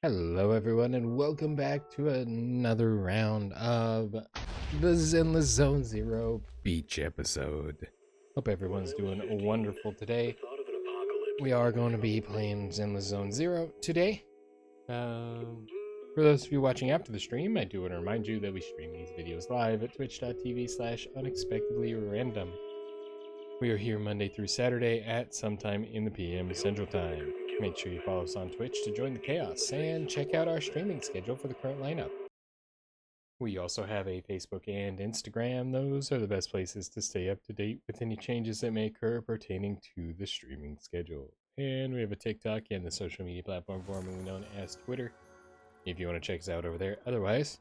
Hello everyone and welcome back to another round of the Zenless Zone Zero beach episode. Hope everyone's doing wonderful today. We are going to be playing Zenless Zone Zero today. For those of you watching after the stream, I do want to remind you that we stream these videos live at twitch.tv/unexpectedlyrandom. We are here Monday through Saturday at sometime in the PM Central Time. Make sure you follow us on Twitch to join the chaos and check out our streaming schedule for the current lineup. We also have a Facebook and Instagram. Those are the best places to stay up to date with any changes that may occur pertaining to the streaming schedule. And we have a TikTok and the social media platform formerly known as Twitter, if you want to check us out over there. Otherwise,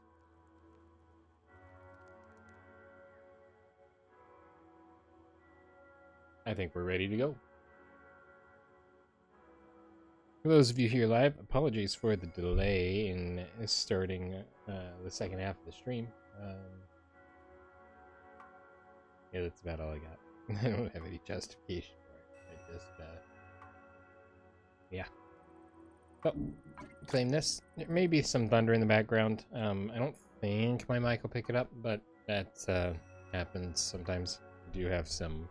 I think we're ready to go. For those of you here live, apologies for the delay in starting the second half of the stream. Yeah, that's about all I got. I don't have any justification for it. I just, yeah. Oh, claim this. There may be some thunder in the background. I don't think my mic will pick it up, but that happens sometimes. I do have some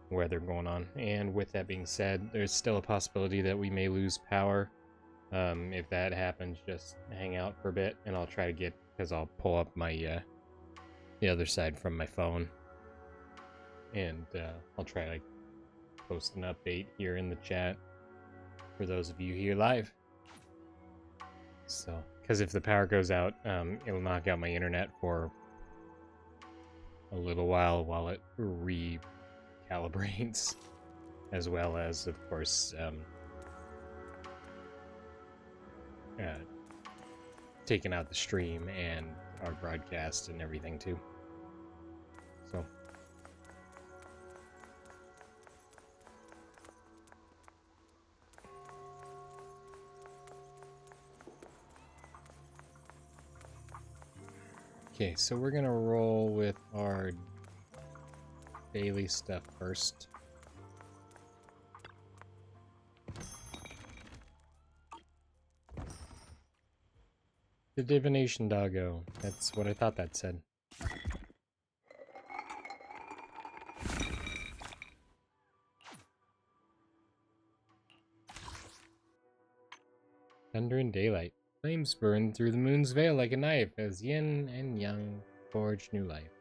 weather going on, and with that being said, there's still a possibility that we may lose power. If that happens, just hang out for a bit and I'll try to get, because I'll pull up my the other side from my phone, and I'll try to post an update here in the chat for those of you here live. So because if the power goes out, it'll knock out my internet for a little while it recalibrates, as well as, of course, taking out the stream and our broadcast and everything too. So okay, so we're gonna roll with our daily stuff first. The divination doggo. That's what I thought that said. Thunder and daylight. Flames burn through the moon's veil like a knife as yin and yang forge new life.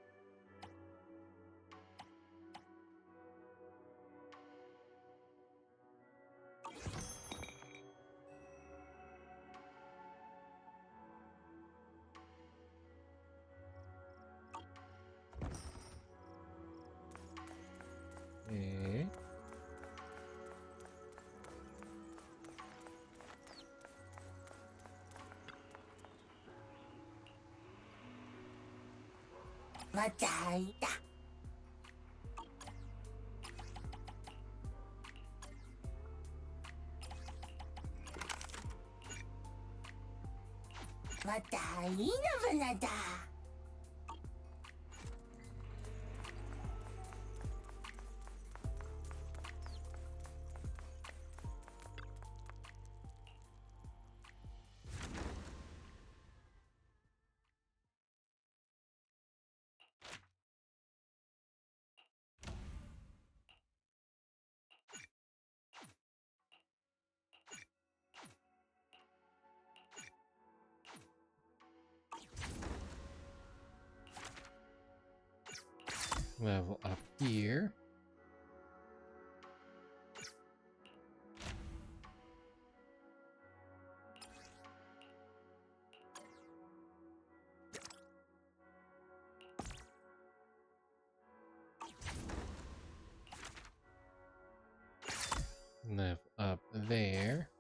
Okay. Level up here. Level up there.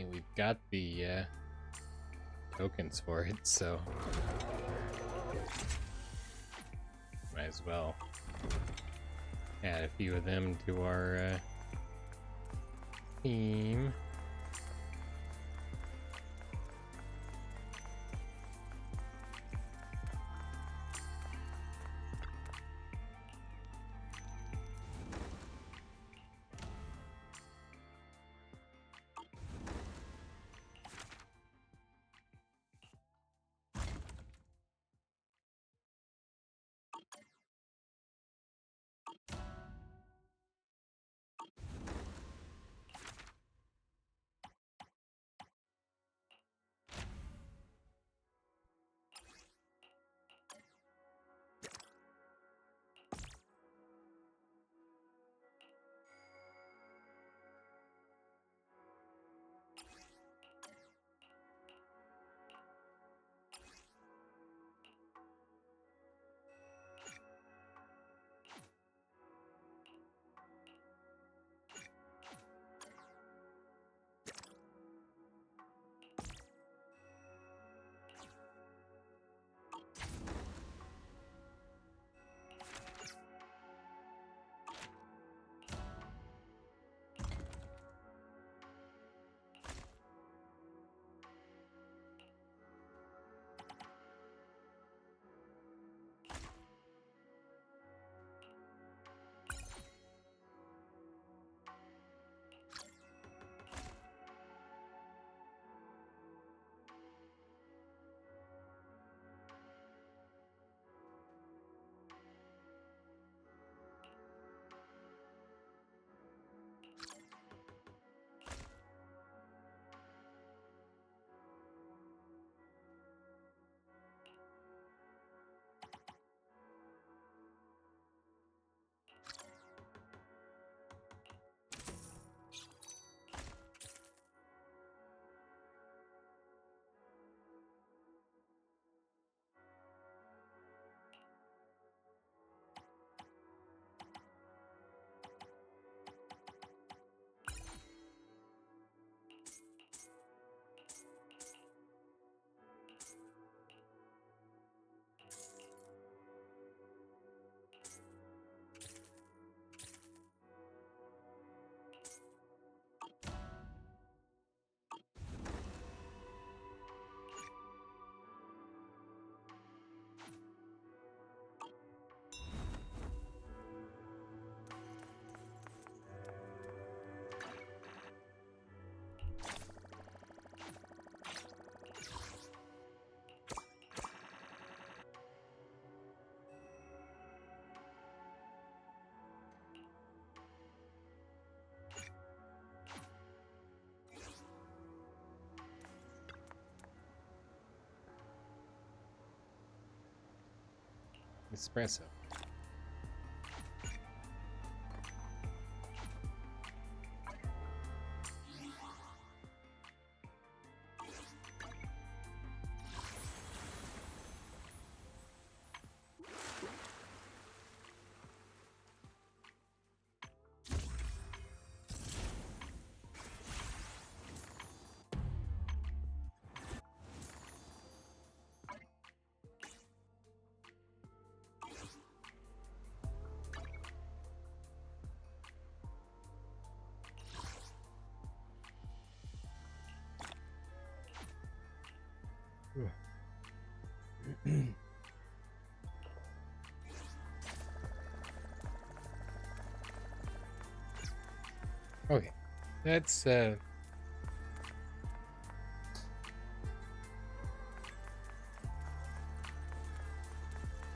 mean, we've got the tokens for it, so might as well add a few of them to our team. Espresso. Okay, let's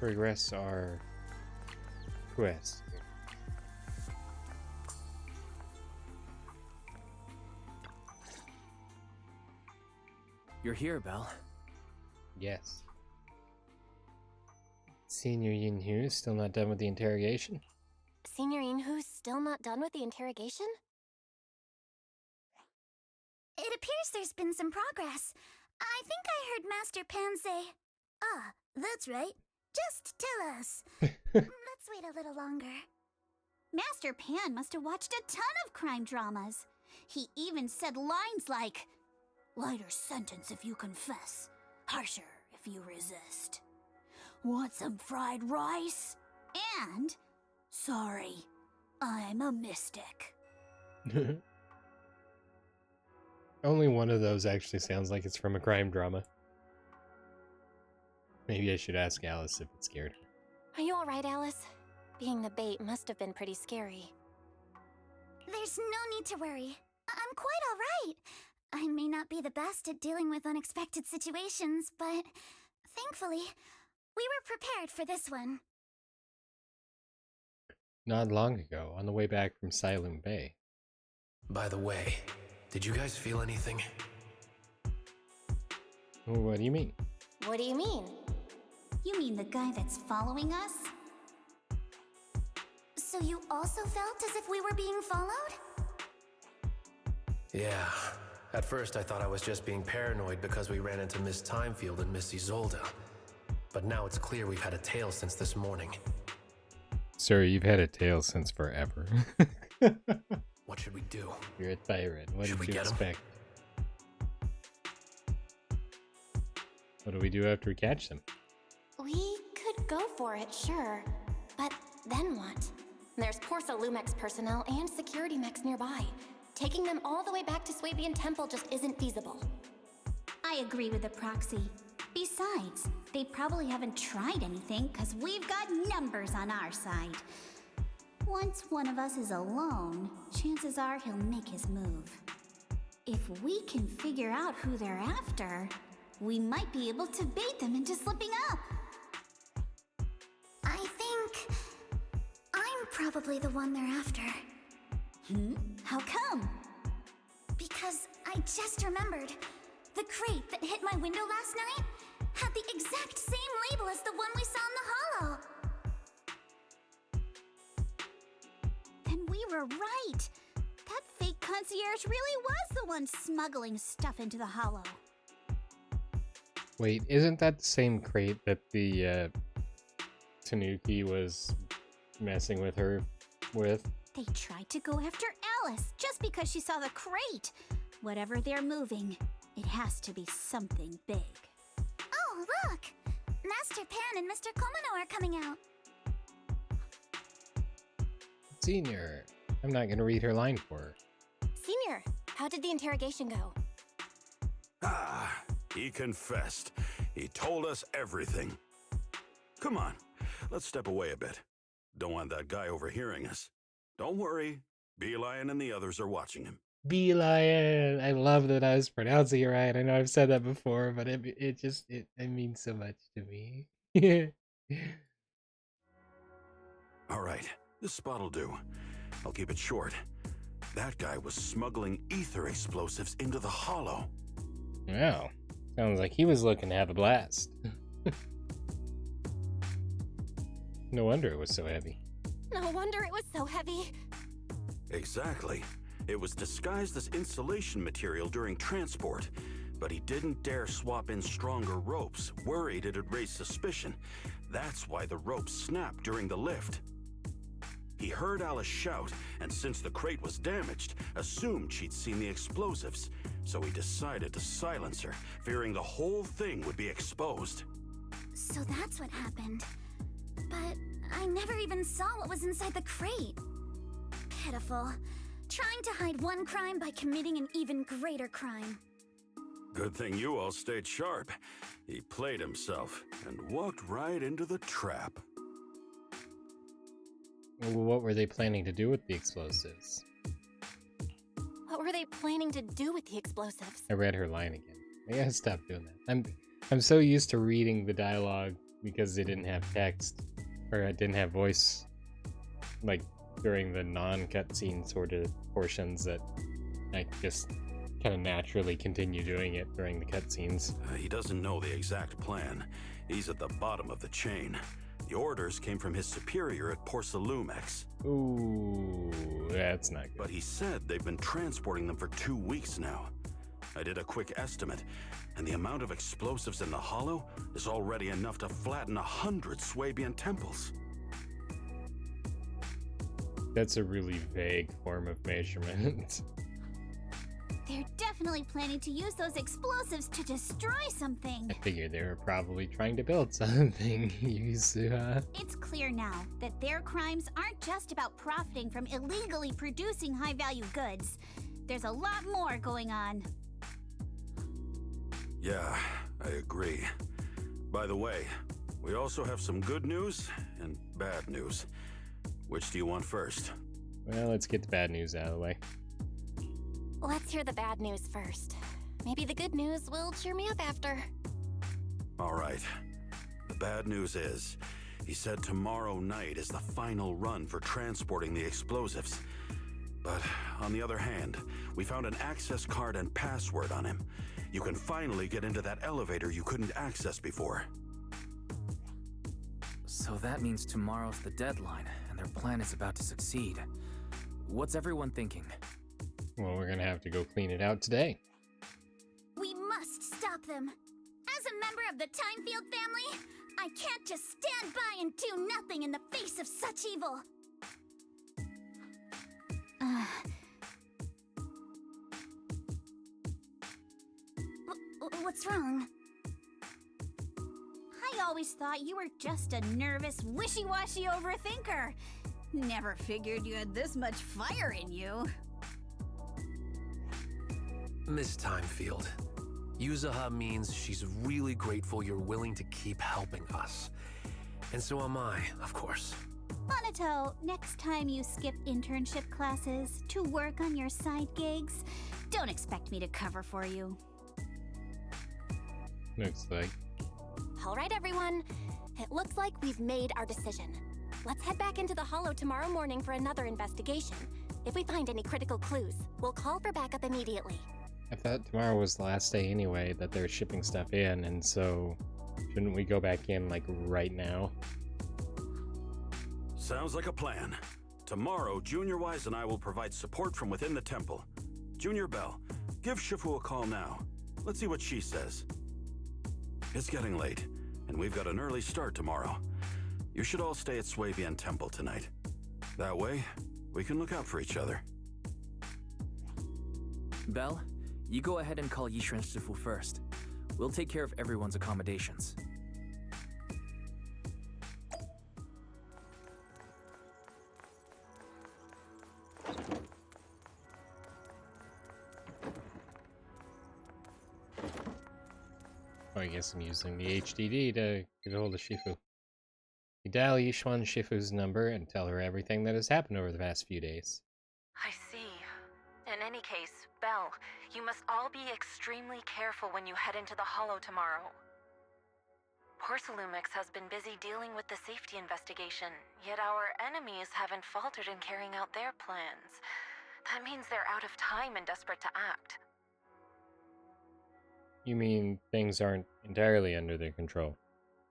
progress our quest. You're here, Belle. Yes. Senior Yin-Hu still not done with the interrogation? Senior Yin-Hu's still not done with the interrogation? It appears there's been some progress. I think I heard Master Pan say, "Ah, that's right. Just tell us." Let's wait a little longer. Master Pan must have watched a ton of crime dramas. He even said lines like, Lighter sentence if you confess, harsher if you resist. Want some fried rice? And, sorry, I'm a mystic. Only one of those actually sounds like it's from a crime drama. Maybe I should ask Alice if it's scared. Are you alright, Alice? Being the bait must have been pretty scary. There's no need to worry. I'm quite alright. I may not be the best at dealing with unexpected situations, but thankfully, we were prepared for this one. Not long ago, on the way back from Silent Bay. By the way, did you guys feel anything? What do you mean? What do you mean? You mean the guy that's following us? So you also felt as if we were being followed? Yeah. At first I thought I was just being paranoid because we ran into Miss Timefield and Miss Isolde. But now it's clear we've had a tail since this morning. Sir, you've had a tail since forever. What should we do? You're a tyrant. What Should did we you get him? expect? What do we do after we catch them? We could go for it, sure. But then what? There's Porsa Lumex personnel and security mechs nearby. Taking them all the way back to Swabian Temple just isn't feasible. I agree with the Proxy. Besides, they probably haven't tried anything because we've got numbers on our side. Once one of us is alone, chances are he'll make his move. If we can figure out who they're after, we might be able to bait them into slipping up. I think I'm probably the one they're after. How come? Because I just remembered. The crate that hit my window last night had the exact same label as the one we saw in the hollow. Then we were right. That fake concierge really was the one smuggling stuff into the hollow. Wait, isn't that the same crate that the Tanuki was messing with her with? They tried to go after Alice just because she saw the crate. Whatever they're moving, it has to be something big. Oh, look! Master Pan and Mr. Komano are coming out. Senior, I'm not gonna read her line for her. Senior, how did the interrogation go? Ah, he confessed. He told us everything. Come on, let's step away a bit. Don't want that guy overhearing us. Don't worry, Beelion and the others are watching him. Beelion! I love that I was pronouncing it right. I know I've said that before, but it means so much to me. All right, this spot'll do. I'll keep it short. That guy was smuggling ether explosives into the hollow. Wow. Sounds like he was looking to have a blast. No wonder it was so heavy. No wonder it was so heavy. Exactly. It was disguised as insulation material during transport, but he didn't dare swap in stronger ropes, worried it'd raise suspicion. That's why the ropes snapped during the lift. He heard Alice shout, and since the crate was damaged, assumed she'd seen the explosives, so he decided to silence her, fearing the whole thing would be exposed. So that's what happened. But I never even saw what was inside the crate. Pitiful. Trying to hide one crime by committing an even greater crime. Good thing you all stayed sharp. He played himself and walked right into the trap. What were they planning to do with the explosives? What were they planning to do with the explosives? I read her line again. I gotta stop doing that. I'm so used to reading the dialogue because it didn't have text, or it didn't have voice, like during the non-cutscene sort of portions, that I just kind of naturally continue doing it during the cutscenes. He doesn't know the exact plan. He's at the bottom of the chain. The orders came from his superior at Porsa Lumex. Ooh, that's not good. But he said they've been transporting them for 2 weeks now. I did a quick estimate, and the amount of explosives in the hollow is already enough to flatten 100 Swabian temples. That's a really vague form of measurement. They're definitely planning to use those explosives to destroy something. I figured they were probably trying to build something. It's clear now that their crimes aren't just about profiting from illegally producing high-value goods. There's a lot more going on. Yeah, I agree. By the way, we also have some good news and bad news. Which do you want first? Well, let's get the bad news out of the way. Let's hear the bad news first. Maybe the good news will cheer me up after. All right. The bad news is, he said tomorrow night is the final run for transporting the explosives. But on the other hand, we found an access card and password on him. You can finally get into that elevator you couldn't access before. So that means tomorrow's the deadline, and their plan is about to succeed. What's everyone thinking? Well, we're gonna have to go clean it out today. We must stop them. As a member of the Time Field family, I can't just stand by and do nothing in the face of such evil. What's wrong? I always thought you were just a nervous, wishy-washy overthinker. Never figured you had this much fire in you. Miss Timefield, Yuzaha means she's really grateful you're willing to keep helping us. And so am I, of course. Monato, next time you skip internship classes to work on your side gigs, don't expect me to cover for you. Looks like. All right, everyone. It looks like we've made our decision. Let's head back into the Hollow tomorrow morning for another investigation. If we find any critical clues, we'll call for backup immediately. I thought tomorrow was the last day anyway that they're shipping stuff in, and so shouldn't we go back in like right now? Sounds like a plan. Tomorrow, Junior Wise and I will provide support from within the temple. Junior Bell, give Shifu a call now. Let's see what she says. It's getting late, and we've got an early start tomorrow. You should all stay at Swabian Temple tonight. That way, we can look out for each other. Belle, you go ahead and call Yishu and Shifu first. We'll take care of everyone's accommodations. Oh, I guess I'm using the HDD to get a hold of Shifu. You dial Yishuan Shifu's number and tell her everything that has happened over the past few days. I see. In any case, Belle, you must all be extremely careful when you head into the Hollow tomorrow. Porsalumix has been busy dealing with the safety investigation, yet our enemies haven't faltered in carrying out their plans. That means they're out of time and desperate to act. You mean things aren't entirely under their control?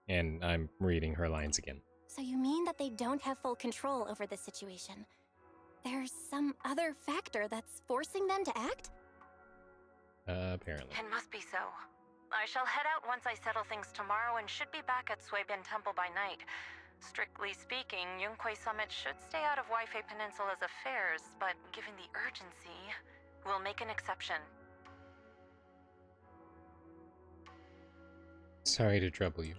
And I'm reading her lines again. So you mean that they don't have full control over the situation? There's some other factor that's forcing them to act? Apparently. It must be so. I shall head out once I settle things tomorrow and should be back at Swabian Temple by night. Strictly speaking, Yunquay Summit should stay out of Waifei Peninsula's affairs, but given the urgency, we'll make an exception. Sorry to trouble you.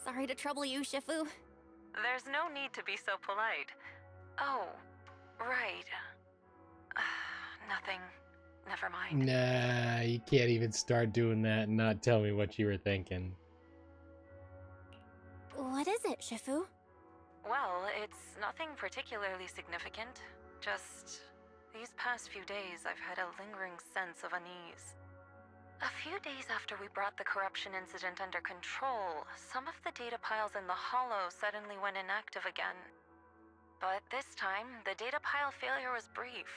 Sorry to trouble you, Shifu. There's no need to be so polite. Oh, right. Nothing. Never mind. Nah, you can't even start doing that and not tell me what you were thinking. What is it, Shifu? Well, it's nothing particularly significant. Just these past few days I've had a lingering sense of unease. A few days after we brought the corruption incident under control, some of the data piles in the Hollow suddenly went inactive again. But this time, the data pile failure was brief.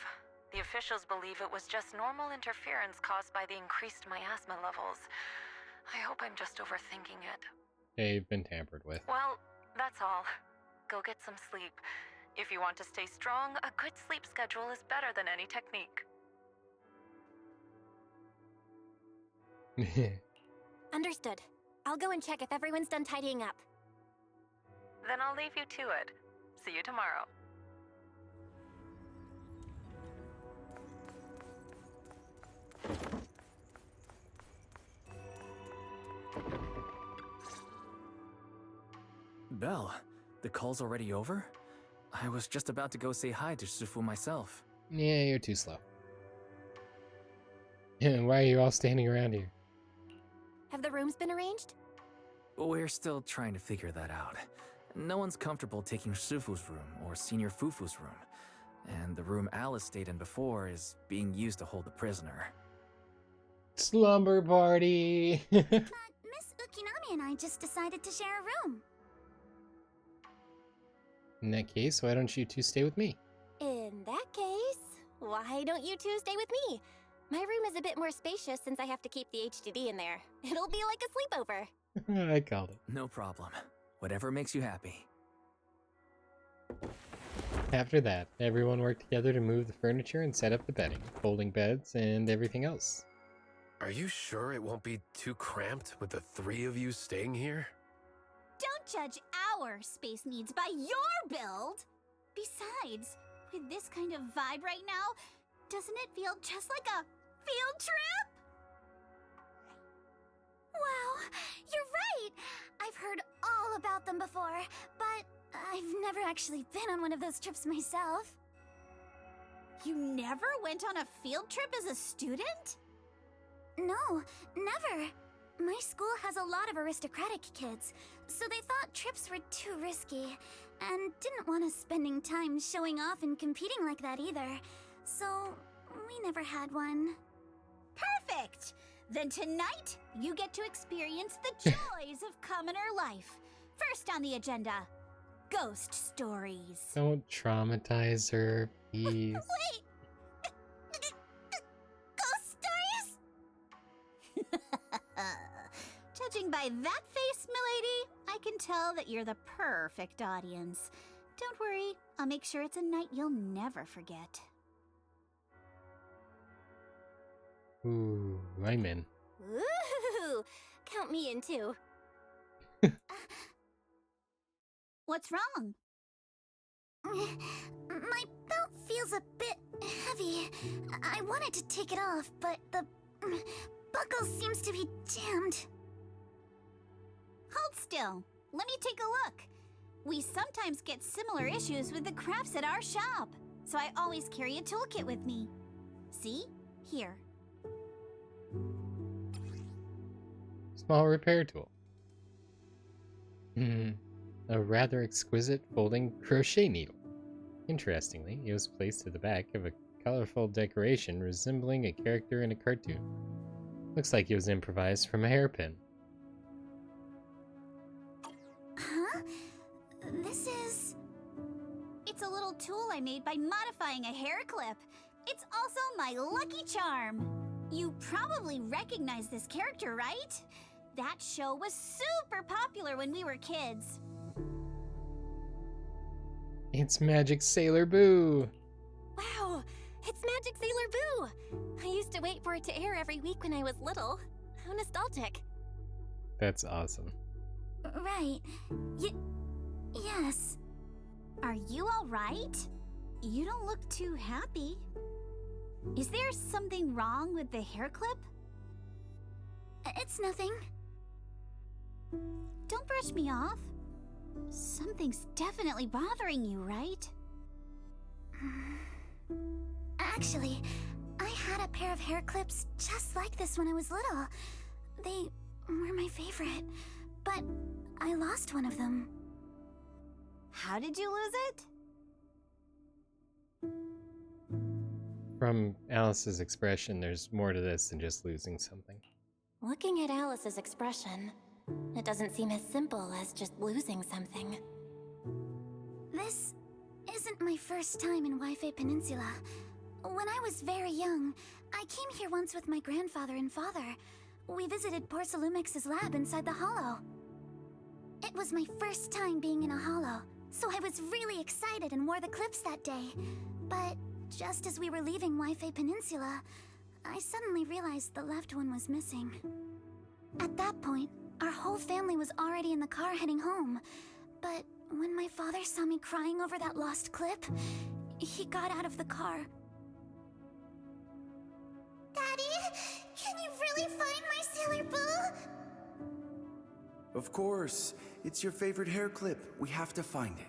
The officials believe it was just normal interference caused by the increased miasma levels. I hope I'm just overthinking it. They've been tampered with. Well, that's all. Go get some sleep. If you want to stay strong, a good sleep schedule is better than any technique. Understood. I'll go and check if everyone's done tidying up. Then I'll leave you to it. See you tomorrow. Belle, the call's already over? I was just about to go say hi to Shifu myself. Yeah, you're too slow. Why are you all standing around here? Have the rooms been arranged? We're still trying to figure that out. No one's comfortable taking Shifu's room or Senior Fufu's room. And the room Alice stayed in before is being used to hold the prisoner. Slumber party! But Miss Ukinami and I just decided to share a room. In that case, why don't you two stay with me? In that case, why don't you two stay with me? My room is a bit more spacious since I have to keep the HDD in there. It'll be like a sleepover. I called it. No problem. Whatever makes you happy. After that, everyone worked together to move the furniture and set up the bedding, folding beds, and everything else. Are you sure it won't be too cramped with the three of you staying here? Don't judge our space needs by your build! Besides, with this kind of vibe right now, doesn't it feel just like a field trip? Wow, you're right! I've heard all about them before, but I've never actually been on one of those trips myself. You never went on a field trip as a student? No, never. My school has a lot of aristocratic kids, so they thought trips were too risky, and didn't want us spending time showing off and competing like that either. So, we never had one. Perfect! Then tonight, you get to experience the joys of commoner life. First on the agenda, ghost stories. Don't traumatize her, please. Wait! Ghost stories? Judging by that face, milady, I can tell that you're the perfect audience. Don't worry, I'll make sure it's a night you'll never forget. Ooh, I'm in. Ooh, count me in too. What's wrong? My belt feels a bit heavy. I wanted to take it off, but the buckle seems to be jammed. Hold still. Let me take a look. We sometimes get similar issues with the crafts at our shop, so I always carry a toolkit with me. See? Here. Small repair tool. A rather exquisite folding crochet needle. Interestingly, it was placed at the back of a colorful decoration resembling a character in a cartoon. Looks like it was improvised from a hairpin. Huh? This is... It's a little tool I made by modifying a hair clip. It's also my lucky charm. You probably recognize this character, right? That show was super popular when we were kids. It's Magic Sailor Boo! Wow, it's Magic Sailor Boo! I used to wait for it to air every week when I was little. How nostalgic. That's awesome. Right. Yes. Are you all right? You don't look too happy. Is there something wrong with the hair clip? It's nothing. Don't brush me off. Something's definitely bothering you, right? Actually, I had a pair of hair clips just like this when I was little. They were my favorite, but I lost one of them. How did you lose it? From Alice's expression, there's more to this than just losing something. Looking at Alice's expression, it doesn't seem as simple as just losing something. This isn't my first time in Wi-Fi Peninsula. When I was very young, I came here once with my grandfather and father. We visited Porcelumex's lab inside the Hollow. It was my first time being in a Hollow, so I was really excited and wore the clips that day. But just as we were leaving Wi-Fi Peninsula, I suddenly realized the left one was missing. At that point, our whole family was already in the car heading home. But when my father saw me crying over that lost clip, he got out of the car. Daddy, can you really find my Sailor Boo? Of course. It's your favorite hair clip. We have to find it.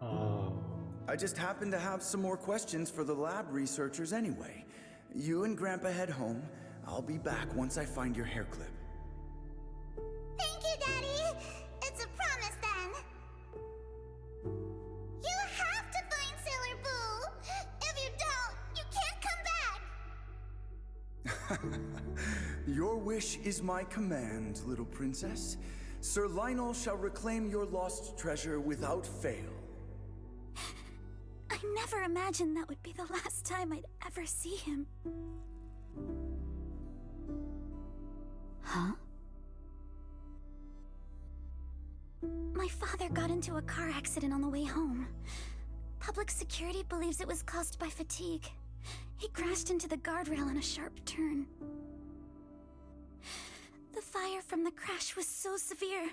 Oh. I just happen to have some more questions for the lab researchers anyway. You and Grandpa head home. I'll be back once I find your hair clip. Thank you, Daddy! It's a promise, then. You have to find Sailor Boo! If you don't, you can't come back! Your wish is my command, little princess. Sir Lionel shall reclaim your lost treasure without fail. I never imagined that would be the last time I'd ever see him. Huh? My father got into a car accident on the way home. Public security believes it was caused by fatigue. He crashed into the guardrail on a sharp turn. The fire from the crash was so severe.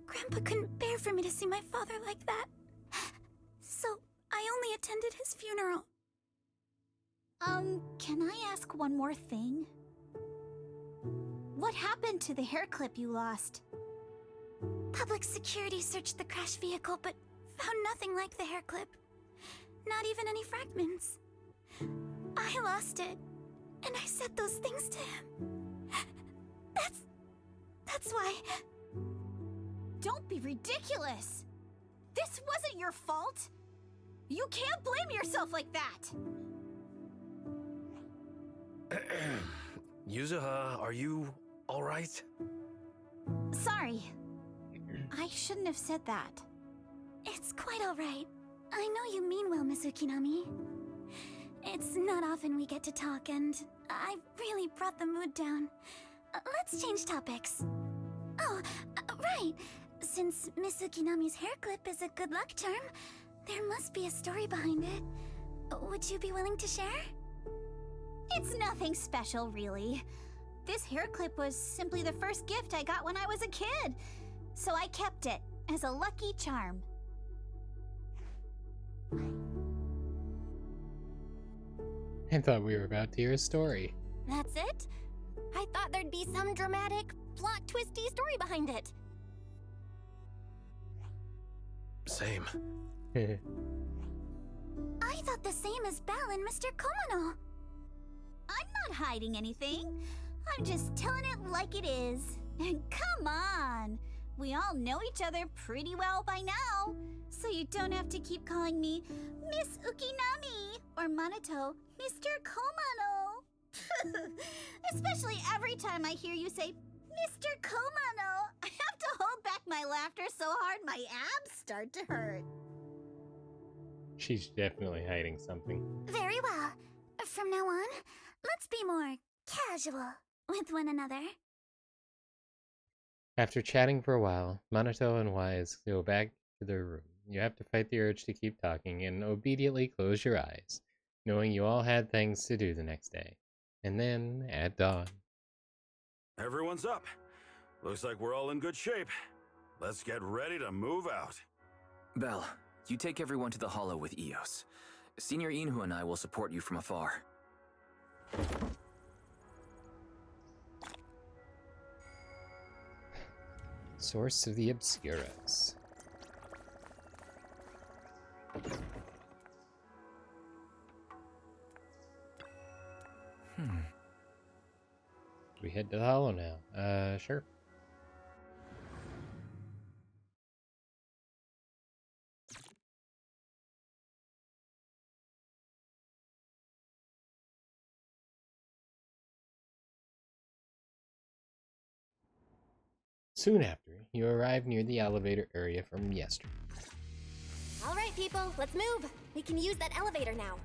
Grandpa couldn't bear for me to see my father like that. So I only attended his funeral. Can I ask one more thing? What happened to the hair clip you lost? Public security searched the crash vehicle, but found nothing like the hair clip. Not even any fragments. I lost it, and I said those things to him. That's why... Don't be ridiculous! This wasn't your fault! You can't blame yourself like that! Yuzuha, are you alright? Sorry. I shouldn't have said that. It's quite alright. I know you mean well, Miss Ukinami. It's not often we get to talk, and I really brought the mood down. Let's change topics. Oh, right. Since Miss Ukinami's hair clip is a good luck charm, there must be a story behind it. Would you be willing to share? It's nothing special, really. This hair clip was simply the first gift I got when I was a kid, so I kept it as a lucky charm. I thought we were about to hear a story. That's it? I thought there'd be some dramatic, plot twisty story behind it. Same. I thought the same as Belle and Mr. Komono. I'm not hiding anything. I'm just telling it like it is. And come on! We all know each other pretty well by now, so you don't have to keep calling me Miss Ukinami or Manato Mr. Komono. Especially every time I hear you say Mr. Komono, I have to hold back my laughter so hard my abs start to hurt. She's definitely hiding something. Very well. From now on, let's be more casual with one another. After chatting for a while, Manato and Wise go back to their room. You have to fight the urge to keep talking and obediently close your eyes, knowing you all had things to do the next day. And then, at dawn... Everyone's up. Looks like we're all in good shape. Let's get ready to move out. Belle, you take everyone to the Hollow with Eos. Senior Inhu and I will support you from afar. Source of the Obscuras. We head to the Hollow now. Sure. Soon after, you arrive near the elevator area from yesterday. All right, people, let's move. We can use that elevator now.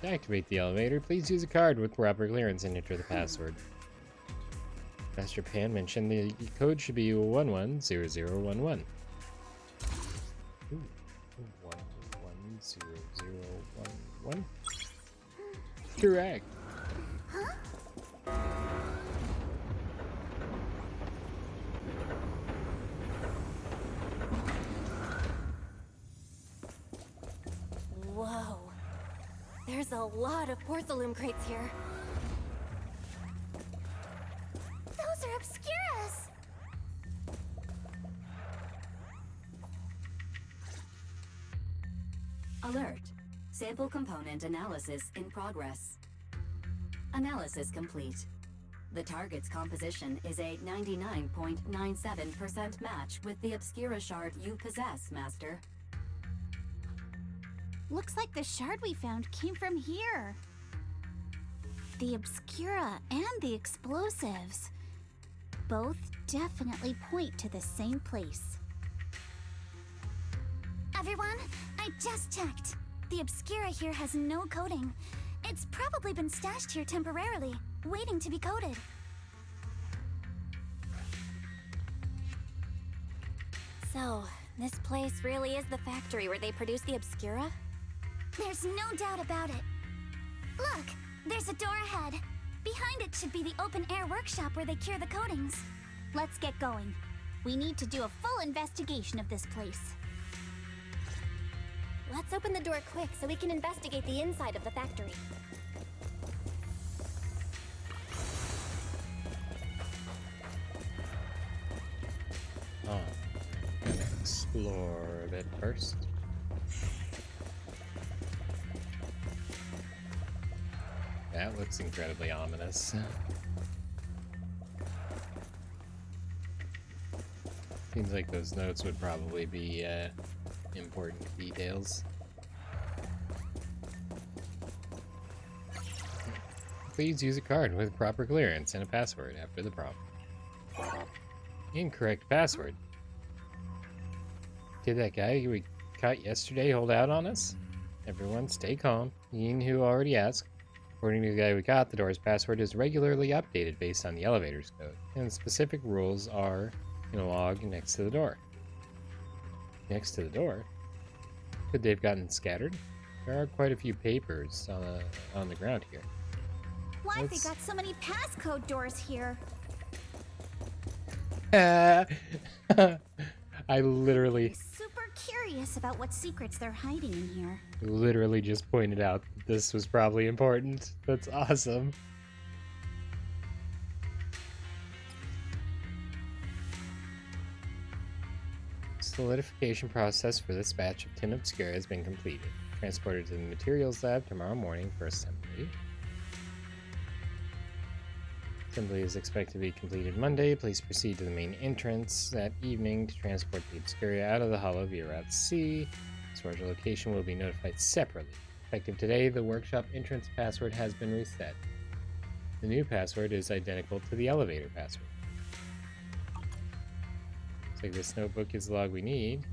To activate the elevator, please use a card with proper clearance and enter the password. Master Pan mentioned the code should be 110011. Ooh, 110011. Correct. There's a lot of porcelain crates here. Those are obscuras! Alert. Sample component analysis in progress. Analysis complete. The target's composition is a 99.97% match with the Obscura shard you possess, Master. Looks like the shard we found came from here. The Obscura and the explosives. Both definitely point to the same place. Everyone, I just checked. The Obscura here has no coding. It's probably been stashed here temporarily, waiting to be coded. So, this place really is the factory where they produce the Obscura? There's no doubt about it. Look, there's a door ahead. Behind it should be the open-air workshop where they cure the coatings. Let's get going. We need to do a full investigation of this place. Let's open the door quick so we can investigate the inside of the factory. Oh, gonna explore a bit first. That looks incredibly ominous. Seems like those notes would probably be important details. Please use a card with proper clearance and a password after the prompt. Incorrect password. Did that guy we caught yesterday hold out on us? Everyone stay calm. Yin, who already asked. According to the guy we got, the door's password is regularly updated based on the elevator's code, and specific rules are in a log next to the door. Next to the door? Could they've gotten scattered? There are quite a few papers on the ground here. Why have they got so many passcode doors here? I literally... Super curious about what secrets they're hiding in here. Literally just pointed out that this was probably important. That's awesome. Solidification process for this batch of tin obscura has been completed. Transported to the materials lab tomorrow morning for assembly. Assembly is expected to be completed Monday. Please proceed to the main entrance that evening to transport the obscura out of the hollow via Route C. Storage location will be notified separately. Effective today, the workshop entrance password has been reset. The new password is identical to the elevator password. Looks like this notebook is the log we need.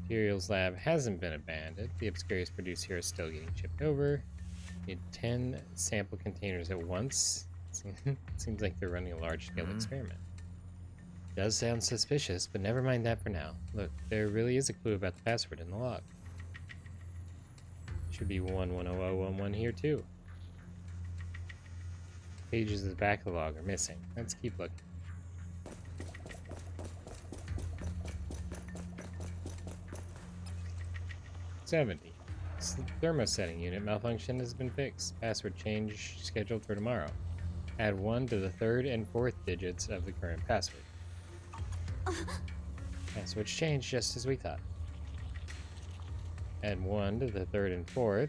Materials lab hasn't been abandoned. The obscuras produced here are still getting shipped over. Need 10 sample containers at once. Seems like they're running a large-scale experiment. Does sound suspicious, but never mind that for now. Look, there really is a clue about the password in the log. Should be 110011 here too. Pages of the back of the log are missing. Let's keep looking. $70. Thermosetting unit malfunction has been fixed. Password change scheduled for tomorrow. Add 1 to the 3rd and 4th digits of the current password. Passwords changed just as we thought. Add 1 to the 3rd and 4th.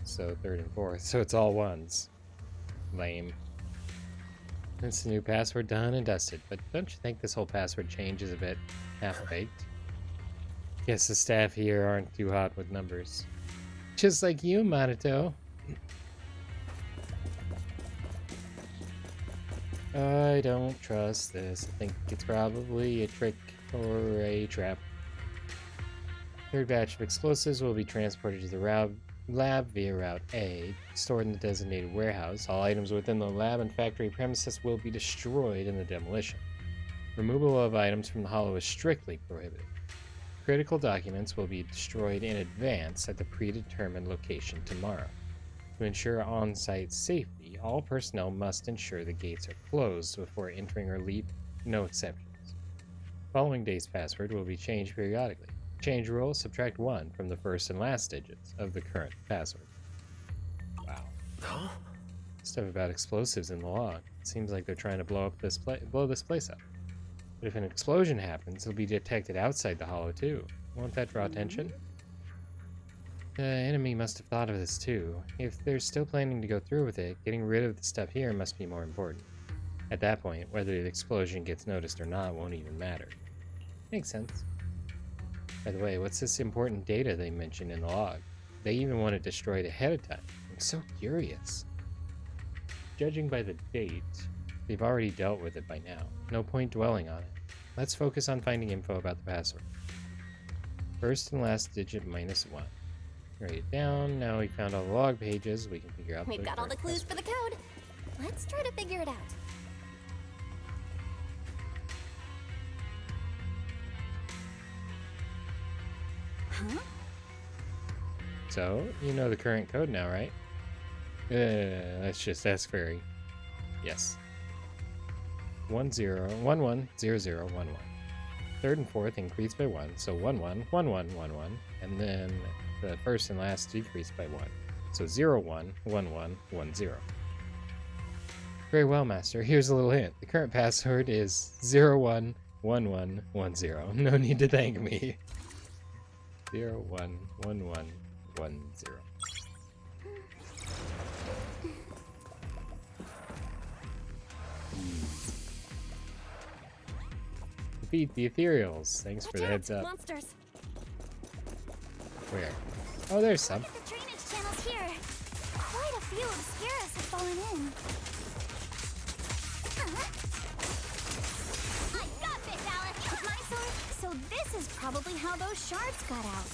So 3rd and 4th. So it's all ones. Lame. That's the new password done and dusted. But don't you think this whole password change is a bit half-baked? Guess the staff here aren't too hot with numbers. Just like you, Minato. I don't trust this. I think it's probably a trick or a trap. Third batch of explosives will be transported to the lab via Route A, stored in the designated warehouse. All items within the lab and factory premises will be destroyed in the demolition. Removal of items from the hollow is strictly prohibited. Critical documents will be destroyed in advance at the predetermined location tomorrow. To ensure on-site safety, all personnel must ensure the gates are closed before entering or leaving, no exceptions. Following day's password will be changed periodically. Change rule, subtract 1 from the first and last digits of the current password. Stuff about explosives in the log. It seems like they're trying to blow this place up. But if an explosion happens, it'll be detected outside the hollow too. Won't that draw attention? The enemy must have thought of this too. If they're still planning to go through with it, getting rid of the stuff here must be more important. At that point, whether the explosion gets noticed or not won't even matter. Makes sense. By the way, what's this important data they mentioned in the log? They even want it destroyed ahead of time. I'm so curious. Judging by the date, they've already dealt with it by now. No point dwelling on it. Let's focus on finding info about the password. First and last digit -1. Write it down. Now we found all the log pages. We can figure out. We've got all the clues for the code. Let's try to figure it out. Huh? So, you know the current code now, right? Let's just ask Fairy. Yes. 10110011. Third and fourth increased by 1, so 111111, and then the first and last decreased by 1, so 011110. Very well, Master. Here's a little hint. The current password is 011110. No need to thank me. 011110. Defeat the Ethereals. Thanks for the heads up. Monsters. Where? Oh, there's some. The drainage channels here. Quite a few obscuras have fallen in. I got this, Alice! With my sword? So this is probably how those shards got out.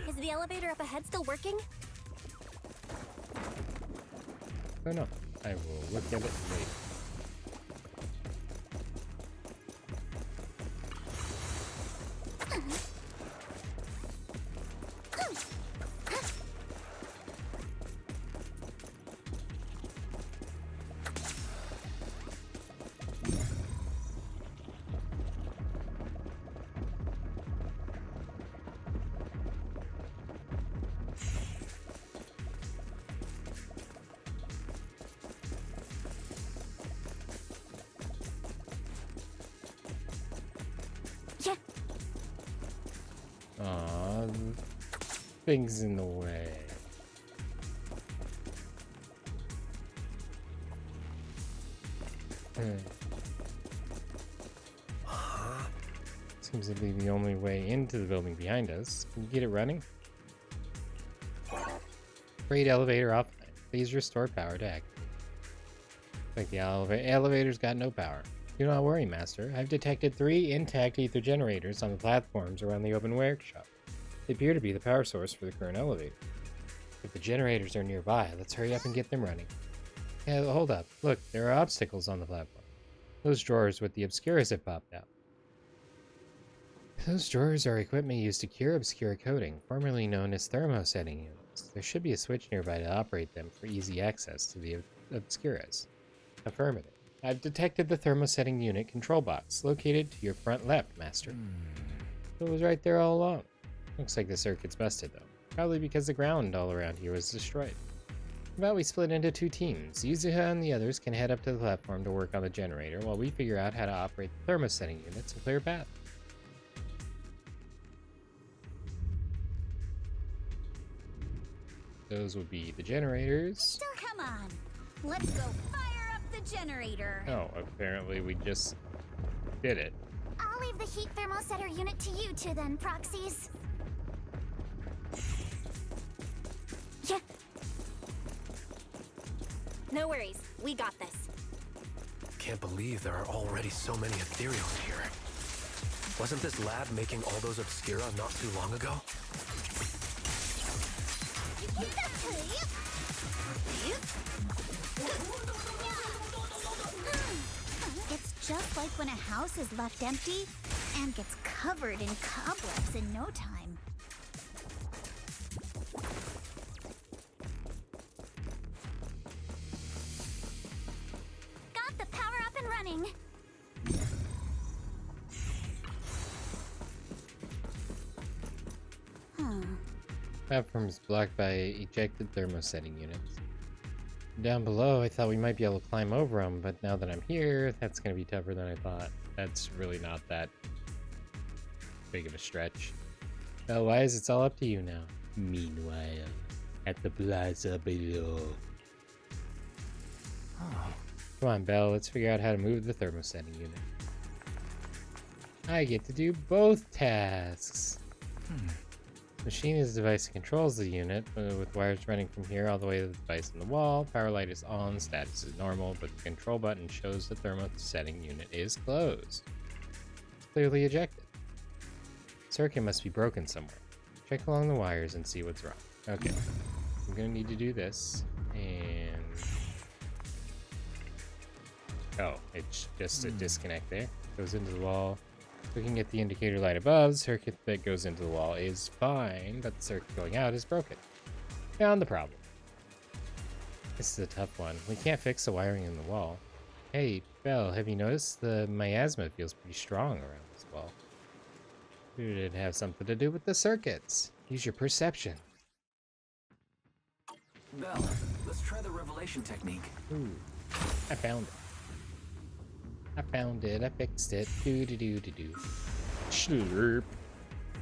Is the elevator up ahead still working? Oh no. I will look at it later. Yeah. Aw, things in the way. Seems to be the only way into the building behind us. Can you get it running? Freight elevator offline. Please restore power to activate. Like the elevator's got no power. Do not worry, Master. I've detected 3 intact ether generators on the platforms around the open workshop. They appear to be the power source for the current elevator. If the generators are nearby, let's hurry up and get them running. Yeah, hold up. Look, there are obstacles on the platform. Those drawers with the obscuras have popped out. Those drawers are equipment used to cure obscura coating, formerly known as thermosetting units. There should be a switch nearby to operate them for easy access to the obscuras. Affirmative. I've detected the thermosetting unit control box, located to your front left, Master. It was right there all along. Looks like the circuit's busted, though. Probably because the ground all around here was destroyed. How about we split into 2 teams? Yuzuha and the others can head up to the platform to work on the generator, while we figure out how to operate the thermosetting units and clear a path. Those would be the generators. So come on, let's go fire up the generator. Oh, apparently we just did it. I'll leave the heat thermosetter unit to you two then, Proxies. Yeah. No worries. We got this. Can't believe there are already so many Ethereals here. Wasn't this lab making all those Obscura not too long ago? It's just like when a house is left empty and gets covered in cobwebs in no time. Got the power up and running. Platform is blocked by ejected thermosetting units. Down below, I thought we might be able to climb over them, but now that I'm here, that's going to be tougher than I thought. That's really not that big of a stretch. Otherwise, it's all up to you now. Meanwhile, at the plaza below. Oh. Come on, Belle, let's figure out how to move the thermosetting unit. I get to do both tasks. Machine is the device that controls the unit, with wires running from here all the way to the device on the wall. Power light is on, status is normal, but the control button shows the thermosetting unit is closed. It's clearly ejected. Circuit must be broken somewhere. Check along the wires and see what's wrong. Okay, I'm gonna need to do this, and... oh, it's just a disconnect there. Goes into the wall. Looking at the indicator light above, the circuit that goes into the wall is fine, but the circuit going out is broken. Found the problem. This is a tough one. We can't fix the wiring in the wall. Hey, Belle, have you noticed the miasma feels pretty strong around this wall? Could it have something to do with the circuits? Use your perception. Belle, let's try the revelation technique. Ooh, I found it. I found it. I fixed it. Do. Slurp.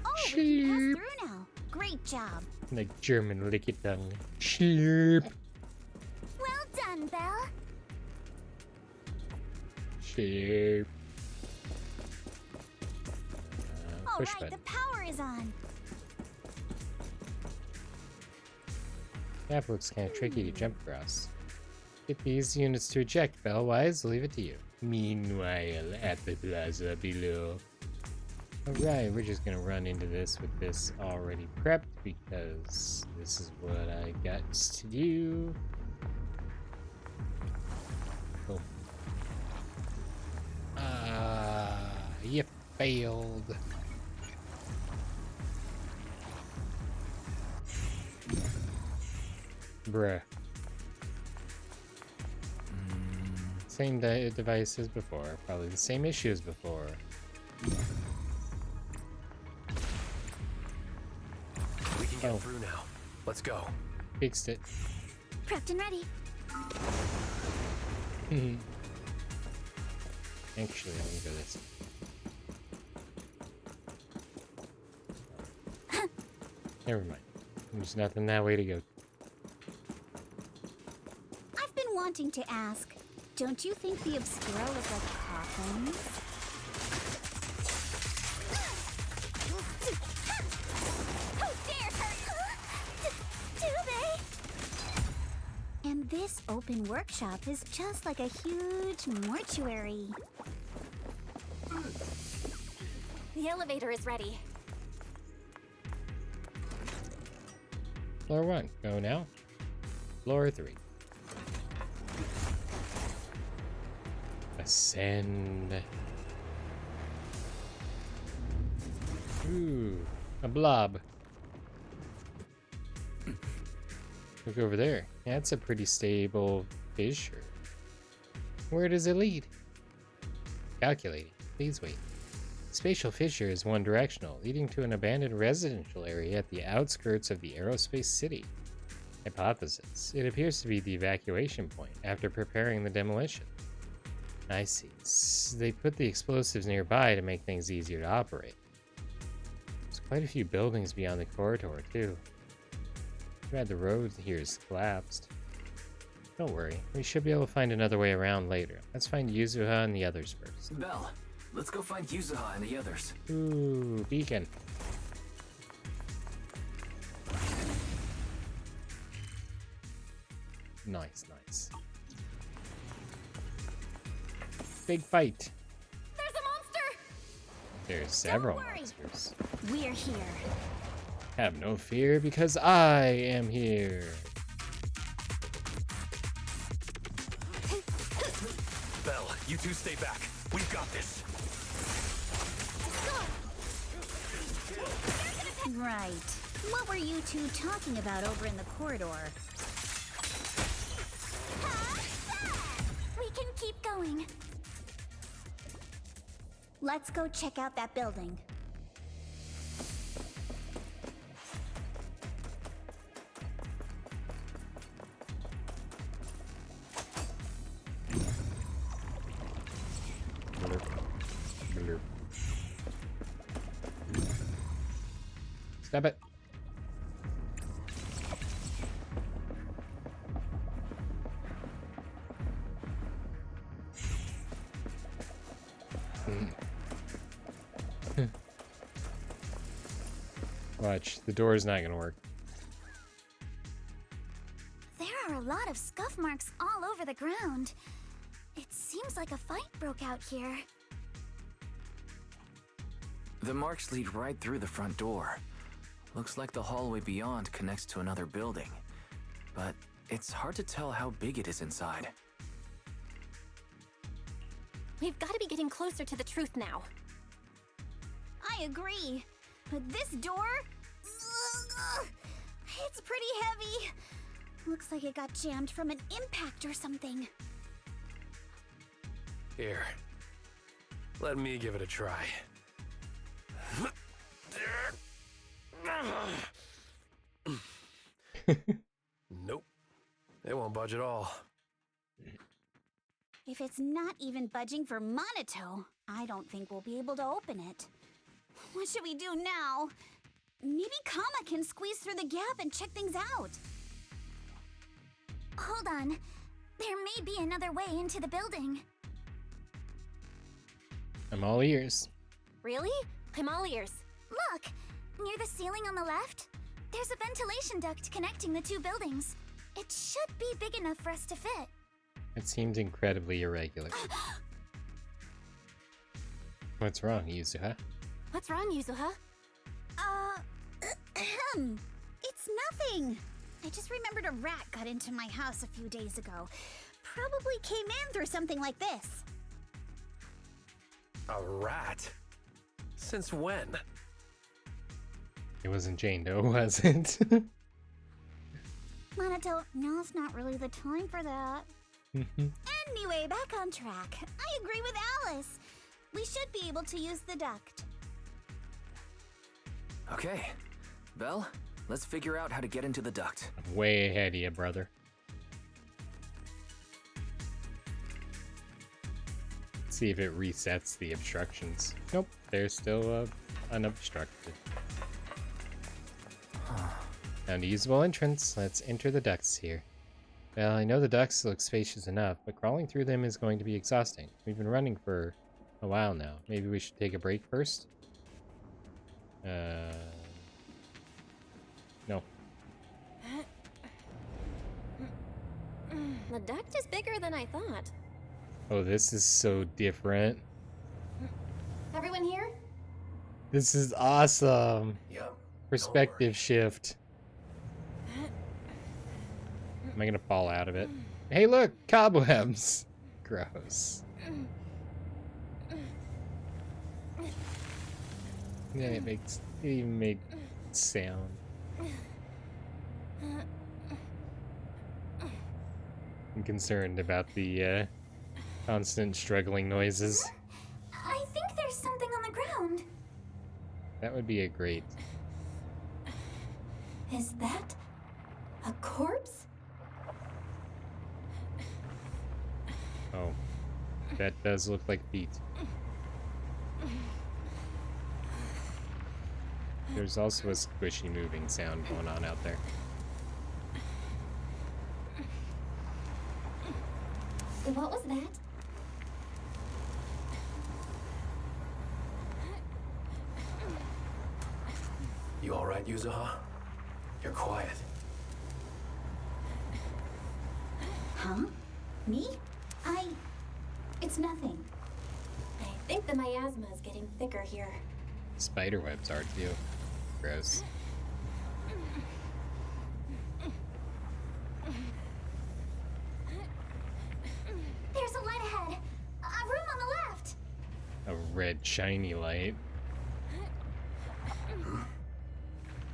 Oh, we can pass through now. Great job. Like German lick it tongue. Slurp. Well done, Belle. Slurp. All Push right, button. the power is on. That looks kind of tricky to jump across. Get these units to eject, Belle. Wise, leave it to you. Meanwhile, at the plaza below. Alright, we're just gonna run into this with this already prepped because this is what I got to do. Cool. You failed. Bruh. Same device as before. Probably the same issue as before. We can get through now. Let's go. Fixed it. Prepped and ready. Actually, let me go this. Never mind. There's nothing that way to go. I've been wanting to ask, don't you think the Obscura look like coffins? Who dares hurt? Do they? And this open workshop is just like a huge mortuary. The elevator is ready. Floor 1, go now. Floor 3. Ascend. Ooh, a blob. Look over there. That's a pretty stable fissure. Where does it lead? Calculating. Please wait. Spatial fissure is one-directional, leading to an abandoned residential area at the outskirts of the aerospace city. Hypothesis. It appears to be the evacuation point after preparing the demolition. I see. They put the explosives nearby to make things easier to operate. There's quite a few buildings beyond the corridor, too. Too bad the road here is collapsed. Don't worry, we should be able to find another way around later. Let's find Yuzuha and the others first. Belle, let's go find Yuzuha and the others. Ooh, beacon. Nice, nice. Big fight. There's a monster! There's several worry. monsters. We're here. Have no fear because I am here. Belle, you two stay back. We've got this. Right. What were you two talking about over in the corridor? We can keep going. Let's go check out that building. Stop it. Watch, the door is not gonna work. There are a lot of scuff marks all over the ground. It seems like a fight broke out here. The marks lead right through the front door. Looks like the hallway beyond connects to another building. But it's hard to tell how big it is inside. We've got to be getting closer to the truth now. I agree. But this door? It's pretty heavy. Looks like it got jammed from an impact or something. Here. Let me give it a try. Nope. It won't budge at all. If it's not even budging for Monito, I don't think we'll be able to open it. What should we do now? Maybe Kama can squeeze through the gap and check things out. Hold on. There may be another way into the building. I'm all ears. Really? I'm all ears. Look! Near the ceiling on the left, there's a ventilation duct connecting the two buildings. It should be big enough for us to fit. It seems incredibly irregular. What's wrong, Yuzuha? What's wrong, Yuzuha? It's nothing. I just remembered a rat got into my house a few days ago. Probably came in through something like this. A rat? Since when? It wasn't Jane Doe, was it? Monito, now's not really the time for that. Anyway, back on track. I agree with Alice. We should be able to use the duct. Okay. Belle, let's figure out how to get into the duct. I'm way ahead of you, brother. Let's see if it resets the obstructions. Nope, they're still unobstructed. Found a usable entrance. Let's enter the ducts here. Well, I know the ducts look spacious enough, but crawling through them is going to be exhausting. We've been running for a while now. Maybe we should take a break first? No. The duct is bigger than I thought. Oh, this is so different. Everyone here? This is awesome. Yep. Perspective shift. Am I gonna fall out of it? Hey, look! Cobwebs! Gross. Yeah, it even made sound. I'm concerned about the constant struggling noises. I think there's something on the ground. That would be a great. Is that a corpse? Oh, that does look like feet. There's also a squishy moving sound going on out there. What was that? You alright, Yuzuha? You're quiet. Huh? Me? It's nothing. I think the miasma is getting thicker here. Spiderwebs are too. Gross. There's a light ahead. A room on the left. A red shiny light.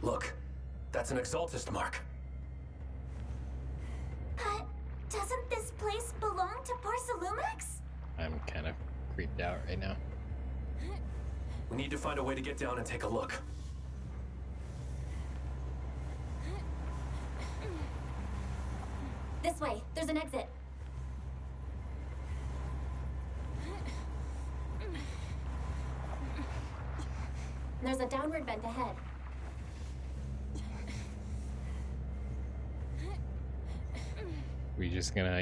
Look, that's an Exaltist mark. But doesn't this place belong to Parsalumex? I'm kind of creeped out right now. We need to find a way to get down and take a look. This way, there's an exit. There's a downward vent ahead. just gonna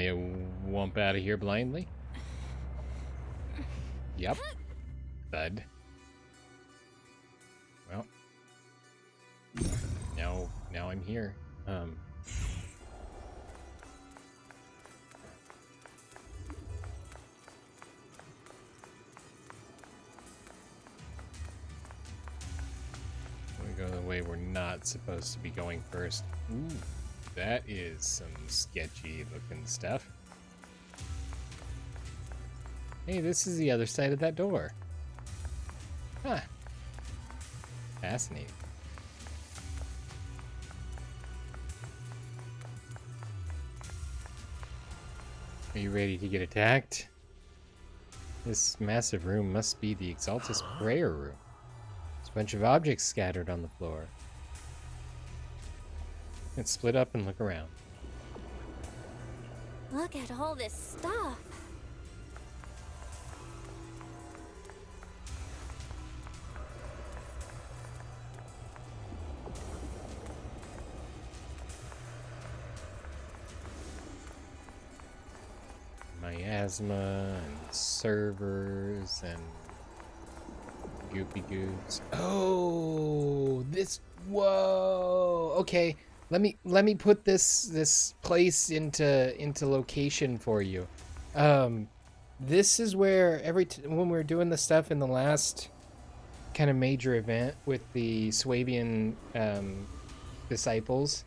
wump out of here blindly? Yep. Thud. Well. Now I'm here. We go the way we're not supposed to be going first. Ooh, that is some sketchy looking stuff. Hey, this is the other side of that door. Huh. Fascinating. Are you ready to get attacked? This massive room must be the Exaltus prayer room. There's a bunch of objects scattered on the floor. Let's split up and look around. Look at all this stuff. Miasma and servers and goopy goops. Oh, this. Whoa. Okay, let me put this place into location for you. This is where when we were doing the stuff in the last kind of major event with the Swabian disciples.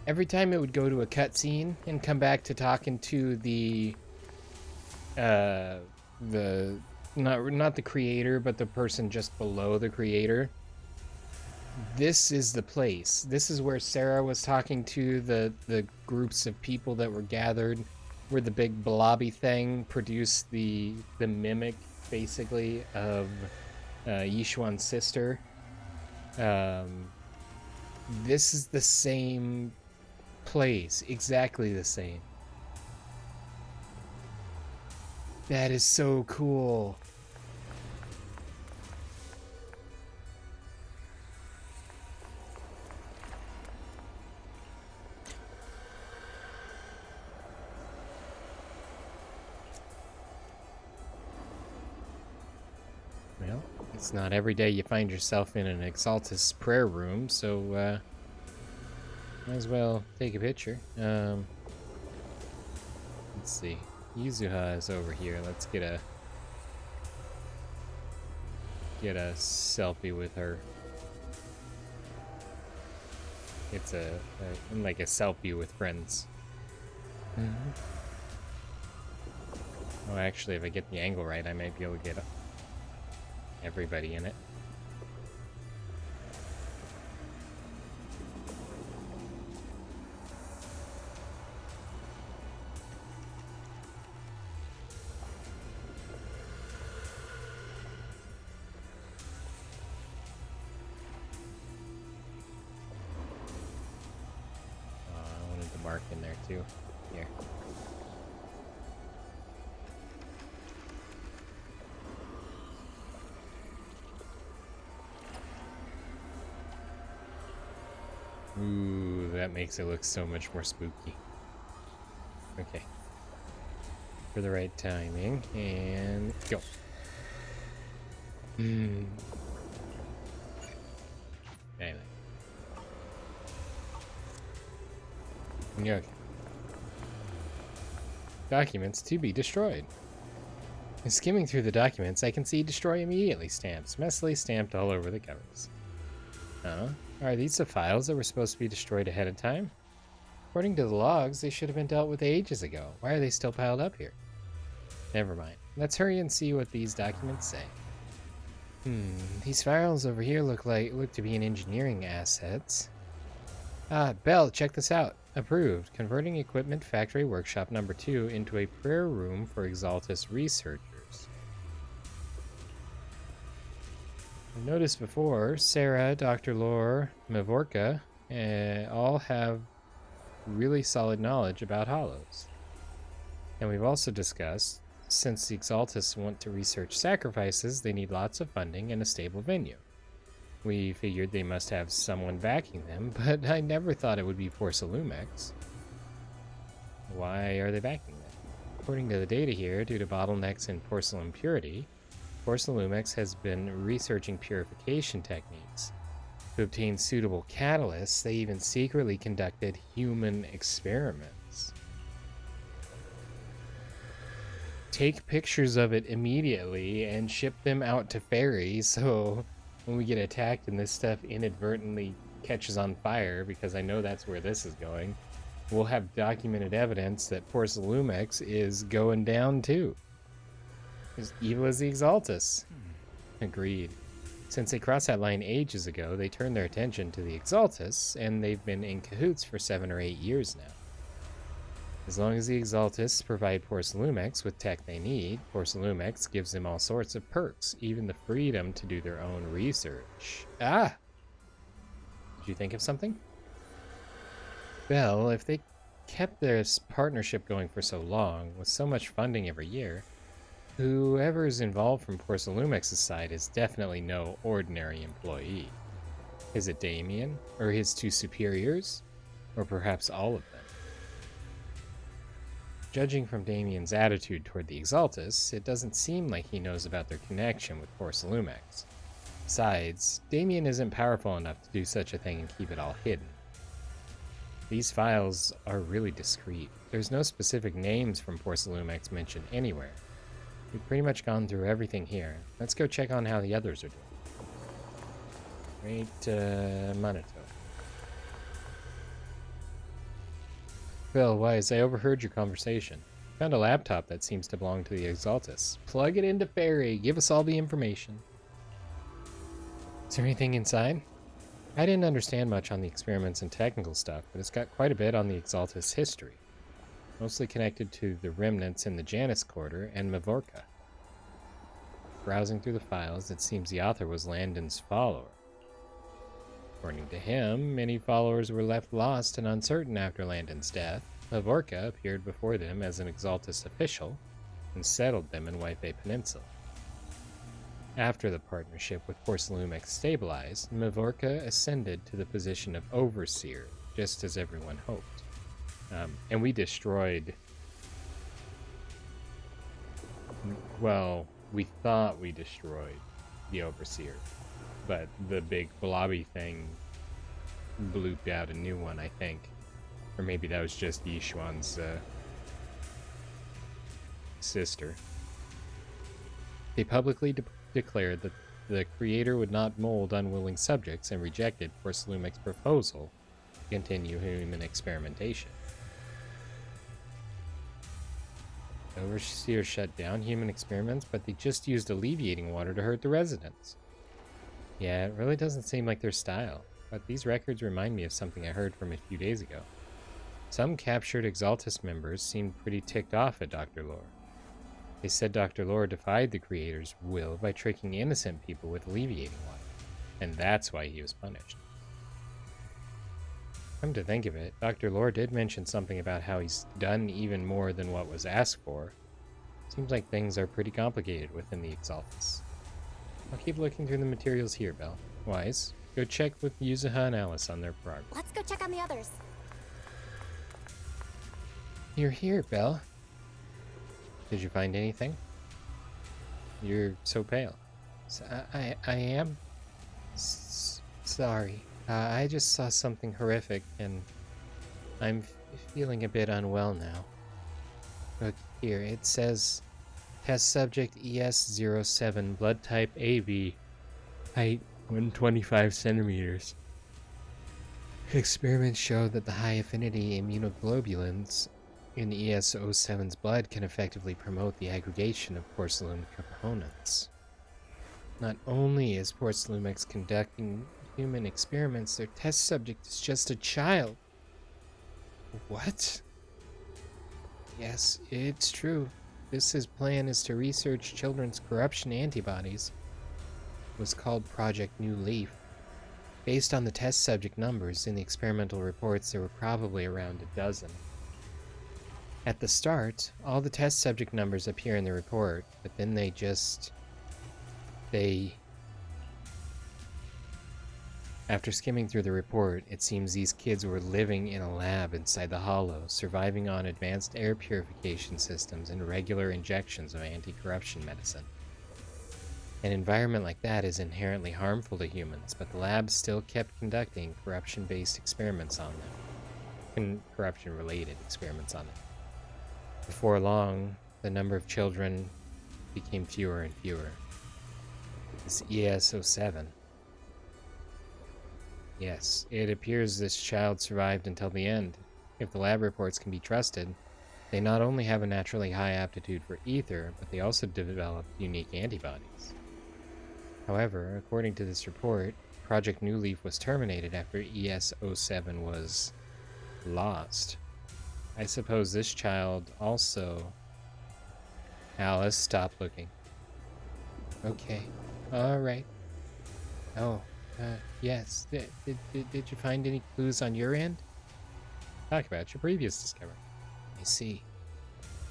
Every time it would go to a cutscene and come back to talking to the not the creator, but the person just below the creator. This is the place. This is where Sarah was talking to the groups of people that were gathered, where the big blobby thing produced the mimic, basically, of Yishuan's sister. This is the same place, exactly the same. That is so cool. Well, it's not every day you find yourself in an Exaltus prayer room, so might as well take a picture. Let's see. Yuzuha is over here. Let's get a selfie with her. It's like a selfie with friends. Oh, actually, if I get the angle right, I might be able to get everybody in it. I wanted the mark in there too. Here. Ooh, that makes it look so much more spooky. Okay. For the right timing, and go. Anyway. Okay. Documents to be destroyed. In skimming through the documents, I can see destroy immediately stamps, messily stamped all over the covers. Are these the files that were supposed to be destroyed ahead of time? According to the logs, they should have been dealt with ages ago. Why are they still piled up here? Never mind. Let's hurry and see what these documents say. These files over here look to be in engineering assets. Bell, check this out. Approved. Converting equipment factory workshop number 2 into a prayer room for Exaltus researchers. I've noticed before, Sarah, Dr. Lore, Mavorka, all have really solid knowledge about hollows. And we've also discussed, since the Exaltus want to research sacrifices, they need lots of funding and a stable venue. We figured they must have someone backing them, but I never thought it would be Porcelumex. Why are they backing them? According to the data here, due to bottlenecks in porcelain purity, Porcelumex has been researching purification techniques. To obtain suitable catalysts, they even secretly conducted human experiments. Take pictures of it immediately and ship them out to Fairy, so when we get attacked and this stuff inadvertently catches on fire, because I know that's where this is going, we'll have documented evidence that Porcelumex is going down too. As evil as the Exaltus. Agreed. Since they crossed that line ages ago, they turned their attention to the Exaltus, and they've been in cahoots for 7 or 8 years now. As long as the Exaltus provide Porcelumex with tech they need, Porcelumex gives them all sorts of perks, even the freedom to do their own research. Ah! Did you think of something? Well, if they kept this partnership going for so long, with so much funding every year, whoever is involved from Porcelumex's side is definitely no ordinary employee. Is it Damien, or his 2 superiors, or perhaps all of them? Judging from Damien's attitude toward the Exaltus, it doesn't seem like he knows about their connection with Porcelumex. Besides, Damien isn't powerful enough to do such a thing and keep it all hidden. These files are really discreet. There's no specific names from Porcelumex mentioned anywhere. We've pretty much gone through everything here. Let's go check on how the others are doing. Great, Monato. Phil, Wise, I overheard your conversation. Found a laptop that seems to belong to the Exaltus. Plug it into Fairy. Give us all the information. Is there anything inside? I didn't understand much on the experiments and technical stuff, but it's got quite a bit on the Exaltus history. Mostly connected to the remnants in the Janus Quarter and Mavorka. Browsing through the files, it seems the author was Landon's follower. According to him, many followers were left lost and uncertain after Landon's death. Mavorka appeared before them as an Exaltus official and settled them in White Bay Peninsula. After the partnership with Porcelumex stabilized, Mavorka ascended to the position of Overseer, just as everyone hoped. And we destroyed... Well, we thought we destroyed the Overseer, but the big blobby thing blooped out a new one, I think. Or maybe that was just Yishuan's sister. They publicly declared that the creator would not mold unwilling subjects and rejected Porcelumex's proposal to continue human experimentation. The Overseer shut down human experiments, but they just used alleviating water to hurt the residents. Yeah, it really doesn't seem like their style, but these records remind me of something I heard from a few days ago. Some captured Exaltus members seemed pretty ticked off at Dr. Lore. They said Dr. Lore defied the Creator's will by tricking innocent people with alleviating water, and that's why he was punished. Come to think of it, Dr. Lore did mention something about how he's done even more than what was asked for. Seems like things are pretty complicated within the Exaltus. I'll keep looking through the materials here, Belle. Wise, go check with Yuzuha and Alice on their progress. Let's go check on the others. You're here, Belle. Did you find anything? You're so pale. I am sorry. I just saw something horrific, and I'm feeling a bit unwell now. Look here, it says test subject ES07, blood type AB, height 125 centimeters. Experiments show that the high affinity immunoglobulins in ES07's blood can effectively promote the aggregation of porcelain components. Not only is Porcelumex conducting human experiments, their test subject is just a child. What? Yes, it's true. His plan is to research children's corruption antibodies. It was called Project New Leaf. Based on the test subject numbers in the experimental reports, there were probably around a dozen. At the start, all the test subject numbers appear in the report, but then After skimming through the report, it seems these kids were living in a lab inside the Hollow, surviving on advanced air purification systems and regular injections of anti-corruption medicine. An environment like that is inherently harmful to humans, but the lab still kept conducting corruption-based experiments on them. Corruption-related experiments on them. Before long, the number of children became fewer and fewer. It's ES07. Yes, it appears this child survived until the end. If the lab reports can be trusted, they not only have a naturally high aptitude for ether, but they also developed unique antibodies. However, according to this report, Project New Leaf was terminated after ES07 was lost. I suppose this child also... Alice, stop looking. Okay. Alright. Oh. Yes. Did you find any clues on your end? Talk about your previous discovery. I see.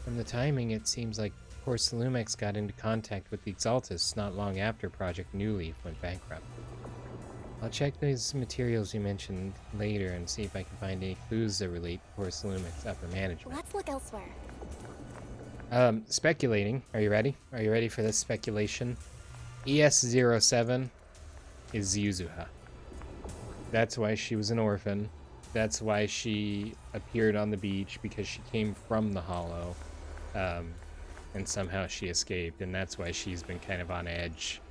From the timing, it seems like Lumex got into contact with the Exaltists not long after Project New Leaf went bankrupt. I'll check those materials you mentioned later and see if I can find any clues that relate to Lumex upper management. Let's look elsewhere. Speculating. Are you ready? Are you ready for this speculation? ES07 is Yuzuha. That's why she was an orphan. That's why she appeared on the beach, because she came from the Hollow. And somehow she escaped, and that's why she's been kind of on edge.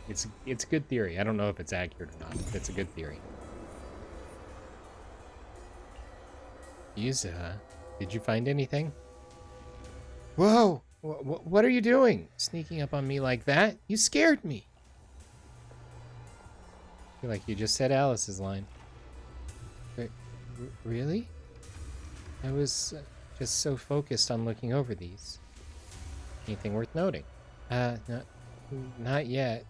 It's a good theory. I don't know if it's accurate or not, but it's a good theory. Yuzuha, did you find anything? Whoa! What are you doing? Sneaking up on me like that? You scared me! I feel like you just said Alice's line. Really? I was just so focused on looking over these. Anything worth noting? Not yet.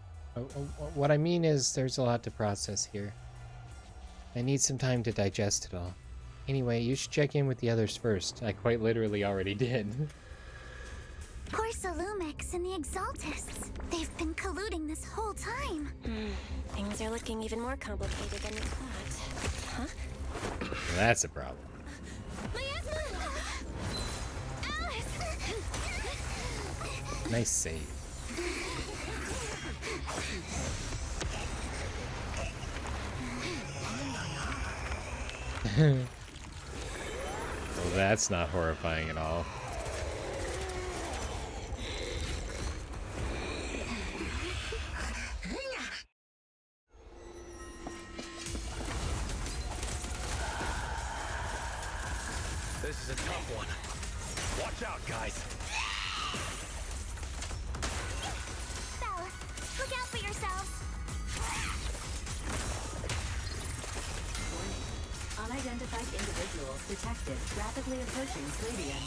What I mean is there's a lot to process here. I need some time to digest it all. Anyway, you should check in with the others first. I quite literally already did. Poor Lumex and the Exaltists. They've been colluding this whole time. Things are looking even more complicated than we thought. Huh? That's a problem. Nice save. Well, that's not horrifying at all. This is a tough one. Watch out, guys. Bella, look out for yourselves. Unidentified individuals detected rapidly approaching Slavian.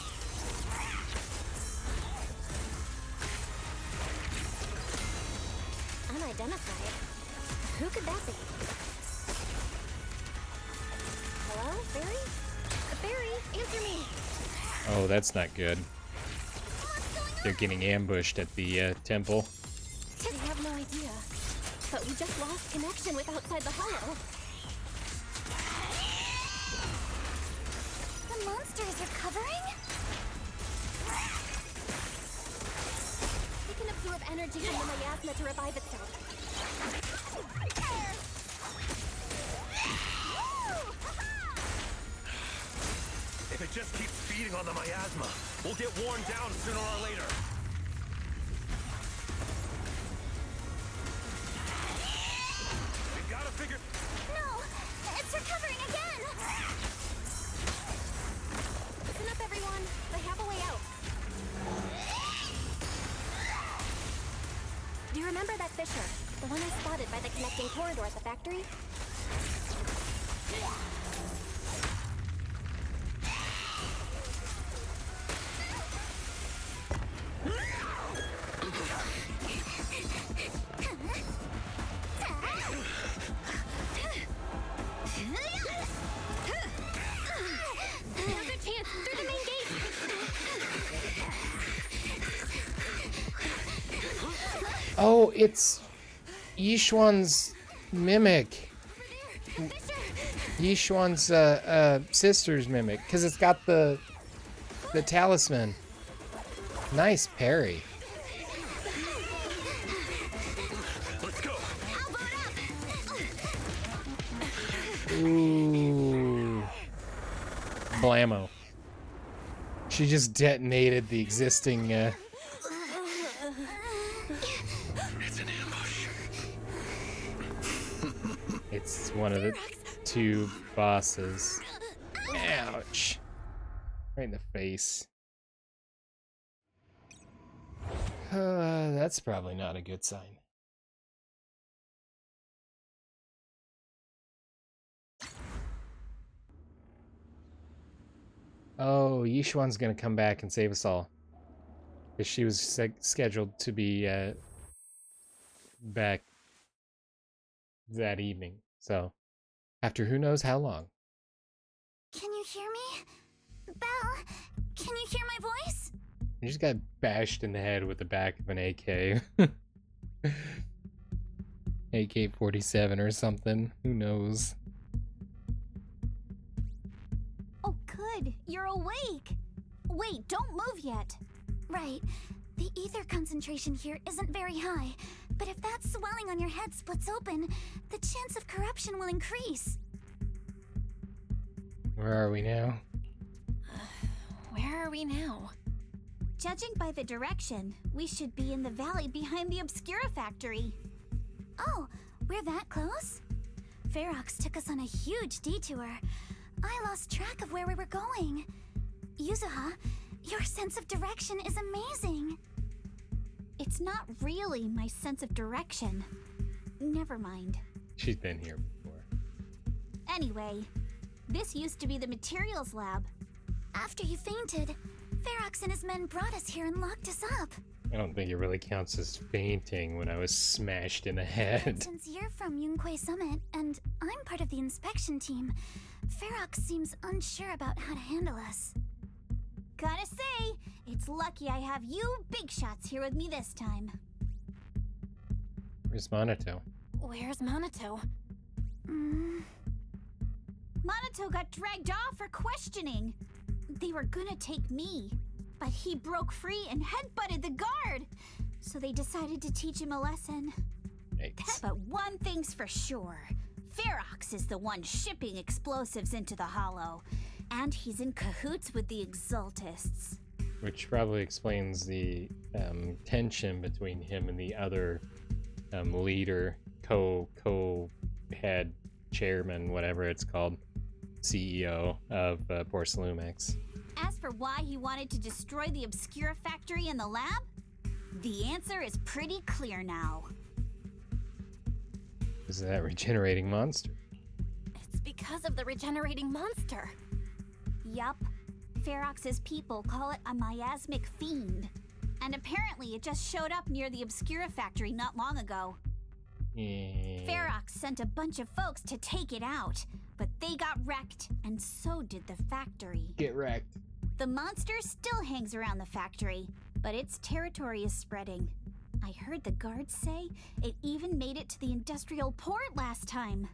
Unidentified? Who could that be? Hello, Barry? Barry, answer me! Oh, that's not good. They're getting ambushed at the temple. We have no idea. But we just lost connection with outside the Hollow. The monsters are covering? It can absorb energy from the miasma to revive itself. If it just keeps feeding on the miasma, we'll get worn down sooner or later. We gotta figure... No! It's recovering again! Listen up, everyone. I have a way out. Do you remember that fissure? The one I spotted by the connecting corridor at the factory? Another chance through the main gate! Oh, it's Yishuan's mimic. Yishuan's sister's mimic, because it's got the talisman. Nice parry. Ooh. Blammo. She just detonated the existing It's an ambush. It's one of the two bosses. Ouch. Right in the face. That's probably not a good sign. Oh, Yishuan's gonna come back and save us all. Because she was scheduled to be back that evening. So, after who knows how long. Can you hear me? Belle, can you hear my voice? You just got bashed in the head with the back of an AK. AK-47 or something. Who knows? Oh, good. You're awake. Wait, don't move yet. Right. The ether concentration here isn't very high, but if that swelling on your head splits open, the chance of corruption will increase. Where are we now? Where are we now? Judging by the direction, we should be in the valley behind the Obscura factory. Oh, we're that close? Ferox took us on a huge detour. I lost track of where we were going. Yuzuha, your sense of direction is amazing. It's not really my sense of direction. Never mind. She's been here before. Anyway, this used to be the materials lab. After you fainted, Ferox and his men brought us here and locked us up. I don't think it really counts as fainting when I was smashed in the head. Since you're from Yunquay Summit, and I'm part of the inspection team, Ferox seems unsure about how to handle us. Gotta say, it's lucky I have you big shots here with me this time. Where's Monato? Where's Monato? Monato got dragged off for questioning. They were gonna take me, but he broke free and headbutted the guard. So they decided to teach him a lesson. Yikes. But one thing's for sure. Ferox is the one shipping explosives into the Hollow. And he's in cahoots with the Exaltists. Which probably explains the tension between him and the other leader, co-head, chairman, whatever it's called, CEO of Porcelumex. As for why he wanted to destroy the Obscura factory and the lab, the answer is pretty clear now. Is that regenerating monster? It's because of the regenerating monster. Yup. Ferox's people call it a miasmic fiend. And apparently it just showed up near the Obscura factory not long ago. Yeah. Ferox sent a bunch of folks to take it out, but they got wrecked, and so did the factory. Get wrecked. The monster still hangs around the factory, but its territory is spreading. I heard the guards say it even made it to the industrial port last time.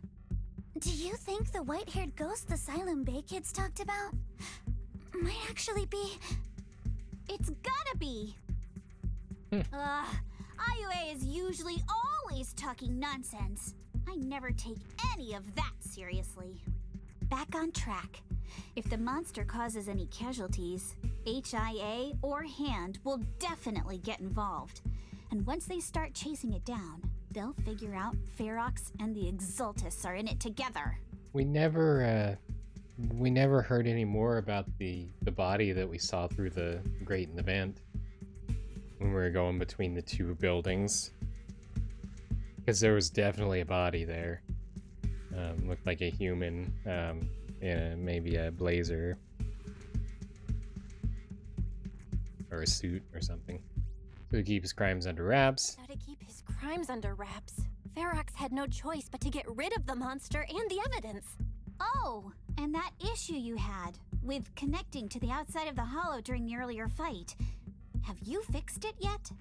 Do you think the white-haired ghost the Asylum Bay kids talked about might actually be... It's gotta be! IUA is usually always talking nonsense. I never take any of that seriously. Back on track. If the monster causes any casualties, HIA or Hand will definitely get involved. And once they start chasing it down, they'll figure out Ferox and the Exaltists are in it together. We never heard any more about the body that we saw through the grate in the vent when we were going between the two buildings. Because there was definitely a body there. Looked like a human, maybe a blazer. Or a suit or something. So he keeps crimes under wraps. So to keep his crimes under wraps, Ferox had no choice but to get rid of the monster and the evidence. Oh, and that issue you had with connecting to the outside of the Hollow during the earlier fight. Have you fixed it yet?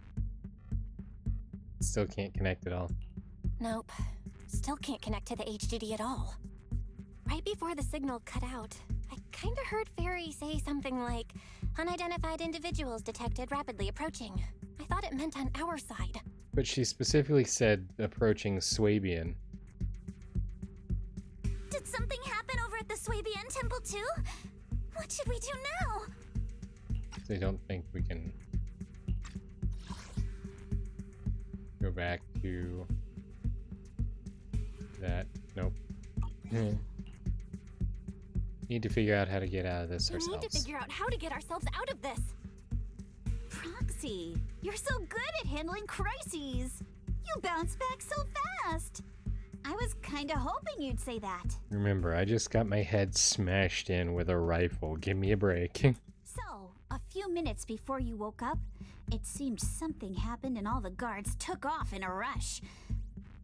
Still can't connect at all. Nope. Still can't connect to the HDD at all. Right before the signal cut out, I kinda heard Fairy say something like, "Unidentified individuals detected rapidly approaching." I thought it meant on our side. But she specifically said approaching Swabian. Did something happen over at the Swabian temple too? What should we do now? I don't think we can go back to that. Nope. Need to figure out how to get out of this We ourselves. need to figure out how to get ourselves out of this. Proxy, you're so good at handling crises. You bounce back so fast. I was kinda hoping you'd say that. Remember, I just got my head smashed in with a rifle. Give me a break. So, a few minutes before you woke up, it seemed something happened and all the guards took off in a rush.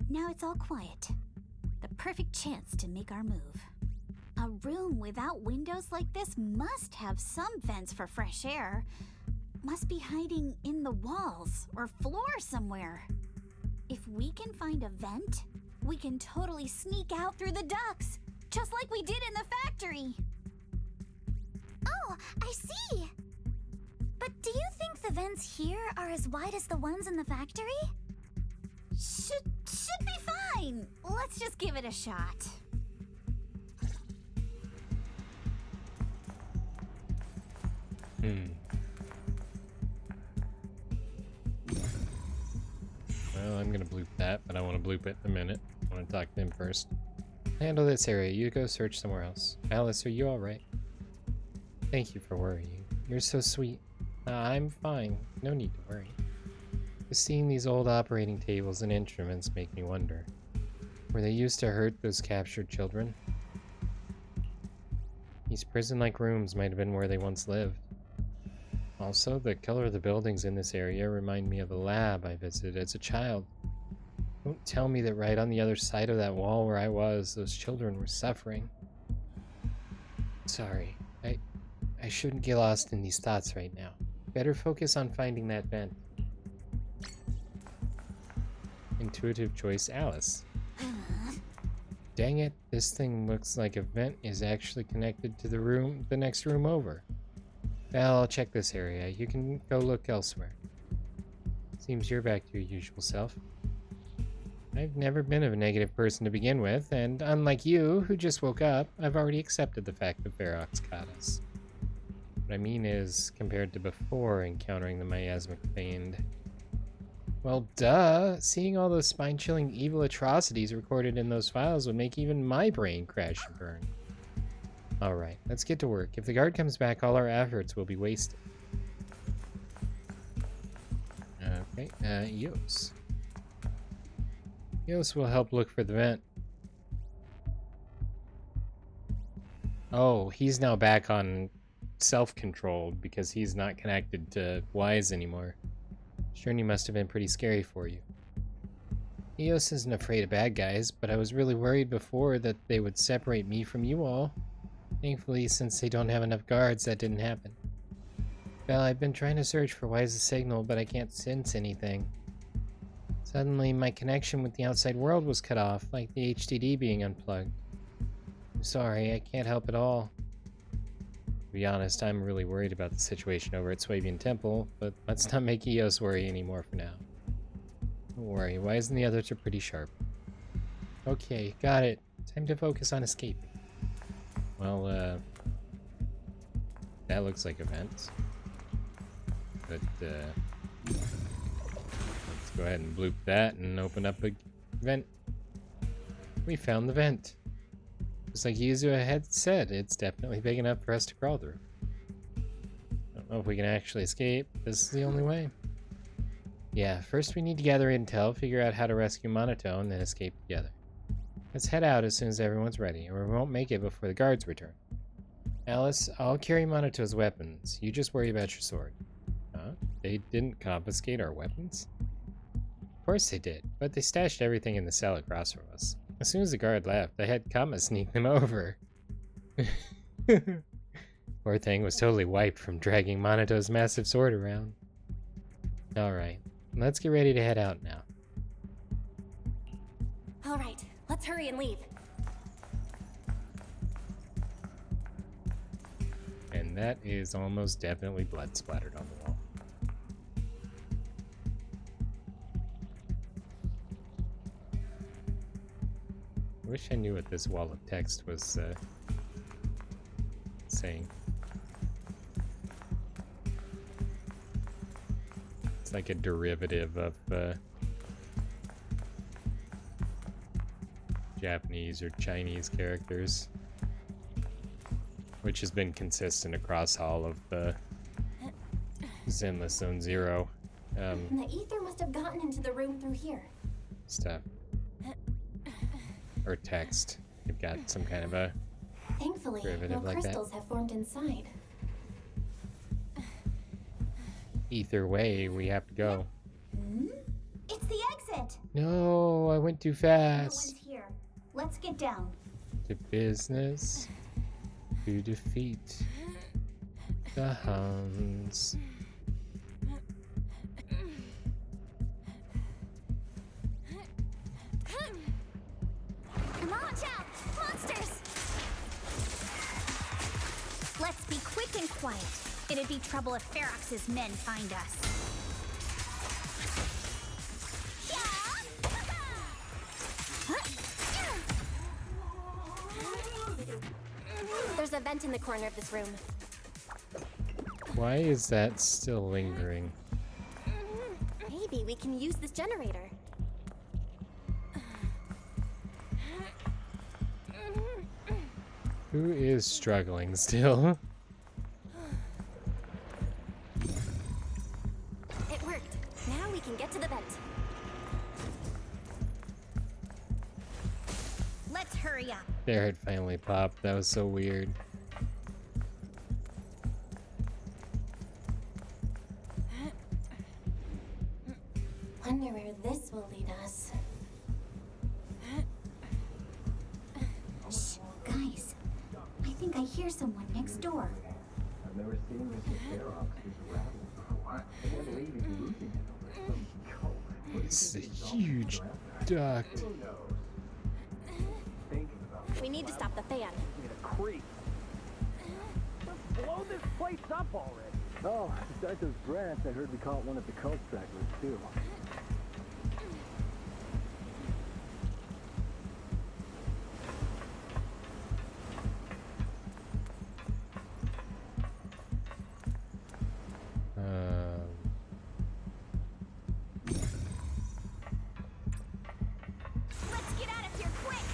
Now it's all quiet. The perfect chance to make our move. A room without windows like this must have some vents for fresh air. Must be hiding in the walls or floor somewhere. If we can find a vent, we can totally sneak out through the ducts, just like we did in the factory. Oh, I see! But do you think the vents here are as wide as the ones in the factory? Should be fine. Let's just give it a shot. Well, I'm gonna bloop that, but I want to bloop it in a minute. I want to talk to him first. Handle this area. You go search somewhere else. Alice, are you alright? Thank you for worrying. You're so sweet. I'm fine. No need to worry. Just seeing these old operating tables and instruments make me wonder. Were they used to hurt those captured children? These prison-like rooms might have been where they once lived. Also, the color of the buildings in this area remind me of the lab I visited as a child. Don't tell me that right on the other side of that wall where I was, those children were suffering. Sorry, I shouldn't get lost in these thoughts right now. Better focus on finding that vent. Intuitive choice, Alice. Dang it, this thing looks like a vent is actually connected to the next room over. Well, I'll check this area. You can go look elsewhere. Seems you're back to your usual self. I've never been a negative person to begin with, and unlike you, who just woke up, I've already accepted the fact that Ferox caught us. What I mean is, compared to before encountering the miasmic fiend. Well, duh! Seeing all those spine-chilling evil atrocities recorded in those files would make even my brain crash and burn. Alright, let's get to work. If the guard comes back, all our efforts will be wasted. Okay, Eos. Eos will help look for the vent. Oh, he's now back on self-controlled because he's not connected to Wise anymore. Journey must have been pretty scary for you. Eos isn't afraid of bad guys, but I was really worried before that they would separate me from you all. Thankfully, since they don't have enough guards, that didn't happen. Well, I've been trying to search for Wise's signal, but I can't sense anything. Suddenly, my connection with the outside world was cut off, like the HDD being unplugged. I'm sorry, I can't help at all. To be honest, I'm really worried about the situation over at Swabian Temple, but let's not make Eos worry anymore for now. Don't worry, Wise and the others are pretty sharp. Okay, got it. Time to focus on escaping. Well, that looks like events. But, let's go ahead and bloop that and open up a vent. We found the vent. Just like Yuzu had said, it's definitely big enough for us to crawl through. Don't know if we can actually escape. This is the only way. Yeah, first we need to gather intel, figure out how to rescue Monotone, then escape together. Let's head out as soon as everyone's ready, or we won't make it before the guards return. Alice, I'll carry Monotone's weapons. You just worry about your sword. Huh? They didn't confiscate our weapons? Of course they did, but they stashed everything in the cell across from us. As soon as the guard left, I had Kama sneak them over. Poor thing was totally wiped from dragging Monotone's massive sword around. Alright, let's get ready to head out now. All right, let's hurry and leave. And that is almost definitely blood splattered on the wall. I wish I knew what this wall of text was saying. It's like a derivative of Japanese or Chinese characters, which has been consistent across all of the Zenless Zone Zero And the ether must have gotten into the room through here. stuff. Or text. You've got some kind of a Thankfully, no derivative like that. crystals have formed inside. Either way, we have to go. It's the exit! No, I went too No fast. one's here. Let's get down. To business. To defeat the Huns. Come on, out! Monsters! Let's be quick and quiet. It'd be trouble if Ferox's men find us. There's a vent in the corner of this room. Why is that still lingering? Maybe we can use this generator. Who is struggling still? It worked. Now we can get to the vent. Let's hurry up. There, it finally popped. That was so weird. Wonder where this will lead us. Shh, guys. I think I hear someone next door. I've never seen Mr. Ferox unravel before. I can't believe he's losing it over some coke. It's a huge duct. We need to stop the fan. Creep. Let's blow this place up already. Oh, besides those grants, I heard we caught one of the cult stragglers too. Let's get out of here quick!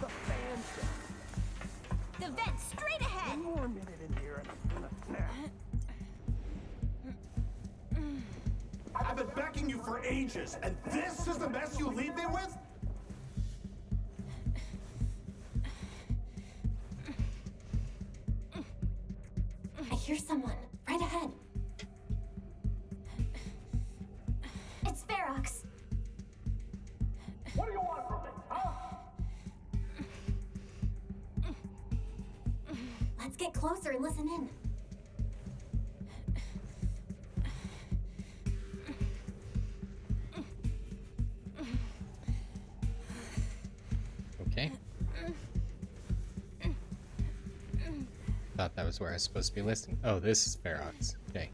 The fan thing. The vent straight ahead! One more minute in here and I'm gonna snap. I've been begging you for ages, and this is the mess you leave me with? I hear someone right ahead. It's Ferox. What do you want from me, huh? Let's get closer and listen in. Okay. Thought that was where I was supposed to be listening. Oh, this is Ferox. Okay.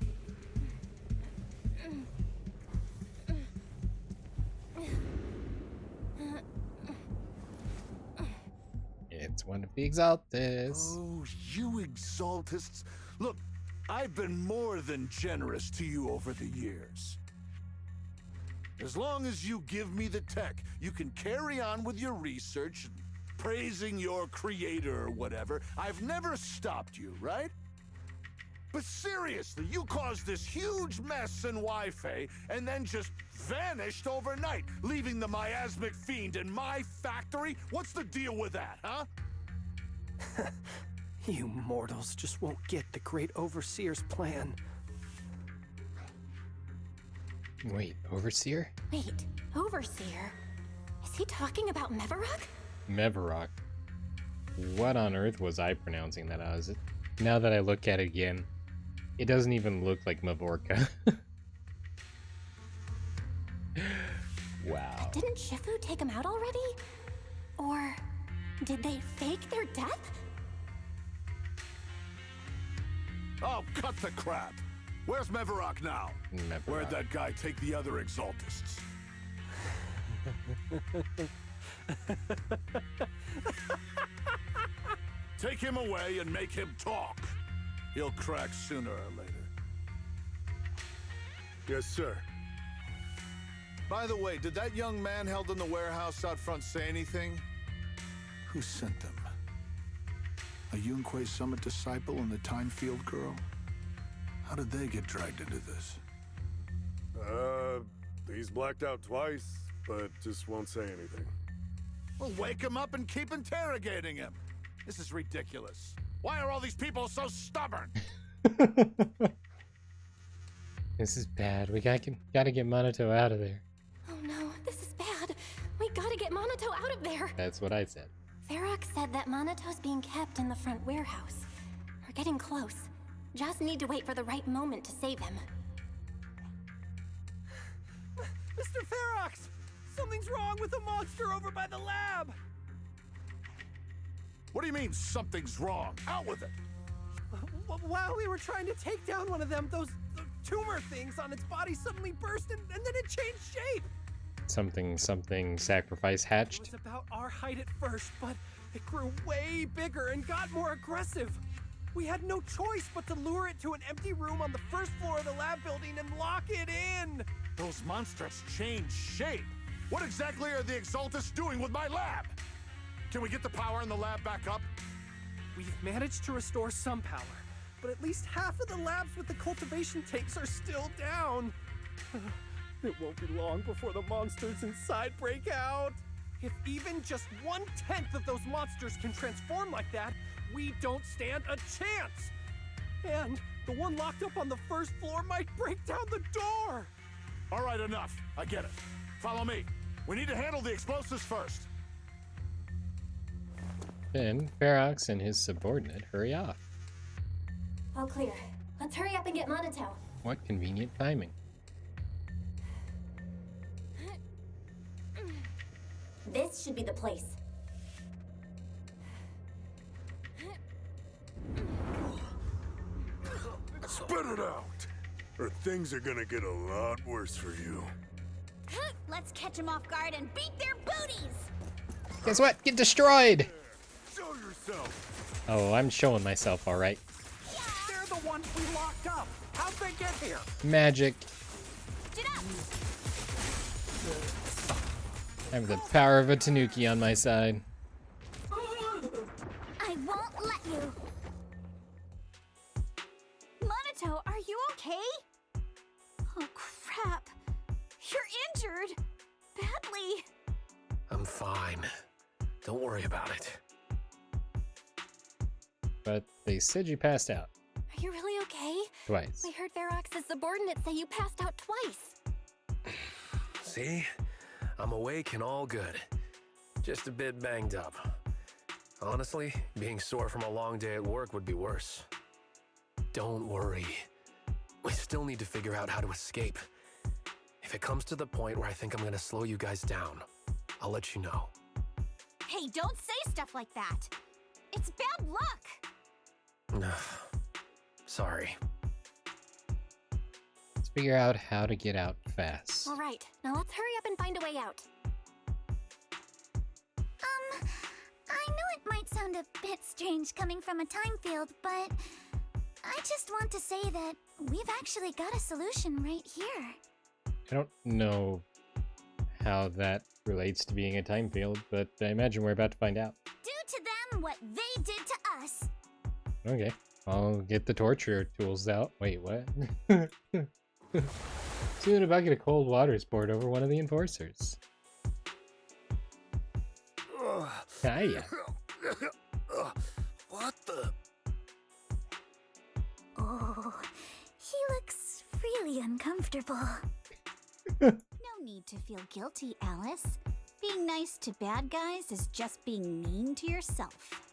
It's one of the Exaltists. Oh, you Exaltists. Look, I've been more than generous to you over the years. As long as you give me the tech, you can carry on with your research, praising your creator or whatever. I've never stopped you, right? But seriously, you caused this huge mess in Wi-Fi and then just vanished overnight, leaving the miasmic fiend in my factory? What's the deal with that, huh? You mortals just won't get the great overseer's plan. Wait, Overseer? Wait, Overseer? Is he talking about Mevarok? Mevarok. What on earth was I pronouncing that as? Now that I look at it again, it doesn't even look like Mavorka. Wow. didn't Shifu take him out already? Or did they fake their death? Oh, cut the crap! Where's Mevarok now? Where'd that guy take the other Exaltists? Take him away and make him talk. He'll crack sooner or later. Yes, sir. By the way, did that young man held in the warehouse out front say anything? Who sent them? A Yunque Summit disciple and the Time Field girl? How did they get dragged into this? He's blacked out twice, but just won't say anything. Well, wake him up and keep interrogating him. This is ridiculous. Why are all these people so stubborn? This is bad. We gotta get Monato out of there. Oh no, this is bad. We gotta get Monato out of there. That's what I said. Ferox said that Monato's being kept in the front warehouse. We're getting close. Just need to wait for the right moment to save him. Mr. Ferox! Something's wrong with the monster over by the lab! What do you mean, something's wrong? Out with it! While we were trying to take down one of them, those tumor things on its body suddenly burst and then it changed shape! Something sacrifice hatched. It was about our height at first, but it grew way bigger and got more aggressive. We had no choice but to lure it to an empty room on the first floor of the lab building and lock it in! Those monsters change shape! What exactly are the Exaltists doing with my lab? Can we get the power in the lab back up? We've managed to restore some power, but at least half of the labs with the cultivation tanks are still down. It won't be long before the monsters inside break out. If even just 1/10 of those monsters can transform like that, we don't stand a chance. And the one locked up on the first floor might break down the door. All right, enough. I get it. Follow me. We need to handle the explosives first. Then Ferox and his subordinate hurry off. All clear. Let's hurry up and get Monato. What convenient timing. This should be the place. Spit it out, or things are gonna get a lot worse for you. Let's catch them off guard and beat their booties! Guess what? Get destroyed! Show yourself! Oh, I'm showing myself, alright. They're the ones we locked up. How'd they get here? Magic. Get up! I have the power of a Tanuki on my side. I won't let you. Monato, are you okay? Oh crap. You're injured. Badly. I'm fine. Don't worry about it. But they said you passed out. Are you really okay? Twice. We heard Ferox's subordinate say you passed out twice. See? I'm awake and all good. Just a bit banged up. Honestly, being sore from a long day at work would be worse. Don't worry. We still need to figure out how to escape. If it comes to the point where I think I'm gonna slow you guys down, I'll let you know. Hey, don't say stuff like that. It's bad luck. Sorry. Let's figure out how to get out fast. All right, now let's hurry up and find a way out. I know it might sound a bit strange coming from a time field, but I just want to say that we've actually got a solution right here. I don't know how that relates to being a time field, but I imagine we're about to find out. Do to them what they did to us. Okay, I'll get the torture tools out. Wait, what? Soon a bucket of cold water is poured over one of the enforcers. Hiya. What the? Oh, he looks really uncomfortable. No need to feel guilty, Alice. Being nice to bad guys is just being mean to yourself.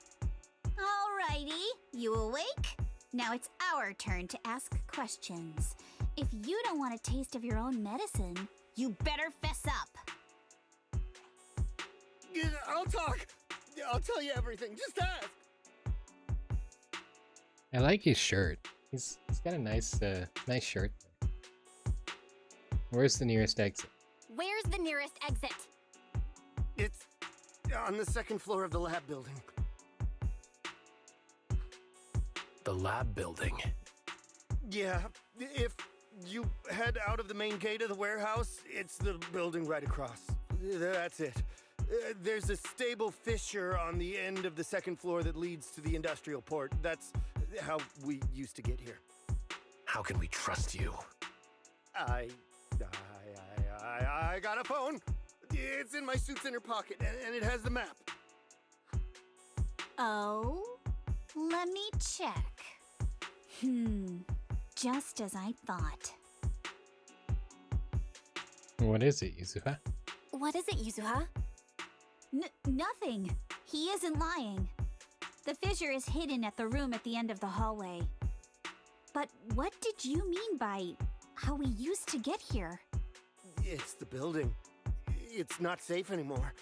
Alrighty, you awake? Now it's our turn to ask questions. If you don't want a taste of your own medicine, you better fess up. I'll talk. I'll tell you everything. Just ask. I like his shirt. He's got a nice nice shirt. Where's the nearest exit? Where's the nearest exit? It's on the second floor of the lab building. The lab building. Yeah, if you head out of the main gate of the warehouse, it's the building right across. That's it. There's a stable fissure on the end of the second floor that leads to the industrial port. That's how we used to get here. How can we trust you? I got a phone. It's in my suit's inner pocket, and it has the map. Oh? Let me check. Just as I thought. What is it, Yuzuha? What is it, Yuzuha? Nothing. He isn't lying. The fissure is hidden at the room at the end of the hallway. But what did you mean by how we used to get here? It's the building. It's not safe anymore.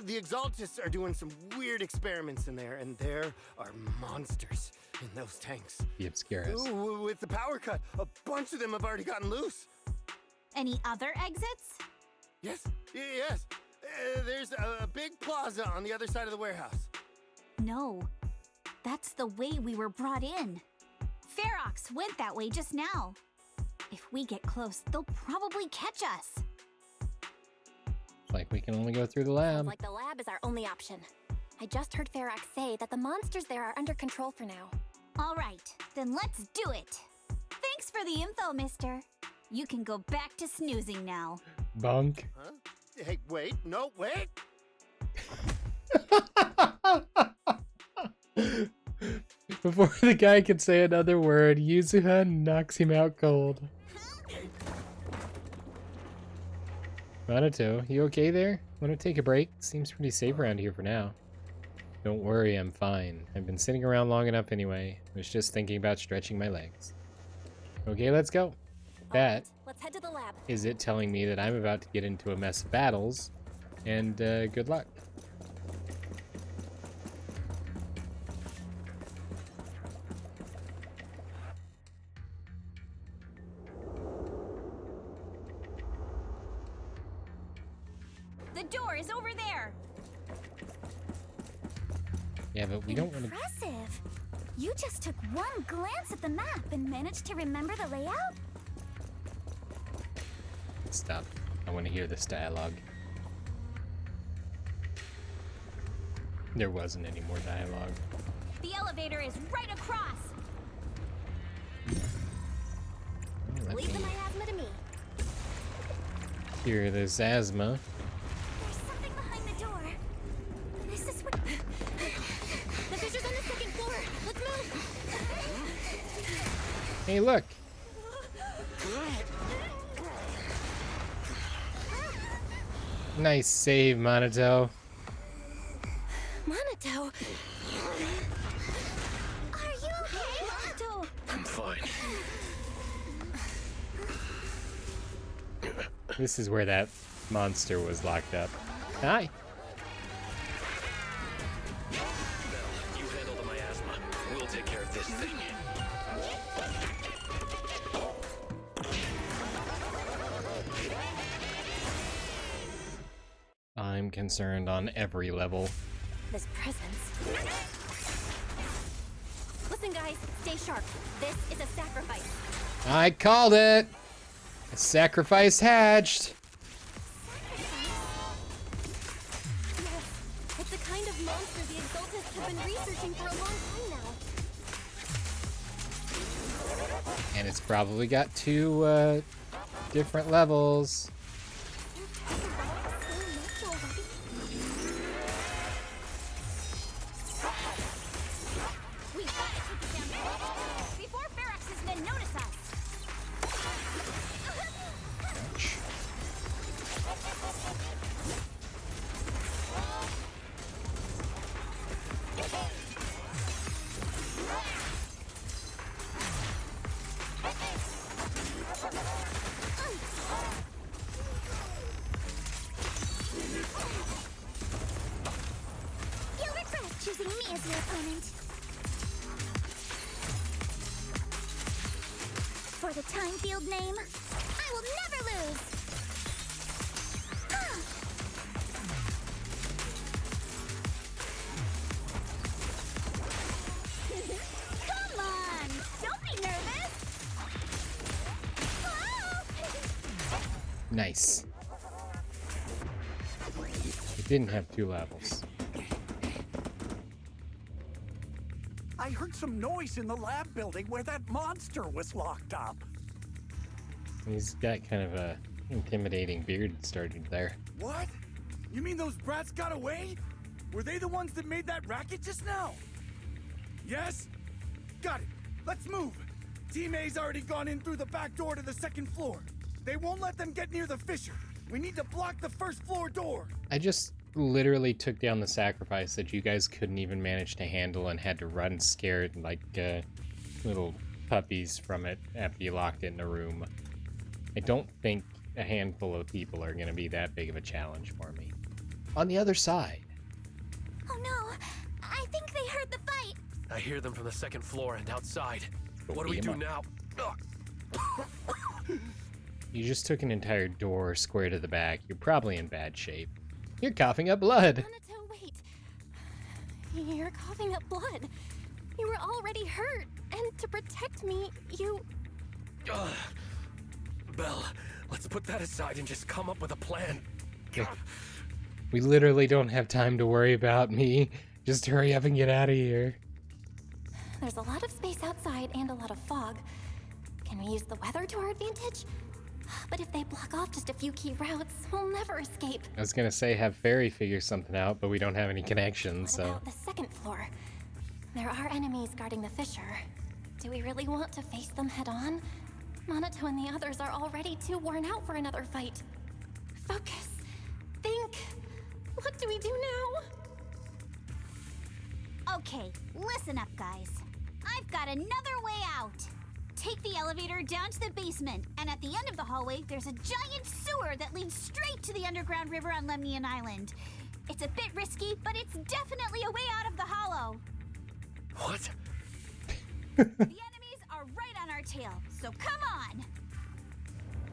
The Exaltists are doing some weird experiments in there, and there are monsters in those tanks. The Obscurus. With the power cut, a bunch of them have already gotten loose. Any other exits? Yes. There's a big plaza on the other side of the warehouse. No. That's the way we were brought in. Ferox went that way just now. If we get close, they'll probably catch us. Like we can only go through the lab. Sounds like the lab is our only option. I just heard Ferox say that the monsters there are under control for now. All right, then let's do it. Thanks for the info, mister. You can go back to snoozing now. Bunk. Huh? Hey, wait. No, wait. Before the guy can say another word, Yuzuha knocks him out cold. Minato, you okay there? Want to take a break? Seems pretty safe around here for now. Don't worry, I'm fine. I've been sitting around long enough anyway. I was just thinking about stretching my legs. Okay, let's go. That Let's head to the lab. is it telling me that I'm about to get into a mess of battles, and good luck. The door is over there. Yeah, but we don't want to... Impressive. You just took one glance at the map and managed to remember the layout? Stop. I want to hear this dialogue. There wasn't any more dialogue. The elevator is right across. Leave the miasma to me. Here, there's asthma. There's something behind the door. This is what... The fissure's on the second floor. Let's move. Hey, look. Nice save, Minato. Minato. Are you okay, Minato? I'm fine. This is where that monster was locked up. Hi. You handle the miasma. We'll take care of this thing. I'm concerned on every level. This presence. Listen, guys, stay sharp. This is a sacrifice. I called it! A sacrifice hatched! Yes, it's the kind of monster the Exaltists have been researching for a long time now. And it's probably got two different levels. We gotta take it down before Ferox's men notice us. opponent. For the time field name, I will never lose! Come on! Don't be nervous! Nice. It didn't have 2 levels. I heard some noise in the lab building where that monster was locked up. He's got kind of a intimidating beard started there. What? You mean those brats got away? Were they the ones that made that racket just now? Yes? Got it. Let's move. Team A's already gone in through the back door to the 2nd floor. They won't let them get near the fissure. We need to block the 1st floor door. I just literally took down the sacrifice that you guys couldn't even manage to handle and had to run scared like little puppies from it after you locked it in a room. I don't think a handful of people are going to be that big of a challenge for me. On the other side. Oh no, I think they heard the fight. I hear them from the 2nd floor and outside. What do we do now? You just took an entire door square to the back. You're probably in bad shape. You're coughing up blood. Minato, wait. You're coughing up blood. You were already hurt, and to protect me, you... Belle, let's put that aside and just come up with a plan. We literally don't have time to worry about me. Just hurry up and get out of here. There's a lot of space outside and a lot of fog. Can we use the weather to our advantage? But if they block off just a few key routes, we'll never escape. I was gonna say have Fairy figure something out, but we don't have any connections, What so... about the 2nd floor? There are enemies guarding the fissure. Do we really want to face them head on? Minato and the others are already too worn out for another fight. Focus. Think. What do we do now? Okay, listen up, guys. I've got another way out. Take the elevator down to the basement, and at the end of the hallway, there's a giant sewer that leads straight to the underground river on Lemnian Island. It's a bit risky, but it's definitely a way out of the hollow. What? The enemies are right on our tail, so come on!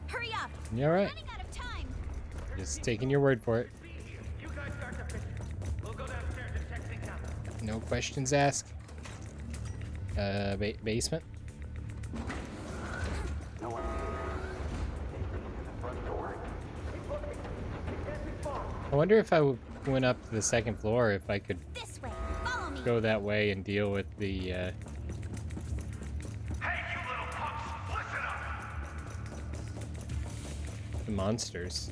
Hurry up! You all right? We're running out of time. Just taking your word for it. You guys start the fishing. We'll go downstairs and check things out. No questions asked. Basement? No one. The front door. I wonder if I went up to the 2nd floor, if I could This way. Follow me. go that way and deal with the, Hey, you little punks, listen up! the monsters.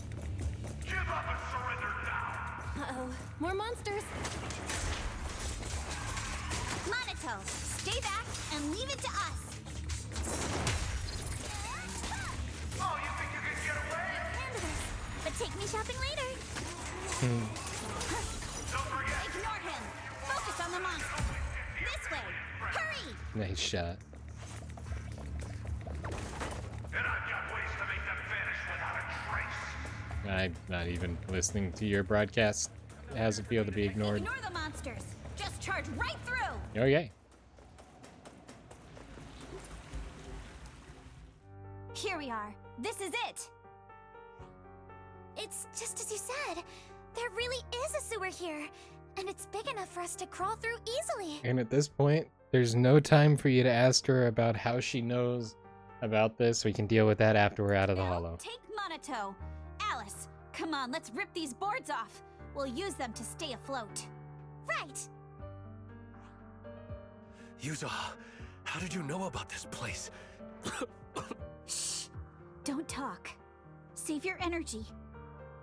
Give up and surrender now! Uh-oh. More monsters. Minato, stay back and leave it to us. Oh, you think you can get away? Handle this, but take me shopping later. Don't forget. Ignore him. Focus on the monster. This way. Hurry! Nice shot. And I've got ways to make them vanish without a trace. I'm not even listening to your broadcast. How's it feel to be ignored? Ignore the monsters. Just charge right through. Okay. Here we are. This is it. It's just as you said. There really is a sewer here. And it's big enough for us to crawl through easily. And at this point, there's no time for you to ask her about how she knows about this. We can deal with that after we're out of the Now, hollow. take Minato. Alice, come on, let's rip these boards off. We'll use them to stay afloat. Right. Yuza, how did you know about this place? Shh. Don't talk. Save your energy.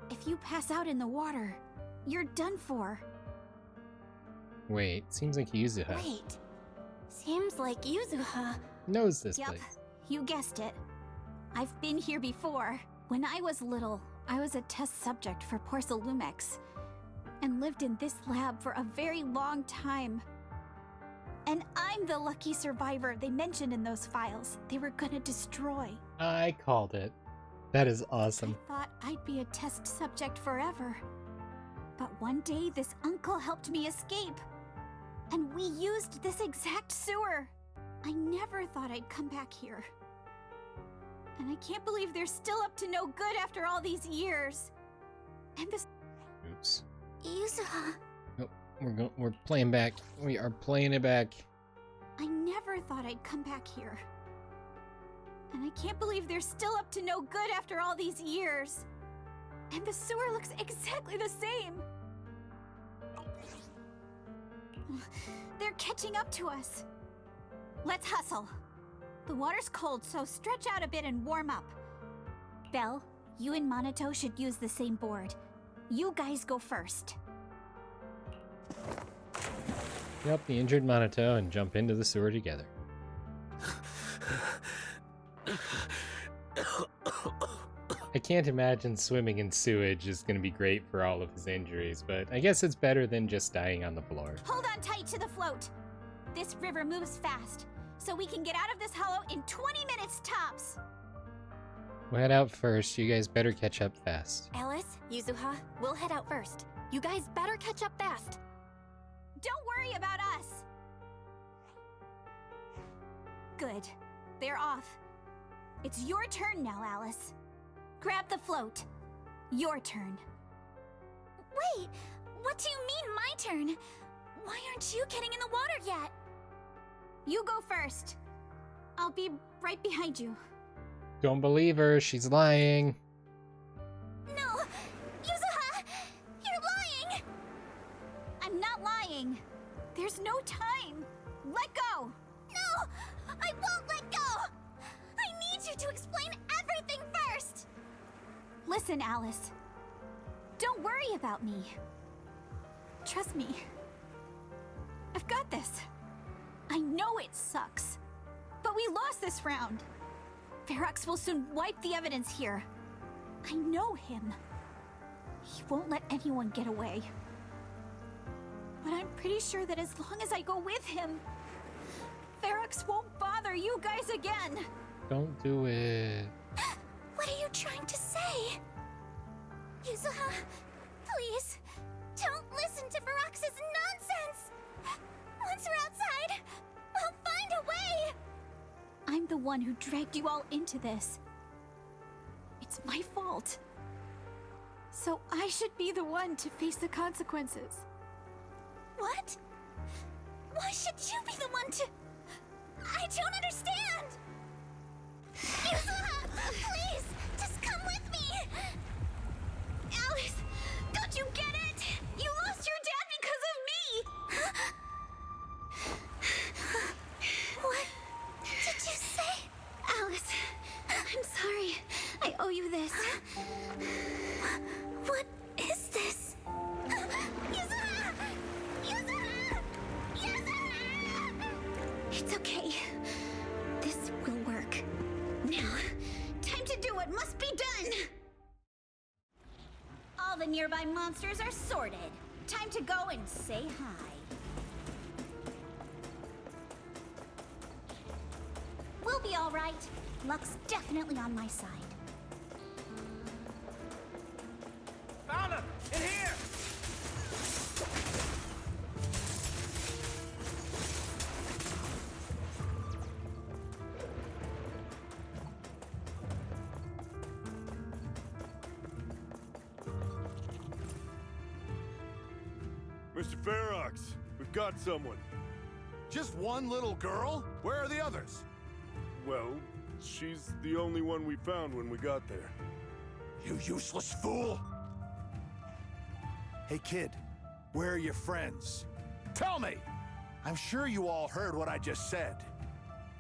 If you pass out in the water, you're done for. Wait, seems like Yuzuha Wait. Seems like Yuzuha. knows this Yup, place. you guessed it. I've been here before. When I was little, I was a test subject for Porcelumex and lived in this lab for a very long time. And I'm the lucky survivor they mentioned in those files they were gonna destroy. I called it. That is awesome. I thought I'd be a test subject forever. But one day, this uncle helped me escape. And we used this exact sewer. I never thought I'd come back here. And I can't believe they're still up to no good after all these years. And this... Oops. Yuzuha. Nope, we're playing back. We are playing it back. I never thought I'd come back here. And I can't believe they're still up to no good after all these years. And the sewer looks exactly the same. They're catching up to us. Let's hustle. The water's cold, so stretch out a bit and warm up. Belle, you and Monato should use the same board. You guys go first. Yep, the injured Monato and jump into the sewer together. I can't imagine swimming in sewage is going to be great for all of his injuries, but I guess it's better than just dying on the floor. Hold on tight to the float. This river moves fast, so we can get out of this hollow in 20 minutes tops. We'll head out first. You guys better catch up fast. Alice, Yuzuha, we'll head out first. You guys better catch up fast. Don't worry about us. Good. They're off. It's your turn now, Alice. Grab the float. Your turn. Wait, what do you mean my turn? Why aren't you getting in the water yet? You go first. I'll be right behind you. Don't believe her. She's lying. No! Yuzuha! You're lying! I'm not lying. There's no time. Let go! No! I won't let go! I need you to explain everything first! Listen, Alice. Don't worry about me. Trust me. I've got this. I know it sucks. But we lost this round. Ferox will soon wipe the evidence here. I know him. He won't let anyone get away. But I'm pretty sure that as long as I go with him, Ferox won't bother you guys again. Don't do it. What are you trying to say? Yuzuha, please, don't listen to Ferox's nonsense. Once we're outside, we'll find a way. I'm the one who dragged you all into this. It's my fault. So I should be the one to face the consequences. What? Why should you be the one to... I don't understand! Yuzuha, please, just come with me! Alice, don't you get it? You lost your dad because of me! What did you say? Alice, I'm sorry. I owe you this. What is this? Yuzuha! Yuzuha! Yuzuha! It's okay. This will work. Now, time to do what must be done! All the nearby monsters are sorted. Time to go and say hi. We'll be all right. Luck's definitely on my side. Found him! In here! Mr. Ferox, we've got someone. Just one little girl? Where are the others? Well, she's the only one we found when we got there. You useless fool! Hey kid, where are your friends? Tell me! I'm sure you all heard what I just said.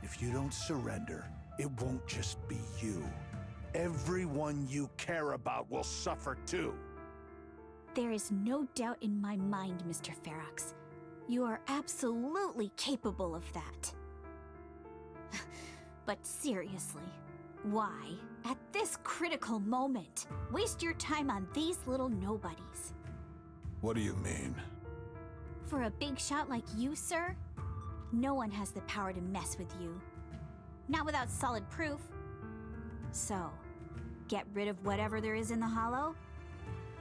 If you don't surrender, it won't just be you. Everyone you care about will suffer too. There is no doubt in my mind, Mr. Ferox. You are absolutely capable of that. But seriously, why, at this critical moment, waste your time on these little nobodies? What do you mean? For a big shot like you, sir, no one has the power to mess with you. Not without solid proof. So, get rid of whatever there is in the hollow.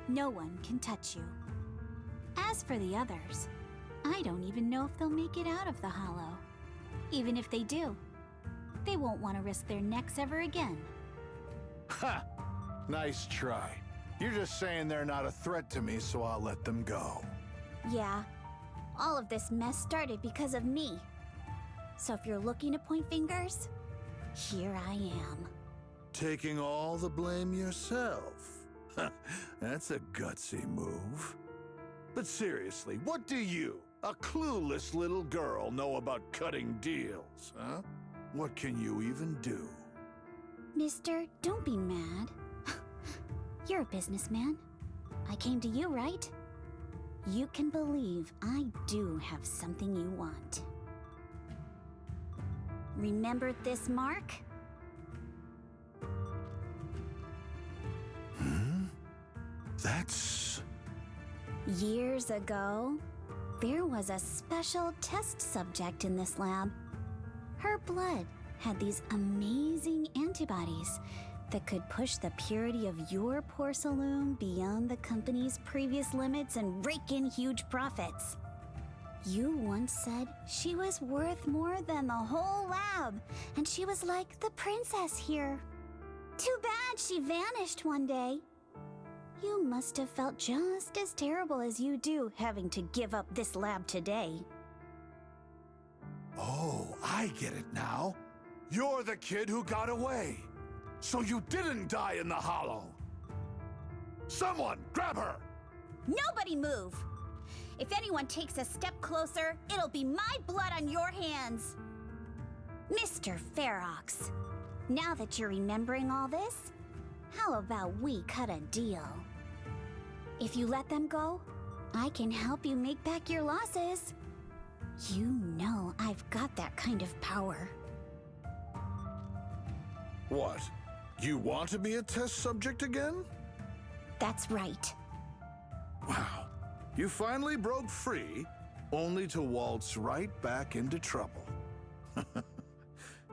No one can touch you. As for the others, I don't even know if they'll make it out of the hollow. Even if they do, they won't want to risk their necks ever again. Ha! Nice try. You're just saying they're not a threat to me, so I'll let them go. Yeah, all of this mess started because of me. So if you're looking to point fingers, here I am. Taking all the blame yourself. That's a gutsy move. But seriously, what do you, a clueless little girl, know about cutting deals, huh? What can you even do? Mister, don't be mad. You're a businessman. I came to you, right? You can believe I do have something you want. Remember this mark? That's... Years ago, there was a special test subject in this lab. Her blood had these amazing antibodies that could push the purity of your porcelain beyond the company's previous limits and rake in huge profits. You once said she was worth more than the whole lab, and she was like the princess here. Too bad she vanished one day. You must have felt just as terrible as you do having to give up this lab today. Oh, I get it now. You're the kid who got away. So you didn't die in the hollow. Someone, grab her! Nobody move! If anyone takes a step closer, it'll be my blood on your hands. Mr. Ferox, now that you're remembering all this, how about we cut a deal? If you let them go, I can help you make back your losses. You know I've got that kind of power. What? You want to be a test subject again? That's right. Wow. You finally broke free, only to waltz right back into trouble.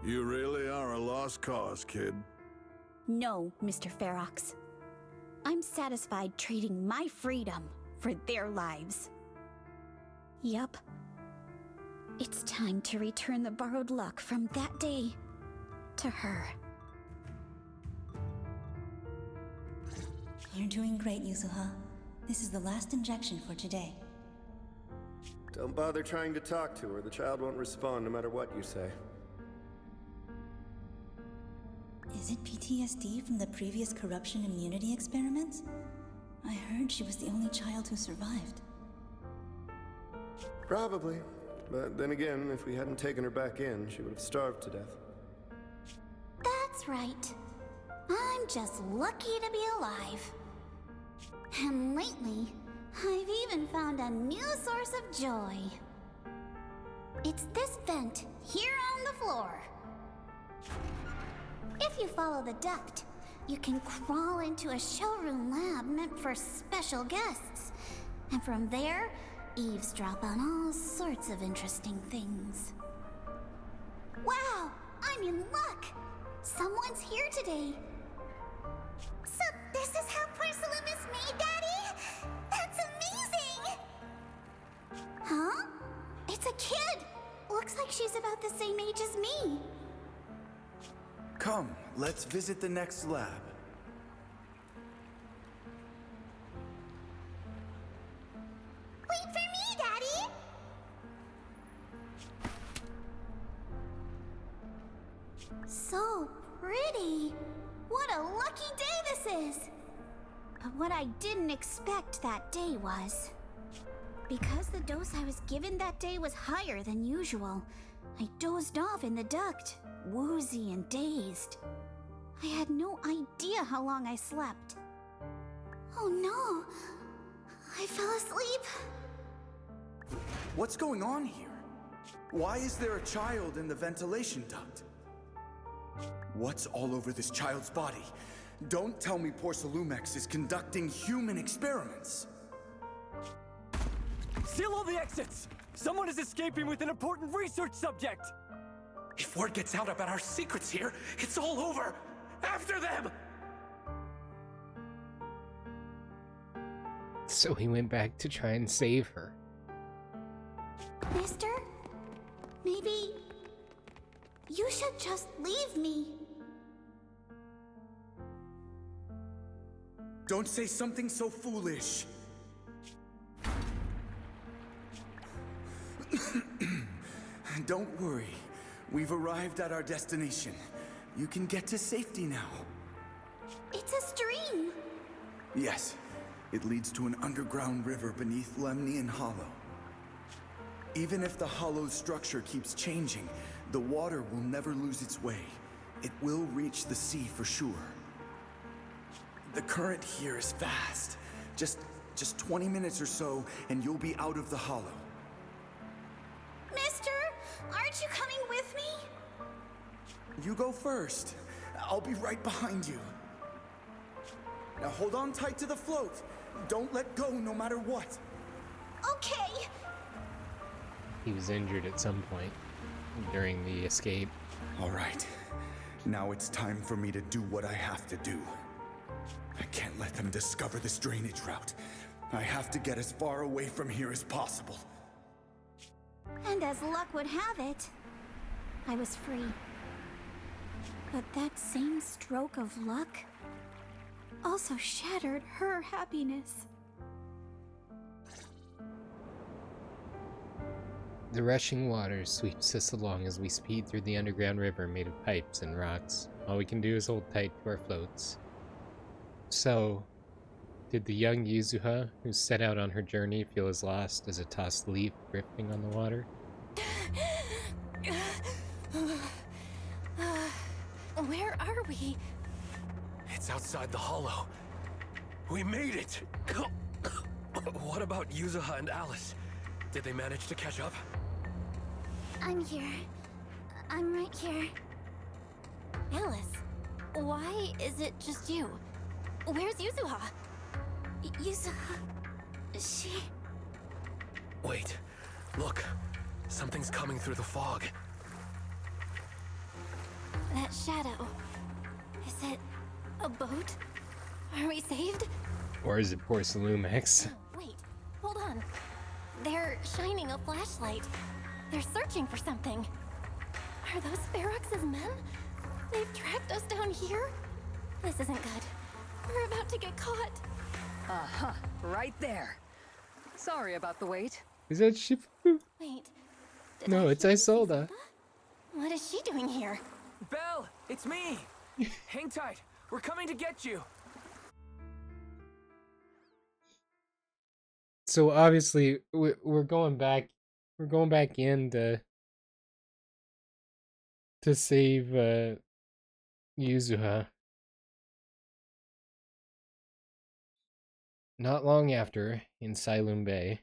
You really are a lost cause, kid. No, Mr. Ferox. I'm satisfied trading my freedom for their lives. Yup. It's time to return the borrowed luck from that day to her. You're doing great, Yuzuha. This is the last injection for today. Don't bother trying to talk to her. The child won't respond no matter what you say. Is it PTSD from the previous corruption immunity experiments? I heard she was the only child who survived. Probably. But then again, if we hadn't taken her back in, she would have starved to death. That's right. I'm just lucky to be alive. And lately, I've even found a new source of joy. It's this vent here on the floor. If you follow the duct, you can crawl into a showroom lab meant for special guests. And from there, eavesdrop on all sorts of interesting things. Wow, I'm in luck! Someone's here today. So this is how porcelain is made, Daddy? That's amazing! Huh? It's a kid! Looks like she's about the same age as me. Come, let's visit the next lab. Wait for me, Daddy! So pretty. What a lucky day this is. But what I didn't expect that day was... because the dose I was given that day was higher than usual, I dozed off in the duct, woozy and dazed. I had no idea how long I slept. Oh no, I fell asleep. What's going on here? Why is there a child in the ventilation duct? What's all over this child's body? Don't tell me Porcelumex is conducting human experiments. Seal all the exits! Someone is escaping with an important research subject! If word gets out about our secrets here, it's all over! After them! So he went back to try and save her. Mister? Maybe you should just leave me. Don't say something so foolish. Don't worry. We've arrived at our destination. You can get to safety now. It's a stream. Yes. It leads to an underground river beneath Lemnian Hollow. Even if the hollow's structure keeps changing, the water will never lose its way. It will reach the sea for sure. The current here is fast. Just 20 minutes or so, and you'll be out of the hollow. Mister, aren't you coming with me? You go first. I'll be right behind you. Now hold on tight to the float. Don't let go no matter what. Okay. He was injured at some point during the escape. All right. Now it's time for me to do what I have to do. I can't let them discover this drainage route. I have to get as far away from here as possible. And as luck would have it, I was free. But that same stroke of luck also shattered her happiness. The rushing water sweeps us along as we speed through the underground river made of pipes and rocks. All we can do is hold tight to our floats. So, did the young Yuzuha, who set out on her journey, feel as lost as a tossed leaf drifting on the water? Where are we? It's outside the hollow. We made it! What about Yuzuha and Alice? Did they manage to catch up? I'm here. I'm right here. Alice, why is it just you? Where's Yuzuha? Yuzuha... she... Wait. Look. Something's coming through the fog. That shadow. Is it a boat? Are we saved? Or is it poor Salumex? Wait, hold on. They're shining a flashlight. They're searching for something. Are those Ferox's men? They've tracked us down here? This isn't good. We're about to get caught. Uh-huh, right there. Sorry about the wait. Is that Shifu? Wait. No, it's Isolda. What is she doing here? Belle, it's me. Hang tight. We're coming to get you. So obviously we're going back. We're going back in to save Yuzuha. Not long after, in Silum Bay.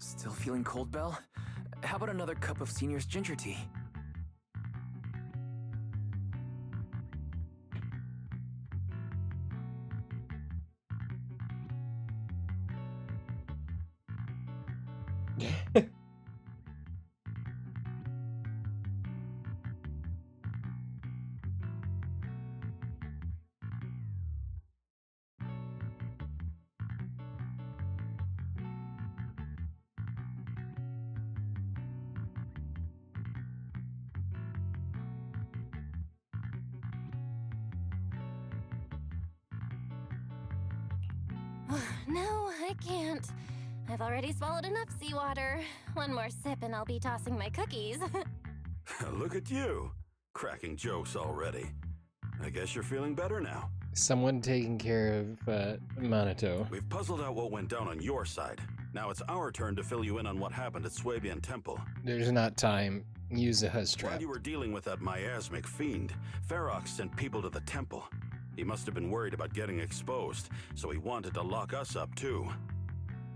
Still feeling cold, Belle? How about another cup of Senior's ginger tea? No, I can't. I've already swallowed enough seawater. One more sip and I'll be tossing my cookies. Look at you, cracking jokes already. I guess you're feeling better now. Someone taking care of Minato. We've puzzled out what went down on your side. Now it's our turn to fill you in on what happened at Swabian Temple. There's not time. Yuzuha's trapped. While you were dealing with that miasmic fiend, Ferox sent people to the temple. He must have been worried about getting exposed, so he wanted to lock us up too.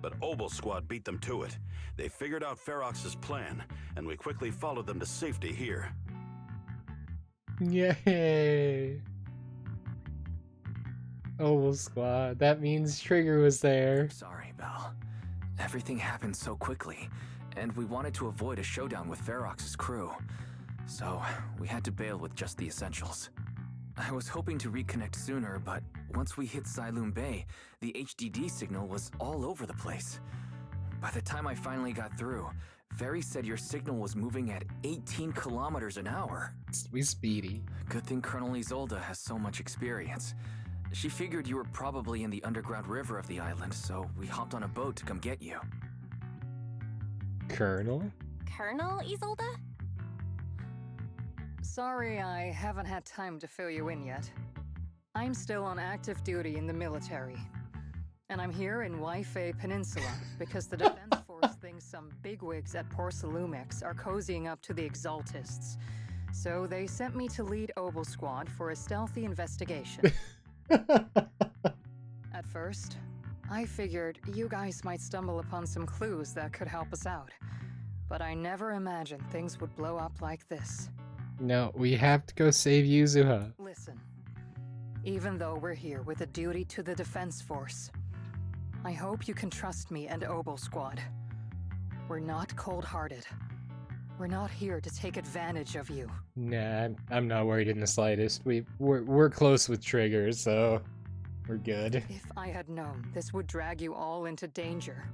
But Obel's squad beat them to it. They figured out Ferox's plan, and we quickly followed them to safety here. Yay! Oh, squad. That means Trigger was there. Sorry, Belle. Everything happened so quickly, and we wanted to avoid a showdown with Ferox's crew. So, we had to bail with just the essentials. I was hoping to reconnect sooner, but once we hit Siloon Bay, the HDD signal was all over the place. By the time I finally got through, Ferry said your signal was moving at 18 kilometers an hour. We speedy. Good thing Colonel Isolde has so much experience. She figured you were probably in the underground river of the island, so we hopped on a boat to come get you. Colonel? Colonel Isolde? Sorry I haven't had time to fill you in yet. I'm still on active duty in the military. And I'm here in Waifei Peninsula because the Defense Force thinks some bigwigs at Porsalumex are cozying up to the Exaltists. So they sent me to lead Obel Squad for a stealthy investigation. At first, I figured you guys might stumble upon some clues that could help us out. But I never imagined things would blow up like this. No, we have to go save Yuzuha. Listen, even though we're here with a duty to the Defense Force, I hope you can trust me and Obel Squad. We're not cold-hearted. We're not here to take advantage of you. Nah, I'm not worried in the slightest. We're close with Trigger, so we're good. If I had known this would drag you all into danger,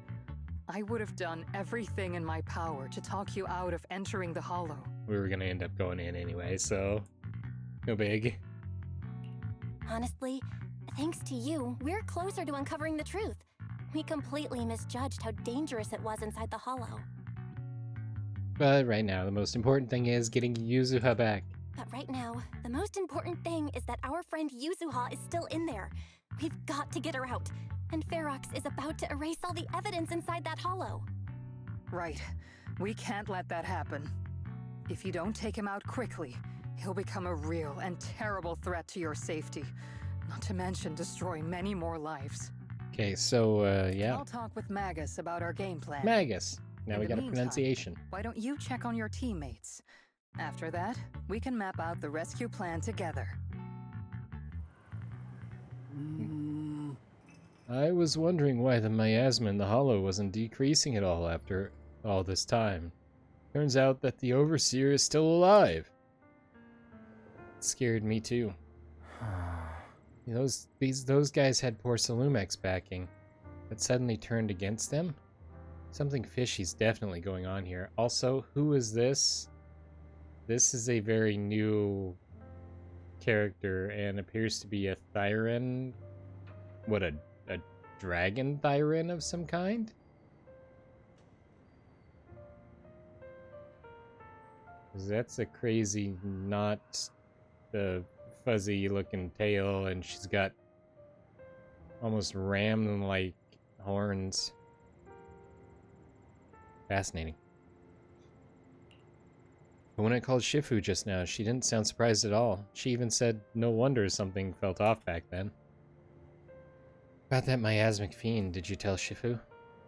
I would have done everything in my power to talk you out of entering the Hollow. We were gonna end up going in anyway, so no big. Honestly, thanks to you, we're closer to uncovering the truth. We completely misjudged how dangerous it was inside the Hollow. But right now, the most important thing is getting Yuzuha back. But right now, the most important thing is that our friend Yuzuha is still in there. We've got to get her out. And Ferox is about to erase all the evidence inside that Hollow. Right. We can't let that happen. If you don't take him out quickly, he'll become a real and terrible threat to your safety. Not to mention destroy many more lives. Okay, so, yeah. I'll talk with Magus about our game plan. Magus. Now we got a meantime, pronunciation. Why don't you check on your teammates? After that, we can map out the rescue plan together. I was wondering why the miasma in the Hollow wasn't decreasing at all after all this time. Turns out that the Overseer is still alive. It scared me too. Those guys had Porsalumex backing, but suddenly turned against them? Something fishy's definitely going on here. Also, who is this? This is a very new character and appears to be a Thyren. What, a dragon Thyren of some kind? That's a crazy, not the fuzzy looking tail, and she's got almost ram-like horns. Fascinating. But when I called Shifu just now, she didn't sound surprised at all. She even said no wonder something felt off back then. About that miasmic fiend, did you tell Shifu?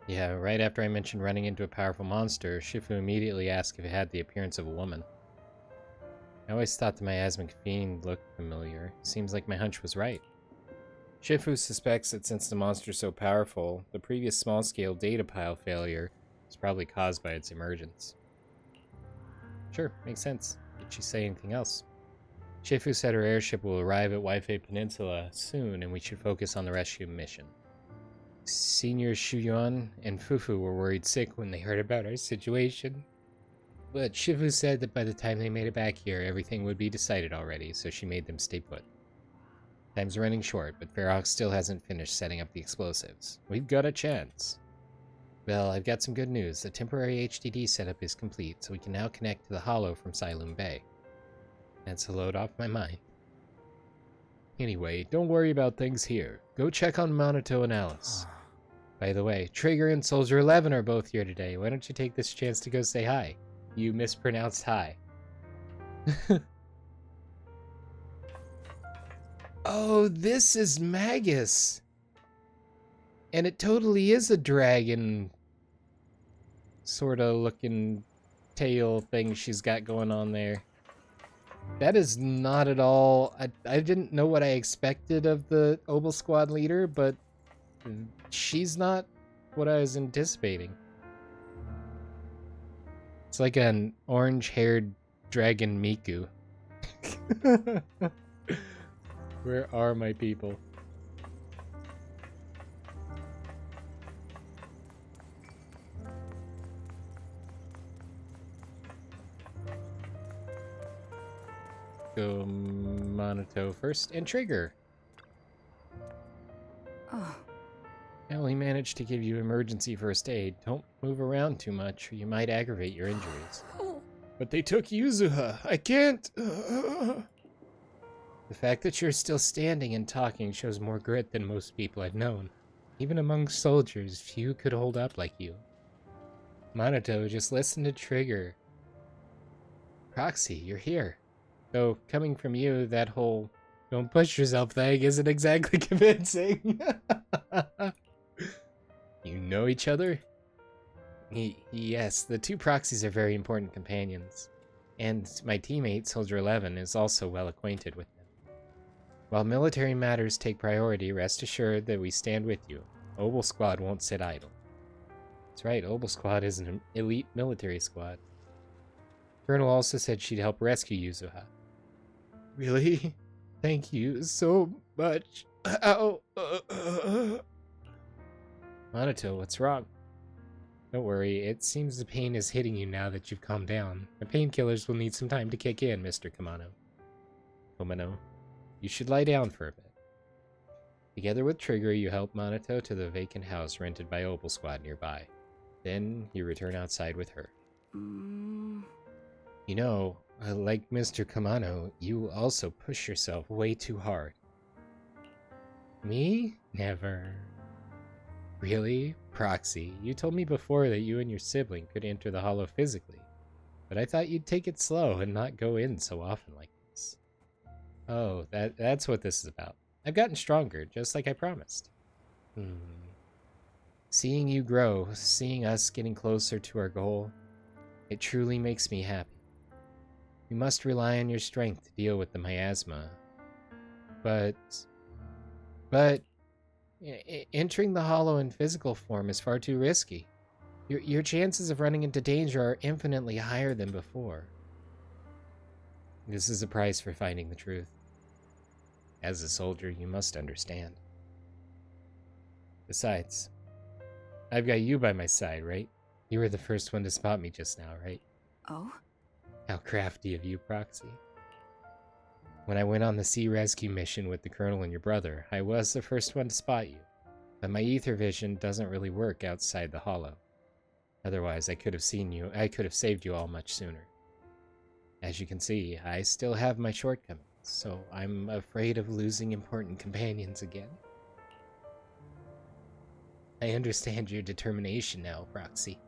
Yeah, right after I mentioned running into a powerful monster, Shifu immediately asked if it had the appearance of a woman. I always thought the miasmic fiend looked familiar. Seems like my hunch was right. Shifu suspects that since the monster's so powerful, the previous small-scale data pile failure was probably caused by its emergence. Sure, makes sense. Did she say anything else? Shifu said her airship will arrive at Waifei Peninsula soon and we should focus on the rescue mission. Senior Shuyuan and Fufu were worried sick when they heard about our situation. But Shifu said that by the time they made it back here, everything would be decided already, so she made them stay put. Time's running short, but Ferox still hasn't finished setting up the explosives. We've got a chance. Well, I've got some good news. The temporary HDD setup is complete, so we can now connect to the Hollow from Siloon Bay. That's a load off my mind. Anyway, don't worry about things here. Go check on Monato and Alice. By the way, Trigger and Soldier 11 are both here today. Why don't you take this chance to go say hi? You mispronounced hi. Oh, this is Magus. And it totally is a dragon sort of looking tail thing she's got going on there. That is not at all... I didn't know what I expected of the Obel Squad leader, but she's not what I was anticipating. It's like an orange-haired dragon Miku. Where are my people? Go Monato first, and Trigger. Oh. I only managed to give you emergency first aid. Don't move around too much, or you might aggravate your injuries. But they took Yuzuha. I can't. The fact that you're still standing and talking shows more grit than most people I've known. Even among soldiers, few could hold up like you. Monato, just listen to Trigger. Proxy, you're here. Though, coming from you, that whole don't push yourself thing isn't exactly convincing. You know each other? Yes, the two proxies are very important companions. And my teammate, Soldier 11, is also well acquainted with them. While military matters take priority, rest assured that we stand with you. Obel Squad won't sit idle. That's right, Obel Squad is an elite military squad. Colonel also said she'd help rescue Yuzuha. Really? Thank you so much. Ow. Monato, what's wrong? Don't worry, it seems the pain is hitting you now that you've calmed down. The painkillers will need some time to kick in, Mr. Komano. You should lie down for a bit. Together with Trigger, you help Monato to the vacant house rented by Obel Squad nearby. Then, you return outside with her. You know, like Mr. Kamano, you also push yourself way too hard. Me? Never. Really? Proxy, you told me before that you and your sibling could enter the hollow physically, but I thought you'd take it slow and not go in so often like this. Oh, that's what this is about. I've gotten stronger, just like I promised. Seeing you grow, seeing us getting closer to our goal, it truly makes me happy. You must rely on your strength to deal with the miasma. But entering the hollow in physical form is far too risky. Your chances of running into danger are infinitely higher than before. This is a price for finding the truth. As a soldier, you must understand. Besides, I've got you by my side, right? You were the first one to spot me just now, right? Oh? How crafty of you, Proxy. When I went on the sea rescue mission with the Colonel and your brother, I was the first one to spot you. But my ether vision doesn't really work outside the hollow. Otherwise, I could have saved you all much sooner. As you can see, I still have my shortcomings, so I'm afraid of losing important companions again. I understand your determination now, Proxy.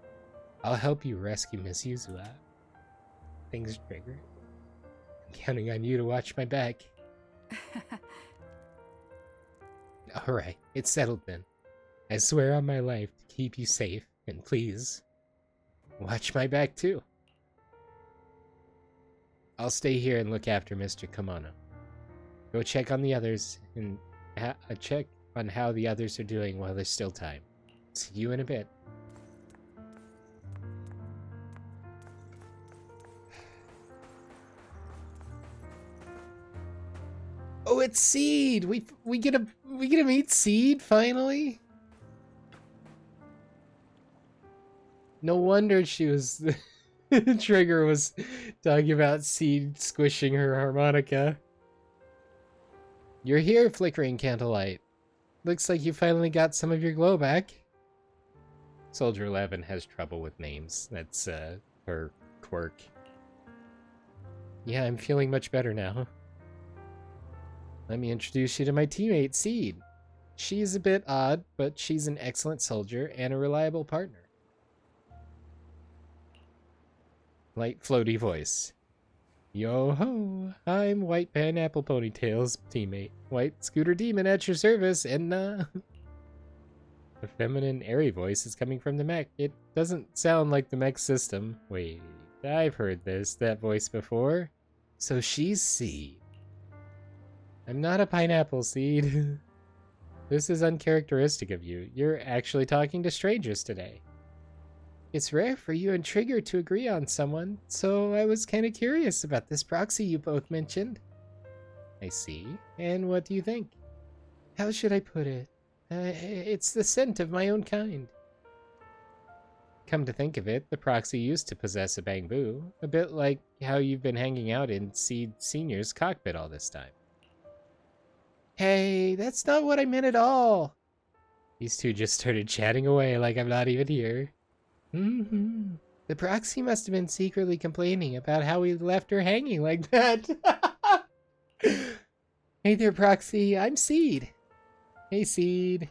I'll help you rescue Miss Yuzuha. Things Trigger. I'm counting on you to watch my back. Alright, it's settled then. I swear on my life to keep you safe, and please, watch my back too. I'll stay here and look after Mr. Kamano. Go check on the others, and check on how the others are doing while there's still time. See you in a bit. Oh, it's Seed. We get to meet Seed finally. No wonder she was. Trigger was talking about Seed squishing her harmonica. You're here, flickering candlelight. Looks like you finally got some of your glow back. Soldier 11 has trouble with names. That's her quirk. Yeah, I'm feeling much better now. Let me introduce you to my teammate, Seed. She's a bit odd, but she's an excellent soldier and a reliable partner. Light, floaty voice. Yo-ho, I'm White Pineapple Ponytail's teammate. White Scooter Demon at your service, and A feminine, airy voice is coming from the mech. It doesn't sound like the mech system. Wait, I've heard that voice before. So she's Seed. I'm not a pineapple, Seed. This is uncharacteristic of you. You're actually talking to strangers today. It's rare for you and Trigger to agree on someone, so I was kind of curious about this proxy you both mentioned. I see. And what do you think? How should I put it? It's the scent of my own kind. Come to think of it, the proxy used to possess a bamboo, a bit like how you've been hanging out in Seed Senior's cockpit all this time. Hey, that's not what I meant at all. These two just started chatting away like I'm not even here. The proxy must have been secretly complaining about how we left her hanging like that. Hey there, Proxy. I'm Seed. Hey, Seed.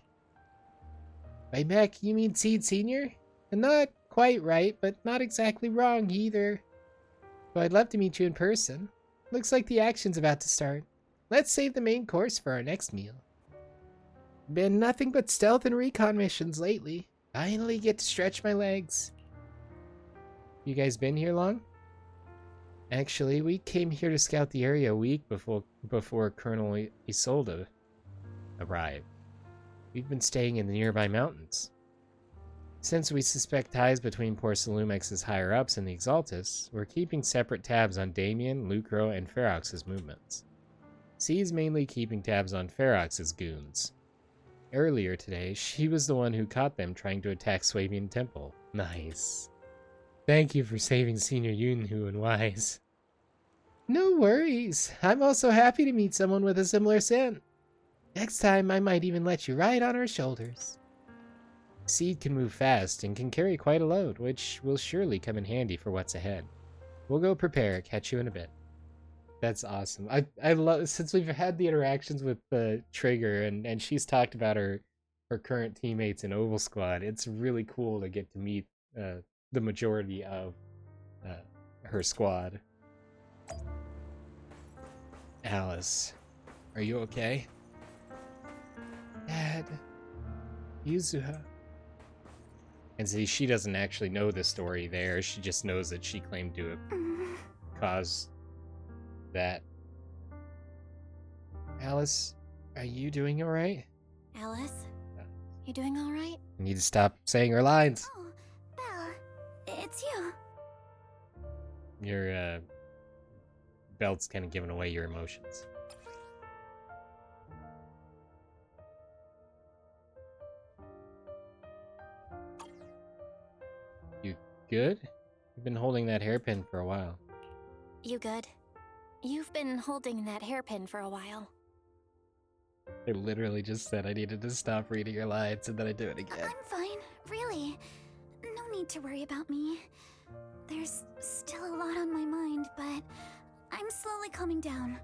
By Mech, you mean Seed Senior? And not quite right, but not exactly wrong either. So I'd love to meet you in person. Looks like the action's about to start. Let's save the main course for our next meal. Been nothing but stealth and recon missions lately. Finally get to stretch my legs. You guys been here long? Actually, we came here to scout the area a week before Colonel Isolde arrived. We've been staying in the nearby mountains. Since we suspect ties between Porcelumex's higher-ups and the Exaltus, we're keeping separate tabs on Damien, Lucro, and Ferox's movements. C's mainly keeping tabs on Ferox's goons. Earlier today, she was the one who caught them trying to attack Swabian Temple. Nice. Thank you for saving Senior Yunhu and Wise. No worries. I'm also happy to meet someone with a similar scent. Next time, I might even let you ride on her shoulders. Seed can move fast and can carry quite a load, which will surely come in handy for what's ahead. We'll go prepare. Catch you in a bit. That's awesome. I love, since we've had the interactions with Trigger and she's talked about her current teammates in Oval Squad, it's really cool to get to meet the majority of her squad. Alice, are you okay? Dad, Yuzuha. And see, she doesn't actually know the story there. She just knows that she claimed to have caused that. Alice, are you doing all right? Alice, you doing all right? You need to stop saying her lines. Oh, Belle, it's you. Your belt's kind of giving away your emotions. You good? You've been holding that hairpin for a while. You good? You've been holding that hairpin for a while. I literally just said I needed to stop reading your lines and then I do it again. I'm fine, really. No need to worry about me. There's still a lot on my mind, but I'm slowly calming down.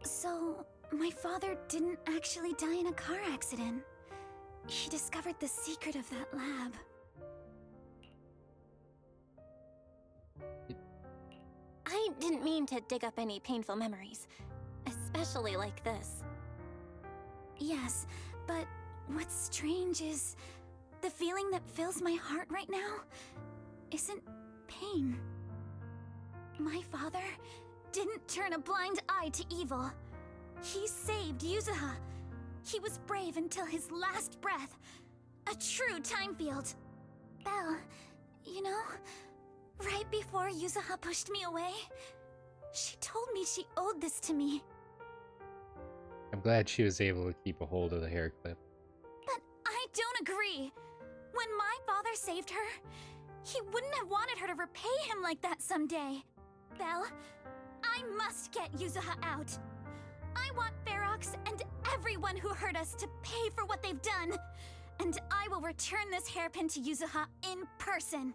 So, my father didn't actually die in a car accident. He discovered the secret of that lab. I didn't mean to dig up any painful memories, especially like this. Yes, but what's strange is the feeling that fills my heart right now isn't pain. My father didn't turn a blind eye to evil. He saved Yuzuha. He was brave until his last breath. A true time field. Belle, you know, right before Yuzuha pushed me away, she told me she owed this to me. I'm glad she was able to keep a hold of the hair clip. But I don't agree. When my father saved her, he wouldn't have wanted her to repay him like that someday. Belle, I must get Yuzuha out. I want Ferox and everyone who hurt us to pay for what they've done. And I will return this hairpin to Yuzuha in person.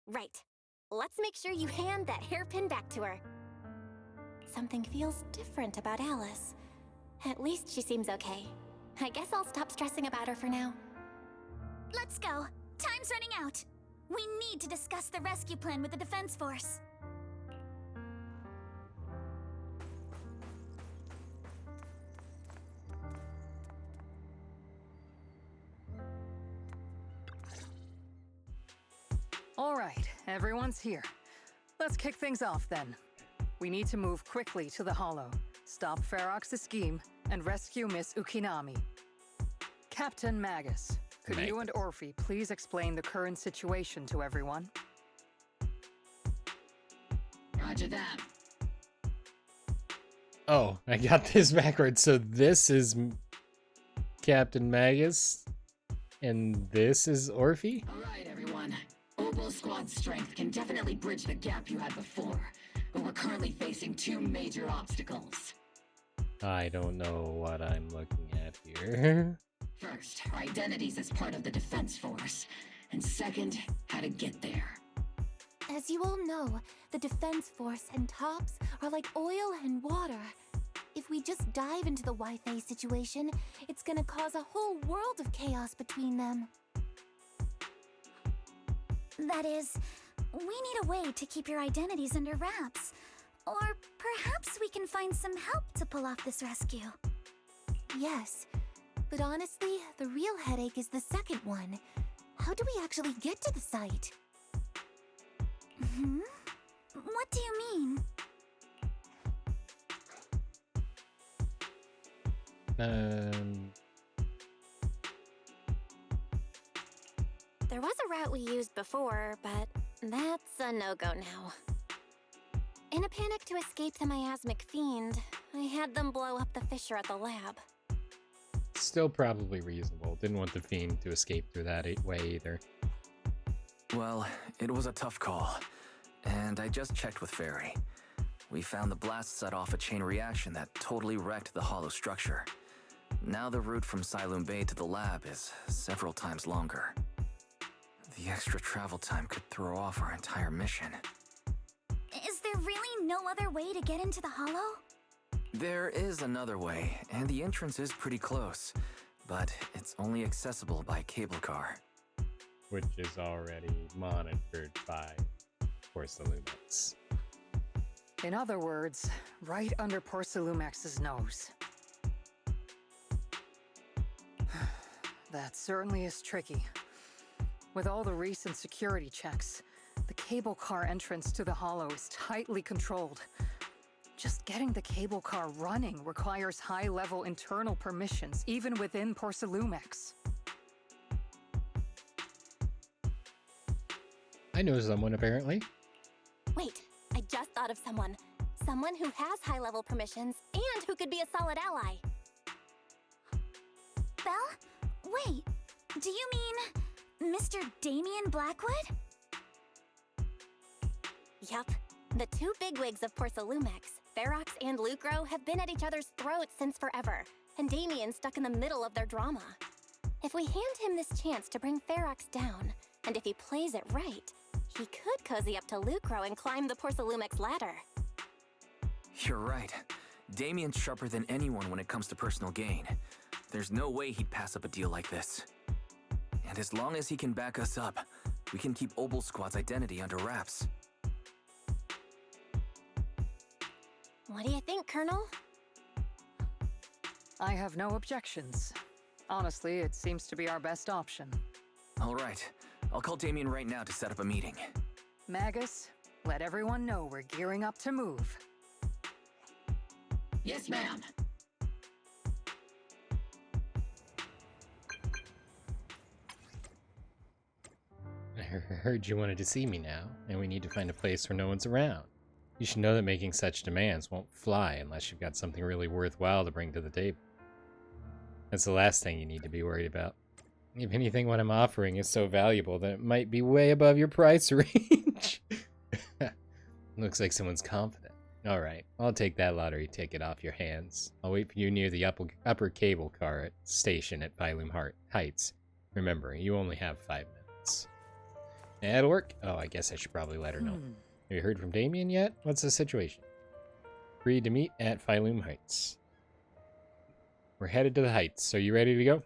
Right. Let's make sure you hand that hairpin back to her. Something feels different about Alice. At least she seems okay. I guess I'll stop stressing about her for now. Let's go. Time's running out. We need to discuss the rescue plan with the Defense Force. All right, everyone's here. Let's kick things off then. We need to move quickly to the Hollow, stop Ferox's scheme, and rescue Miss Ukinami. Captain Magus, could you and Orphe please explain the current situation to everyone? Roger that. Oh, I got this backwards. So this is Captain Magus, and this is Orphe? Alright, everyone. Opal Squad's strength can definitely bridge the gap you had before, but we're currently facing two major obstacles. I don't know what I'm looking at here. First, our identities as part of the defense force, and second, how to get there. As you all know, the defense force and TOPS are like oil and water. If we just dive into the Wi-Fi situation, it's gonna cause a whole world of chaos between them. That is, we need a way to keep your identities under wraps. Or perhaps we can find some help to pull off this rescue. Yes, but honestly, the real headache is the second one. How do we actually get to the site? What do you mean? There was a route we used before, but that's a no-go now. In a panic to escape the miasmic fiend, I had them blow up the fissure at the lab. Still probably reasonable. Didn't want the fiend to escape through that way either. Well, it was a tough call, and I just checked with Fairy. We found the blast set off a chain reaction that totally wrecked the hollow structure. Now the route from Siloam Bay to the lab is several times longer. The extra travel time could throw off our entire mission. Is there really no other way to get into the Hollow? There is another way, and the entrance is pretty close, but it's only accessible by cable car. Which is already monitored by Porcelumex. In other words, right under Porcelumex's nose. That certainly is tricky. With all the recent security checks, the cable car entrance to the Hollow is tightly controlled. Just getting the cable car running requires high-level internal permissions, even within Porcelumex. I know someone, apparently. Wait, I just thought of someone. Someone who has high-level permissions and who could be a solid ally. Belle? Wait, do you mean Mr. Damien Blackwood? Yup. The two bigwigs of Porcelumex, Ferox and Lucro, have been at each other's throats since forever, and Damien's stuck in the middle of their drama. If we hand him this chance to bring Ferox down, and if he plays it right, he could cozy up to Lucro and climb the Porcelumex ladder. You're right. Damien's sharper than anyone when it comes to personal gain. There's no way he'd pass up a deal like this. And as long as he can back us up, we can keep Opal Squad's identity under wraps. What do you think, Colonel? I have no objections. Honestly, it seems to be our best option. All right. I'll call Damien right now to set up a meeting. Magus, let everyone know we're gearing up to move. Yes, ma'am. I heard you wanted to see me now, and we need to find a place where no one's around. You should know that making such demands won't fly unless you've got something really worthwhile to bring to the table. That's the last thing you need to be worried about. If anything, what I'm offering is so valuable that it might be way above your price range. Looks like someone's confident. Alright, I'll take that lottery ticket off your hands. I'll wait for you near the upper cable car station at Phylum Heights. Remember, you only have 5 minutes. That'll work. Oh, I guess I should probably let her know. Have you heard from Damien yet? What's the situation? Agreed to meet at Phylum Heights. We're headed to the Heights, so you ready to go?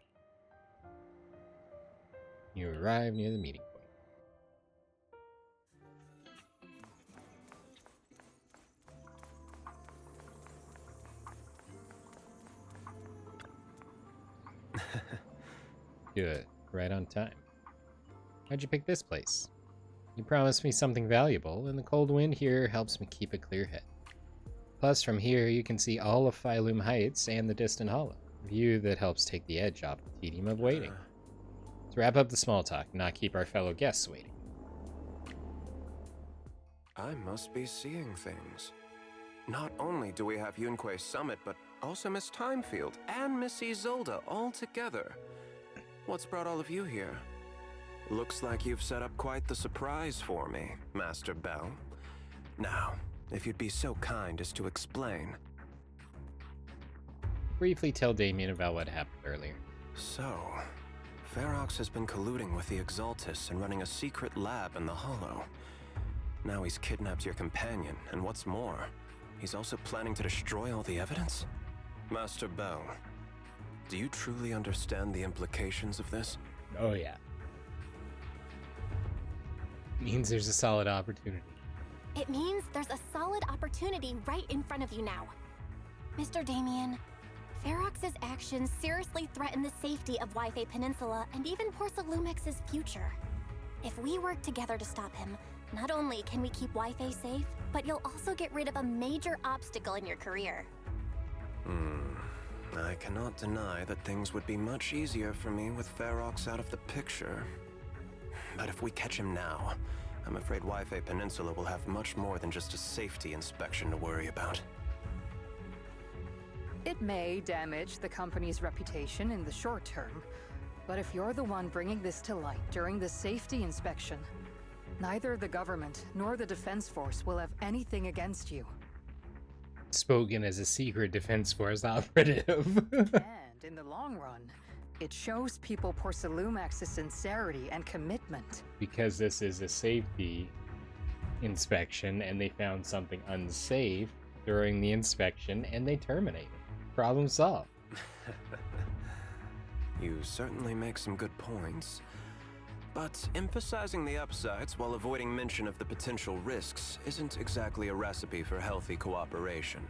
You arrive near the meeting point. Good. Right on time. How'd you pick this place? You promised me something valuable, and the cold wind here helps me keep a clear head. Plus, from here you can see all of Phylum Heights and the distant hollow, a view that helps take the edge off the tedium of waiting. Let's wrap up the small talk, not keep our fellow guests waiting. I must be seeing things. Not only do we have Honkai Summit, but also Miss Timefield and Miss Isolde all together. What's brought all of you here? Looks like you've set up quite the surprise for me, Master Bell. Now, if you'd be so kind as to explain. Briefly tell Damien about what happened earlier. So, Ferox has been colluding with the Exaltus and running a secret lab in the Hollow. Now he's kidnapped your companion, and what's more, he's also planning to destroy all the evidence? Master Bell, do you truly understand the implications of this? Oh yeah. Means there's a solid opportunity. It means there's a solid opportunity right in front of you now. Mr. Damien, Ferox's actions seriously threaten the safety of Wi-Fi Peninsula and even Porsalumex's future. If we work together to stop him, not only can we keep Wi-Fi safe, but you'll also get rid of a major obstacle in your career. I cannot deny that things would be much easier for me with Ferox out of the picture. But if we catch him now, I'm afraid Wi-Fi Peninsula will have much more than just a safety inspection to worry about. It may damage the company's reputation in the short term, but if you're the one bringing this to light during the safety inspection, neither the government nor the Defense Force will have anything against you. Spoken as a secret Defense Force operative. And in the long run, it shows people Porsalumex's sincerity and commitment. Because this is a safety inspection and they found something unsafe during the inspection and they terminated. Problem solved. You certainly make some good points. But emphasizing the upsides while avoiding mention of the potential risks isn't exactly a recipe for healthy cooperation.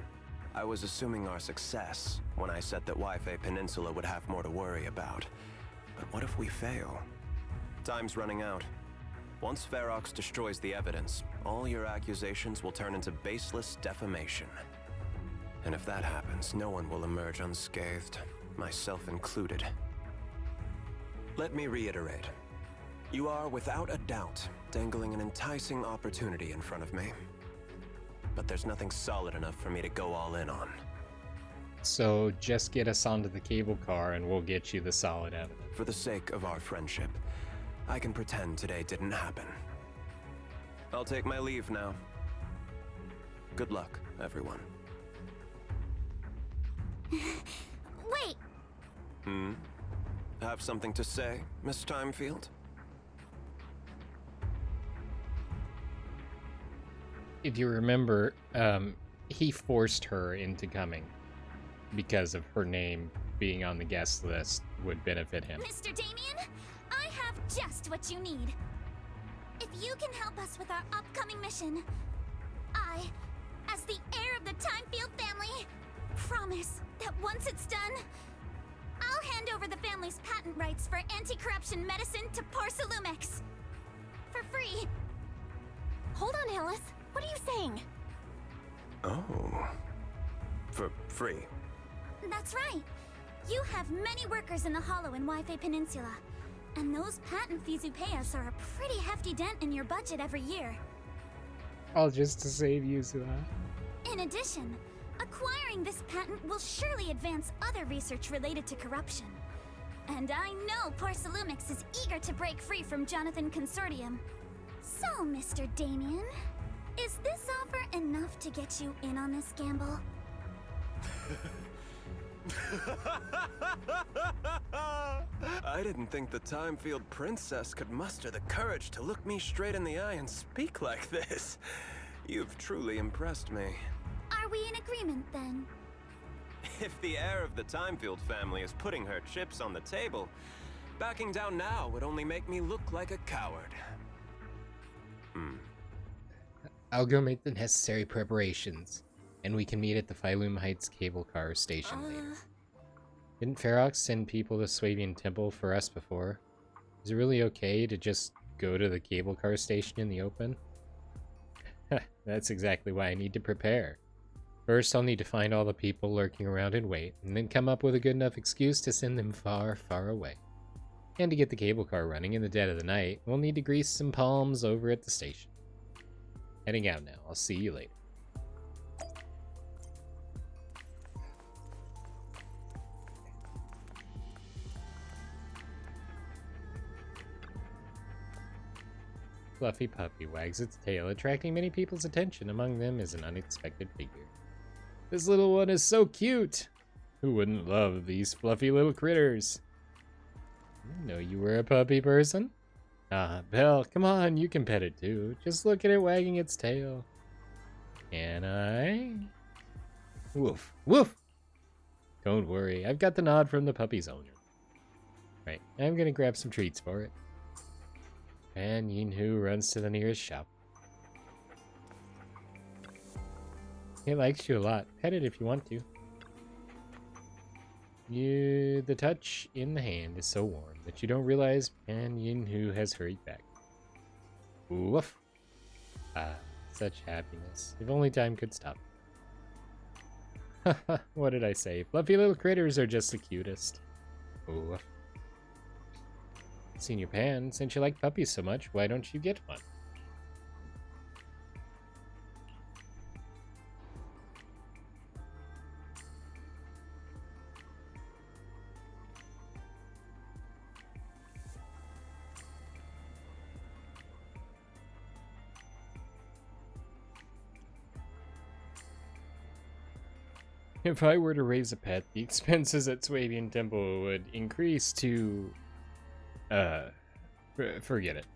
I was assuming our success when I said that Wi-Fi Peninsula would have more to worry about. But what if we fail? Time's running out. Once Ferox destroys the evidence, all your accusations will turn into baseless defamation. And if that happens, no one will emerge unscathed, myself included. Let me reiterate. You are, without a doubt, dangling an enticing opportunity in front of me. But there's nothing solid enough for me to go all in on. So just get us onto the cable car and we'll get you the solid evidence. For the sake of our friendship, I can pretend today didn't happen. I'll take my leave now. Good luck, everyone. Wait! Have something to say, Miss Timefield? If you remember, he forced her into coming because of her name being on the guest list would benefit him. Mr. Damien, I have just what you need. If you can help us with our upcoming mission, I, as the heir of the Timefield family, promise that once it's done, I'll hand over the family's patent rights for anti-corruption medicine to Porsalumex. For free. Hold on, Alice. What are you saying? Oh. For free? That's right. You have many workers in the Hollow and Wi-Fi Peninsula. And those patent fees you pay us are a pretty hefty dent in your budget every year. All just to save you, Zula. In addition, acquiring this patent will surely advance other research related to corruption. And I know Porsalumix is eager to break free from Jonathan Consortium. So, Mr. Damien, is this offer enough to get you in on this gamble? I didn't think the Timefield princess could muster the courage to look me straight in the eye and speak like this. You've truly impressed me. Are we in agreement, then? If the heir of the Timefield family is putting her chips on the table, backing down now would only make me look like a coward. I'll go make the necessary preparations, and we can meet at the Phylum Heights cable car station later. Didn't Ferox send people to Swabian Temple for us before? Is it really okay to just go to the cable car station in the open? That's exactly why I need to prepare. First, I'll need to find all the people lurking around and wait, and then come up with a good enough excuse to send them far, far away. And to get the cable car running in the dead of the night, we'll need to grease some palms over at the station. Heading out now. I'll see you later. Fluffy puppy wags its tail, attracting many people's attention. Among them is an unexpected figure. This little one is so cute! Who wouldn't love these fluffy little critters? I didn't know you were a puppy person. Ah, Belle, come on, you can pet it too. Just look at it wagging its tail. Can I? Woof, woof! Don't worry, I've got the nod from the puppy's owner. Right, I'm gonna grab some treats for it. And Yinhu runs to the nearest shop. It likes you a lot. Pet it if you want to. The touch in the hand is so warm that you don't realize Pan Yinhu has hurried back. Woof! Ah, such happiness. If only time could stop. Haha, what did I say? Fluffy little critters are just the cutest. Woof. Senior Pan, since you like puppies so much, why don't you get one? If I were to raise a pet, the expenses at Swabian Temple would increase to... forget it.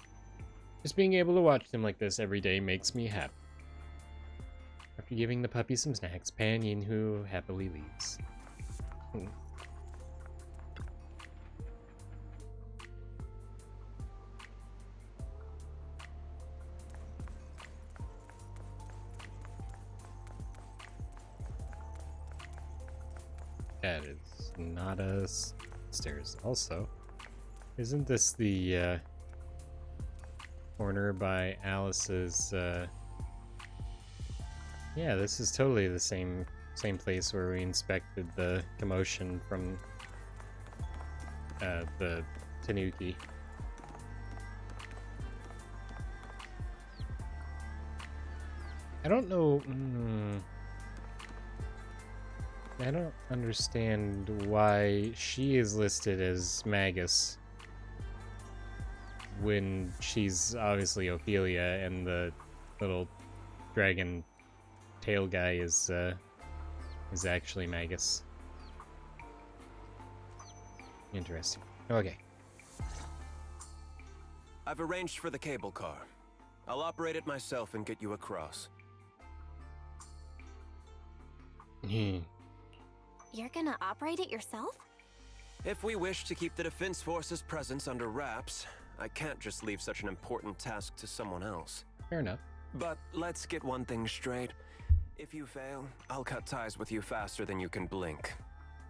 Just being able to watch them like this every day makes me happy. After giving the puppy some snacks, Pan Yinhu happily leaves. That is not us. Stairs also. Isn't this the corner by Alice's yeah, this is totally the same place where we inspected the commotion from the Tanuki. I don't know. I don't understand why she is listed as Magus when she's obviously Ophelia and the little dragon tail guy is actually Magus. Interesting. Okay. I've arranged for the cable car. I'll operate it myself and get you across. You're gonna operate it yourself? If we wish to keep the Defense Force's presence under wraps, I can't just leave such an important task to someone else. Fair enough. But let's get one thing straight. If you fail, I'll cut ties with you faster than you can blink.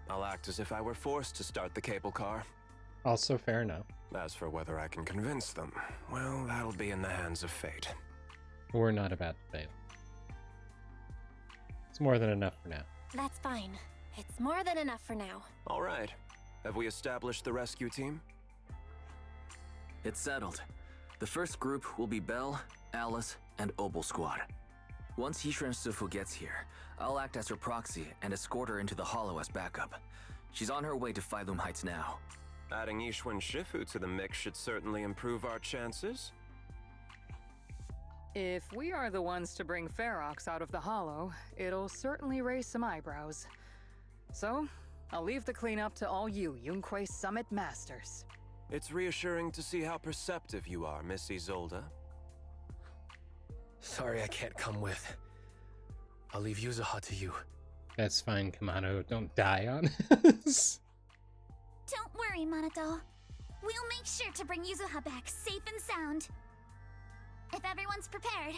I'll act as if I were forced to start the cable car. Also fair enough. As for whether I can convince them, well, that'll be in the hands of fate. We're not about to fail. It's more than enough for now. That's fine. It's more than enough for now. All right. Have we established the rescue team? It's settled. The first group will be Belle, Alice, and Obel Squad. Once Yishuan Sifu gets here, I'll act as her proxy and escort her into the Hollow as backup. She's on her way to Phylum Heights now. Adding Yishuan Shifu to the mix should certainly improve our chances. If we are the ones to bring Ferox out of the Hollow, it'll certainly raise some eyebrows. So, I'll leave the cleanup to all you Yunquei Summit Masters. It's reassuring to see how perceptive you are, Miss Isolde. Sorry I can't come with. I'll leave Yuzuha to you. That's fine, Kamado. Don't die on us. Don't worry, Monato. We'll make sure to bring Yuzuha back safe and sound. If everyone's prepared,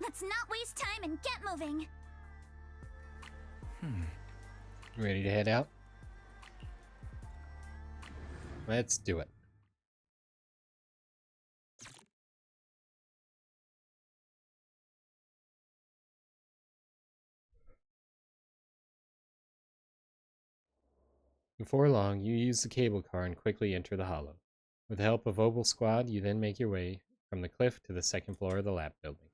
let's not waste time and get moving. Ready to head out? Let's do it. Before long, you use the cable car and quickly enter the hollow. With the help of Opal Squad, you then make your way from the cliff to the second floor of the lab building.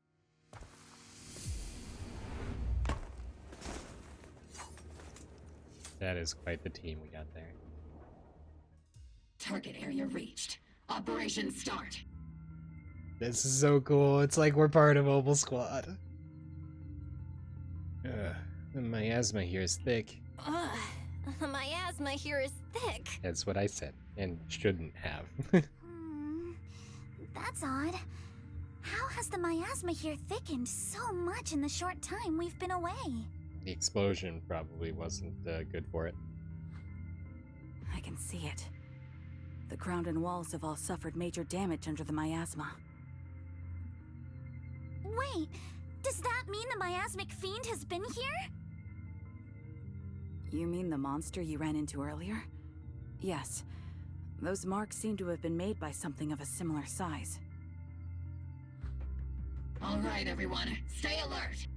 That is quite the team we got there. Target area reached. Operation start. This is so cool. It's like we're part of Opal Squad. The miasma here is thick. The miasma here is thick. That's what I said, and shouldn't have. That's odd. How has the miasma here thickened so much in the short time we've been away? The explosion probably wasn't good for it. I can see it. The ground and walls have all suffered major damage under the miasma. Wait, does that mean the miasmic fiend has been here? You mean the monster you ran into earlier? Yes. Those marks seem to have been made by something of a similar size. All right, everyone, stay alert.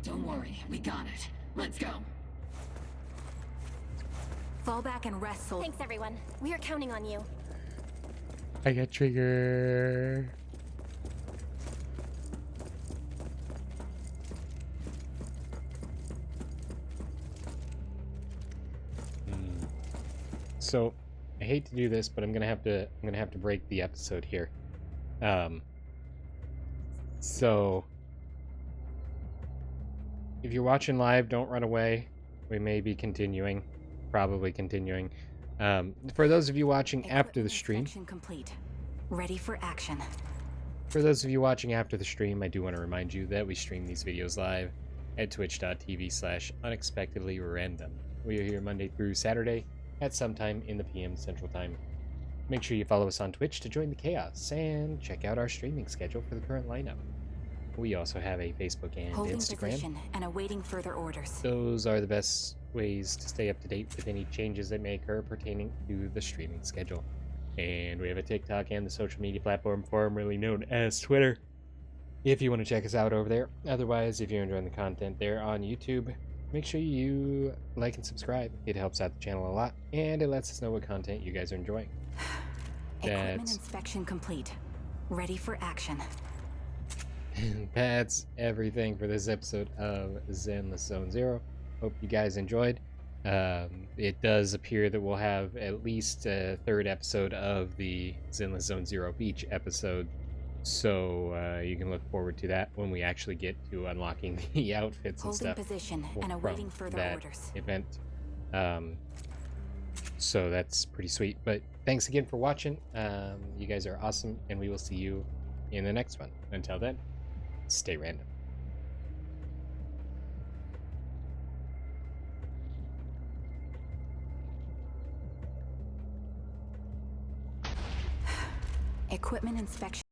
Don't worry, we got it. Let's go. Fall back and rest, soldier. Thanks, everyone. We are counting on you. I got trigger. So, I hate to do this, but I'm gonna have to break the episode here. So if you're watching live, don't run away. We may be continuing, probably continuing. For those of you watching after the stream, Complete. Ready for action. For those of you watching after the stream, I do want to remind you that we stream these videos live at twitch.tv/unexpectedlyrandom. We are here Monday through Saturday at some time in the PM Central Time. Make sure you follow us on Twitch to join the chaos and check out our streaming schedule for the current lineup. We also have a Facebook and Holding Instagram. position and awaiting further orders. Those are the best ways to stay up to date with any changes that may occur pertaining to the streaming schedule. And we have a TikTok and the social media platform formerly known as Twitter, if you want to check us out over there. Otherwise, if you're enjoying the content there on YouTube, make sure you like and subscribe. It helps out the channel a lot, and it lets us know what content you guys are enjoying. Equipment inspection complete. Ready for action. That's everything for this episode of Zenless Zone Zero. Hope you guys enjoyed. It does appear that we'll have at least a third episode of the Zenless Zone Zero Beach episode, so you can look forward to that when we actually get to unlocking the outfits and stuff. Holding position and awaiting further orders. Event. So that's pretty sweet. But thanks again for watching. You guys are awesome, and we will see you in the next one. Until then, stay random. Equipment inspection.